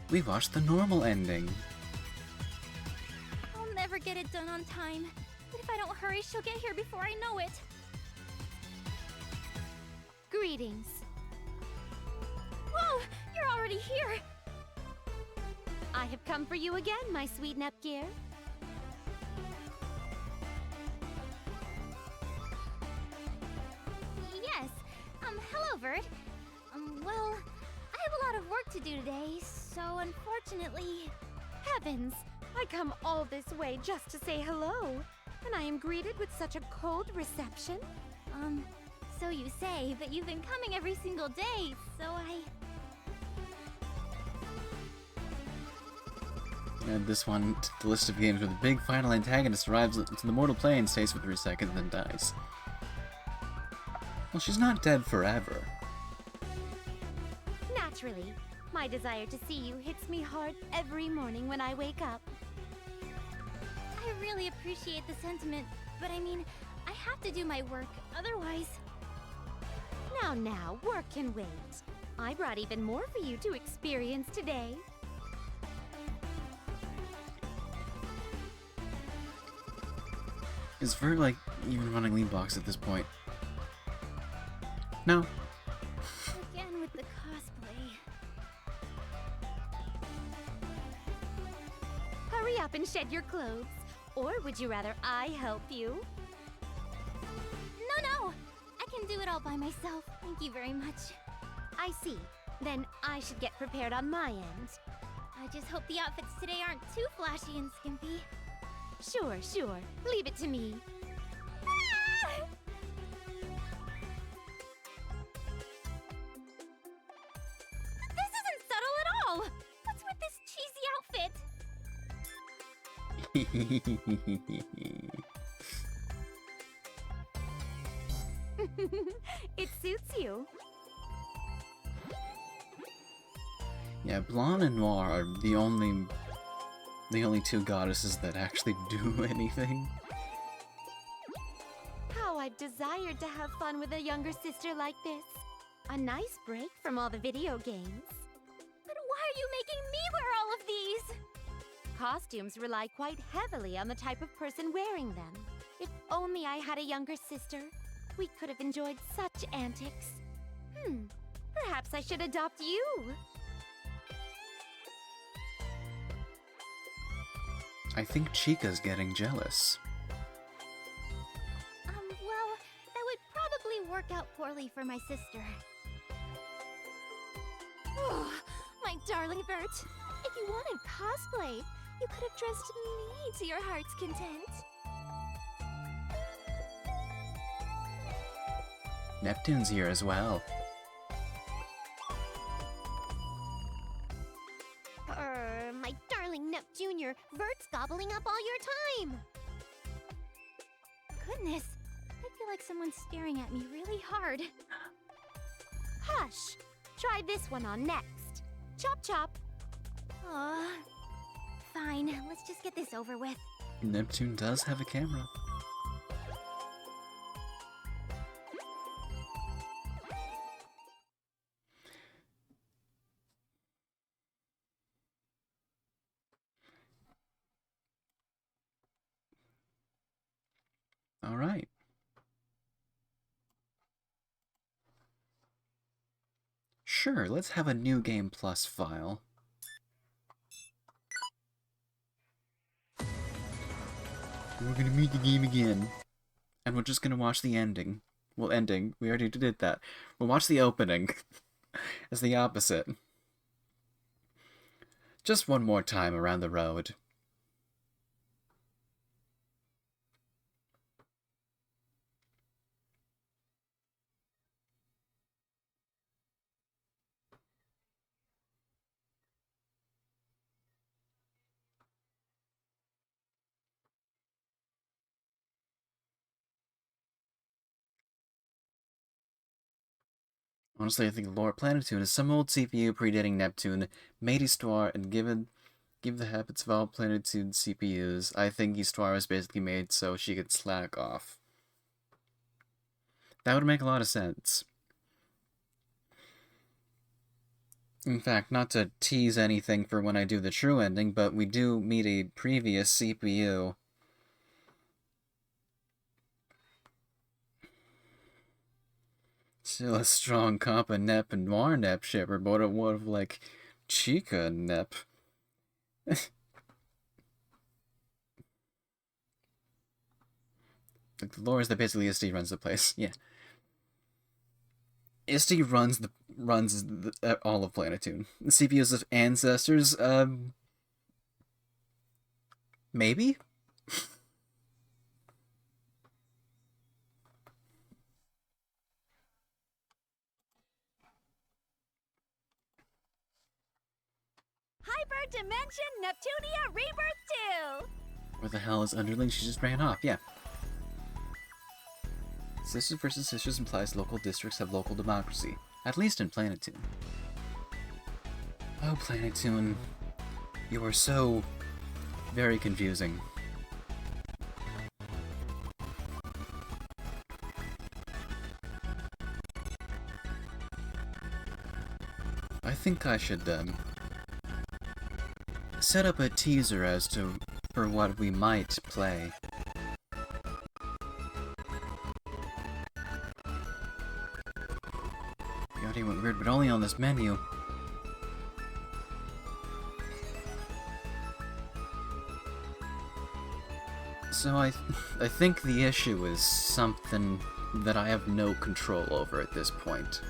We watched the normal ending. I'll never get it done on time. But if I don't hurry, she'll get here before I know it. Greetings. Whoa! You're already here! I have come for you again, my sweet Nepgear. Yes. Hello, Vert. Well, I have a lot of work to do today, so unfortunately... Heavens! I come all this way just to say hello, and I am greeted with such a cold reception. So you say, but you've been coming every single day, so Add this one to the list of games where the big final antagonist arrives to the mortal plane, stays for 3 seconds, then dies. Well, she's not dead forever. Naturally, my desire to see you hits me hard every morning when I wake up. I really appreciate the sentiment, but I mean, I have to do my work, otherwise... Now, work can wait. I brought even more for you to experience today. Is Vert, like, even running lean box at this point? No. Again with the cosplay. Hurry up and shed your clothes. Or would you rather I help you? No! I can do it all by myself. Thank you very much. I see. Then I should get prepared on my end. I just hope the outfits today aren't too flashy and skimpy. Sure. Leave it to me. Ah! This isn't subtle at all! What's with this cheesy outfit? It suits you. Yeah, Blonde and Noir are the only 2 goddesses that actually do anything. How I've desired to have fun with a younger sister like this. A nice break from all the video games. But why are you making me wear all of these? Costumes rely quite heavily on the type of person wearing them. If only I had a younger sister, we could have enjoyed such antics. Perhaps I should adopt you. I think Chica's getting jealous. Well, that would probably work out poorly for my sister. Oh, my darling Bert. If you wanted cosplay, you could have dressed me to your heart's content. Neptune's here as well. My darling Nep Jr., Vert's gobbling up all your time. Goodness, I feel like someone's staring at me really hard. Hush! Try this one on next. Chop chop. Fine, let's just get this over with. Neptune does have a camera. All right. Sure, let's have a new game plus file. We're gonna meet the game again. And we're just gonna watch the ending. Well, ending. We already did that. We'll watch the opening. As the opposite. Just one more time around the road. Honestly, I think Lore Planetoon is some old CPU predating Neptune, made Histoire, and given the habits of all Planetoon CPUs, I think Histoire was basically made so she could slack off. That would make a lot of sense. In fact, not to tease anything for when I do the true ending, but we do meet a previous CPU. Still a strong comp of Nep and Noir Nep shipper, but it would have, like, Chica Nep. Like, the lore is that basically Isti runs the place, yeah. Isti runs all of Planetoon. The CPUs of Ancestors, maybe? Hyper Dimension Neptunia Rebirth 2! Where the hell is Underling? She just ran off, yeah. Sisters versus sisters implies local districts have local democracy, at least in Planetoon. Oh, Planetoon, you are so very confusing. I think I should, set up a teaser for what we might play. The audio went weird, but only on this menu. So I think the issue is something that I have no control over at this point.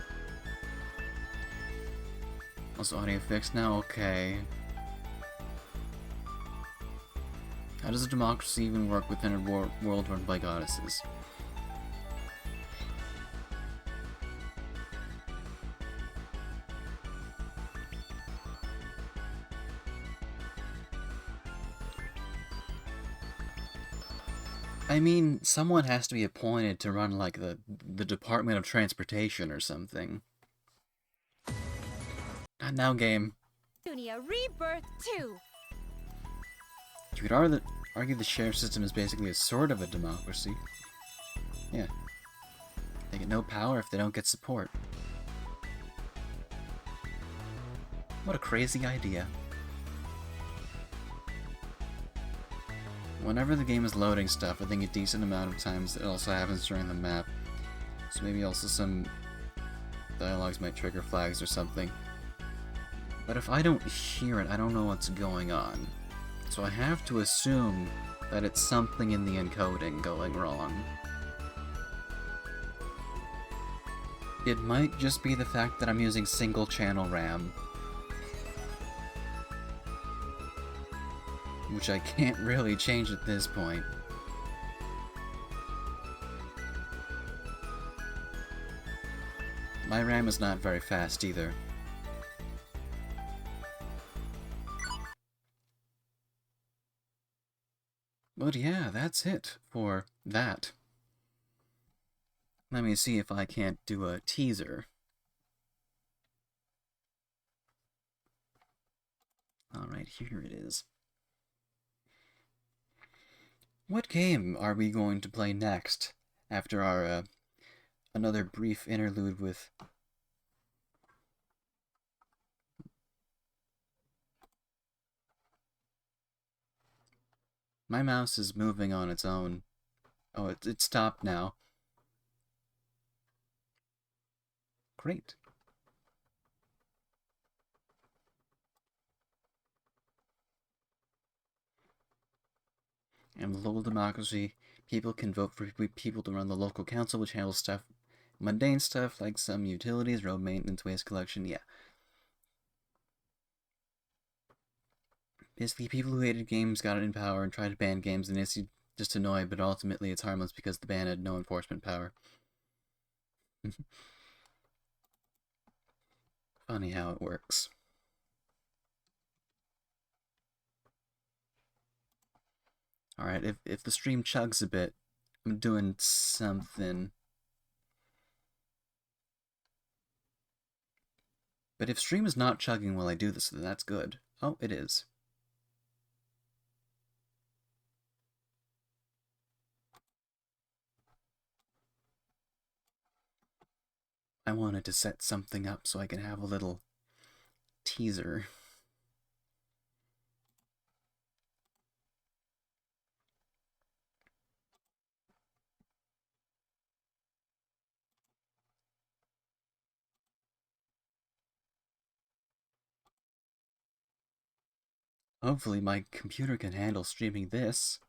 Also audio fixed now? Okay. How does a democracy even work within a world run by goddesses? I mean, someone has to be appointed to run, like, the Department of Transportation or something. Not now, game. Neptunia Rebirth 2! You could argue the sheriff system is basically a sort of a democracy. Yeah. They get no power if they don't get support. What a crazy idea. Whenever the game is loading stuff, I think a decent amount of times it also happens during the map. So maybe also some dialogues might trigger flags or something. But if I don't hear it, I don't know what's going on. So I have to assume that it's something in the encoding going wrong. It might just be the fact that I'm using single channel RAM. Which I can't really change at this point. My RAM is not very fast either. But yeah, that's it for that. Let me see if I can't do a teaser. Alright, here it is. What game are we going to play next, after our, another brief interlude with... My mouse is moving on its own. Oh, it stopped now. Great. And with local democracy, people can vote for people to run the local council, which handles stuff, mundane stuff like some utilities, road maintenance, waste collection, yeah. Basically, people who hated games got it in power and tried to ban games, and it's just annoyed, but ultimately it's harmless because the ban had no enforcement power. Funny how it works. Alright, if the stream chugs a bit, I'm doing something. But if stream is not chugging while I do this, then that's good. Oh, it is. I wanted to set something up so I can have a little teaser. Hopefully my computer can handle streaming this.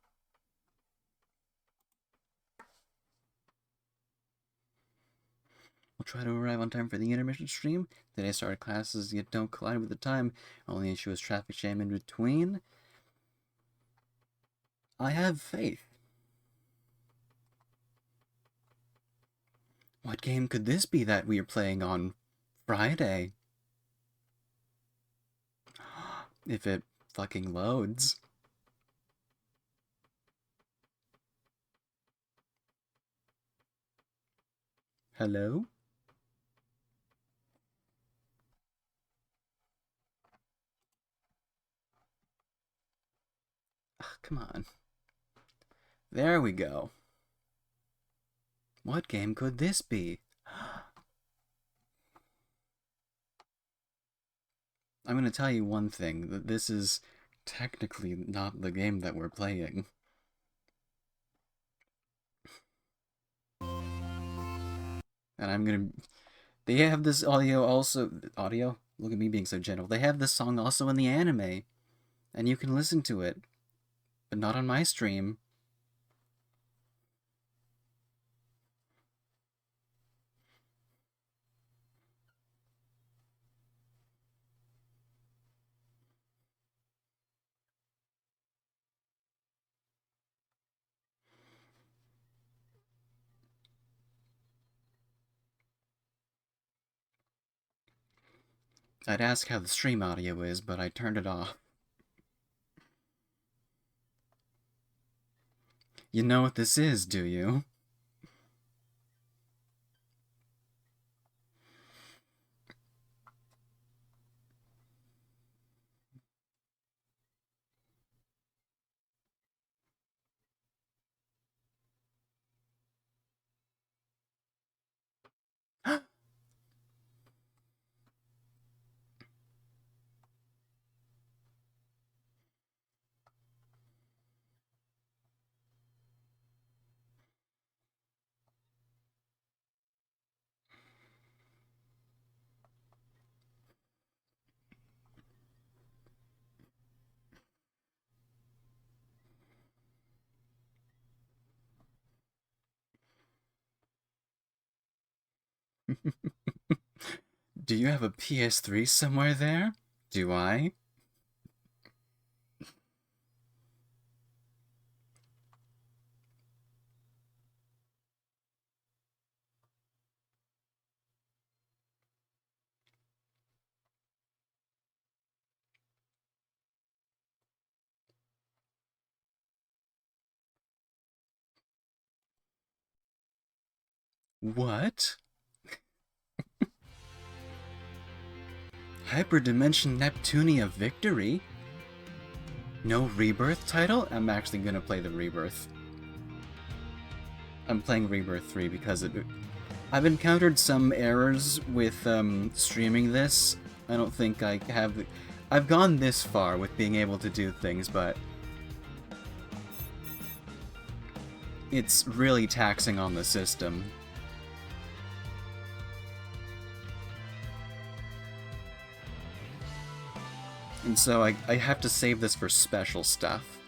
We'll try to arrive on time for the intermission stream. Today started classes yet don't collide with the time. Only issue is traffic jam in between. I have faith. What game could this be that we are playing on Friday? If it fucking loads. Hello? Ugh, come on. There we go. What game could this be? I'm going to tell you one thing, that this is technically not the game that we're playing. And I'm going to... They have this audio also... Audio? Look at me being so gentle. They have this song also in the anime. And you can listen to it. But not on my stream. I'd ask how the stream audio is, but I turned it off. You know what this is, do you? Do you have a PS3 somewhere there? Do I? What? Hyperdimension Neptunia Victory? No Rebirth title? I'm actually gonna play the Rebirth. I'm playing Rebirth 3 because I've encountered some errors with streaming this. I don't think I have... I've gone this far with being able to do things, but... it's really taxing on the system. And so I have to save this for special stuff.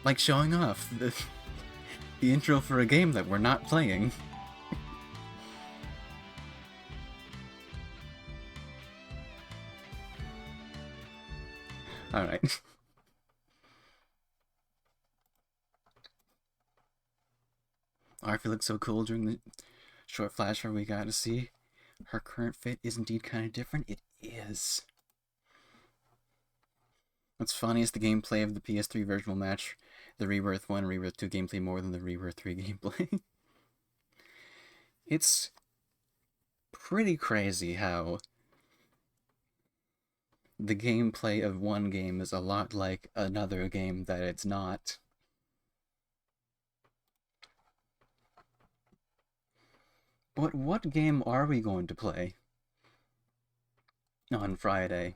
Like showing off the intro for a game that we're not playing. Alright. Arfi looked so cool during the short flash where we got to see her current fit is indeed kind of different. It is. What's funny is the gameplay of the PS3 version will match the Rebirth 1 and Rebirth 2 gameplay more than the Rebirth 3 gameplay. It's pretty crazy how the gameplay of one game is a lot like another game that it's not. But what game are we going to play on Friday?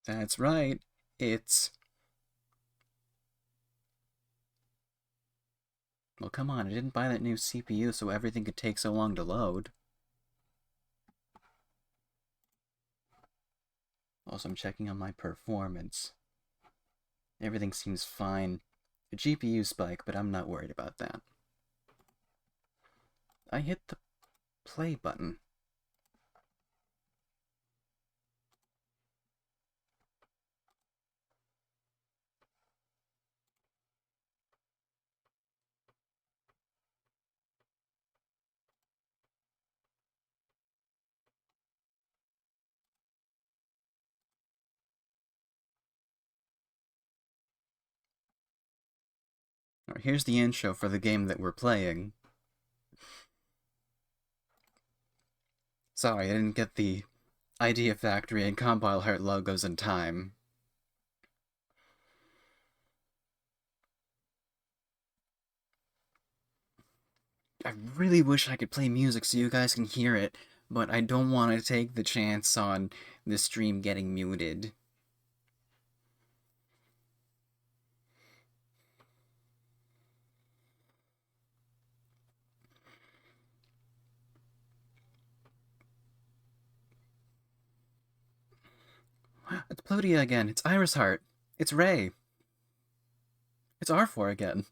That's right, it's... Well, come on, I didn't buy that new CPU so everything could take so long to load. Also, I'm checking on my performance. Everything seems fine. A GPU spike, but I'm not worried about that. I hit the play button. Alright, here's the intro for the game that we're playing. Sorry, I didn't get the Idea Factory and Compile Heart logos in time. I really wish I could play music so you guys can hear it, but I don't want to take the chance on the stream getting muted. It's Plutia again. It's Iris Heart. It's Ray. It's R4 again.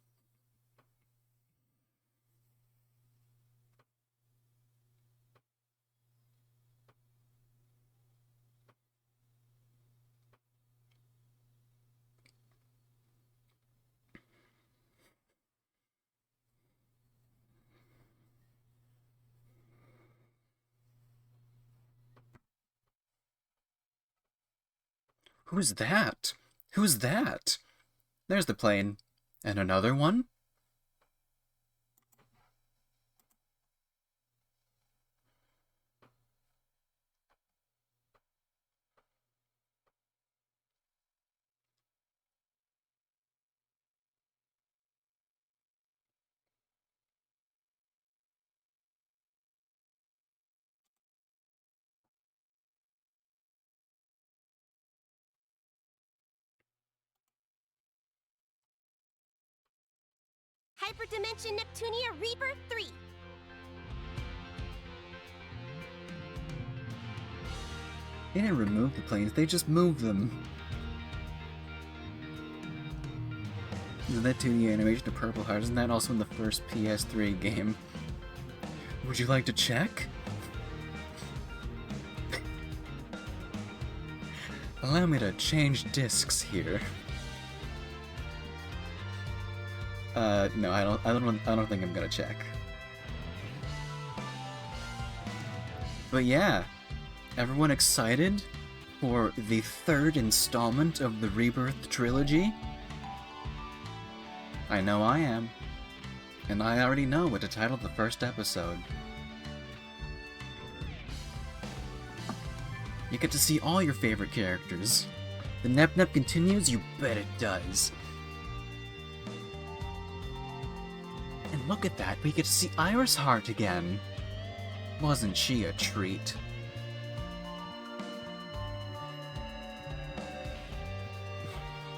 Who's that? Who's that? There's the plane. And another one? Hyperdimension Neptunia Rebirth 3. They didn't remove the planes, they just moved them. The Neptunia animation of Purple Heart, isn't that also in the first PS3 game? Would you like to check? Allow me to change discs here. No, I don't think I'm gonna check. But yeah, everyone excited for the third installment of the Rebirth trilogy? I know I am. And I already know what to title the first episode. You get to see all your favorite characters. The Nep continues? You bet it does. And look at that, we get to see Iris Heart again. Wasn't she a treat?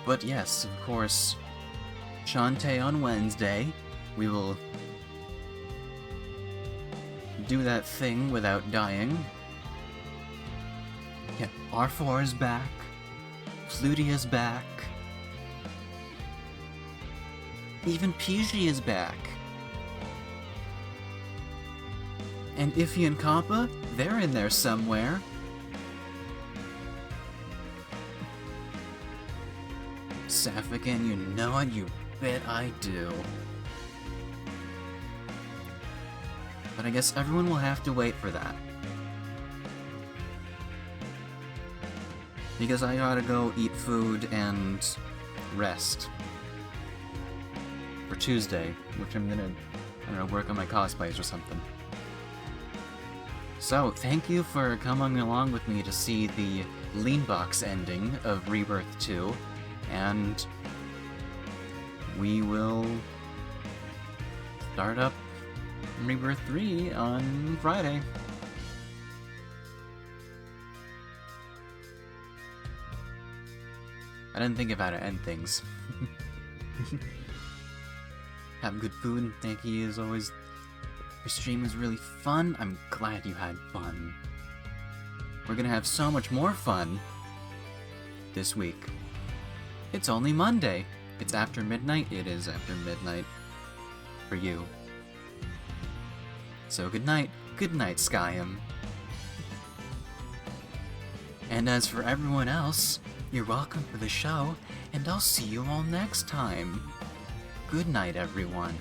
But yes, of course, Shantae on Wednesday. We will do that thing without dying. Yeah, R4 is back. Flutia's back. Even PG is back. And Iffy and Kappa, they're in there somewhere. Sapphican, you know it, you bet I do. But I guess everyone will have to wait for that. Because I gotta go eat food and rest. For Tuesday, which I'm gonna, I don't know, work on my cosplays or something. So, thank you for coming along with me to see the Lean Box ending of Rebirth 2, and we will start up Rebirth 3 on Friday. I didn't think of how to end things. Have good food, thank you as always. Your stream was really fun. I'm glad you had fun. We're gonna have so much more fun this week. It's only Monday. It's after midnight. It is after midnight for you. So good night. Good night, Skyrim. And as for everyone else, you're welcome for the show, and I'll see you all next time. Good night, everyone.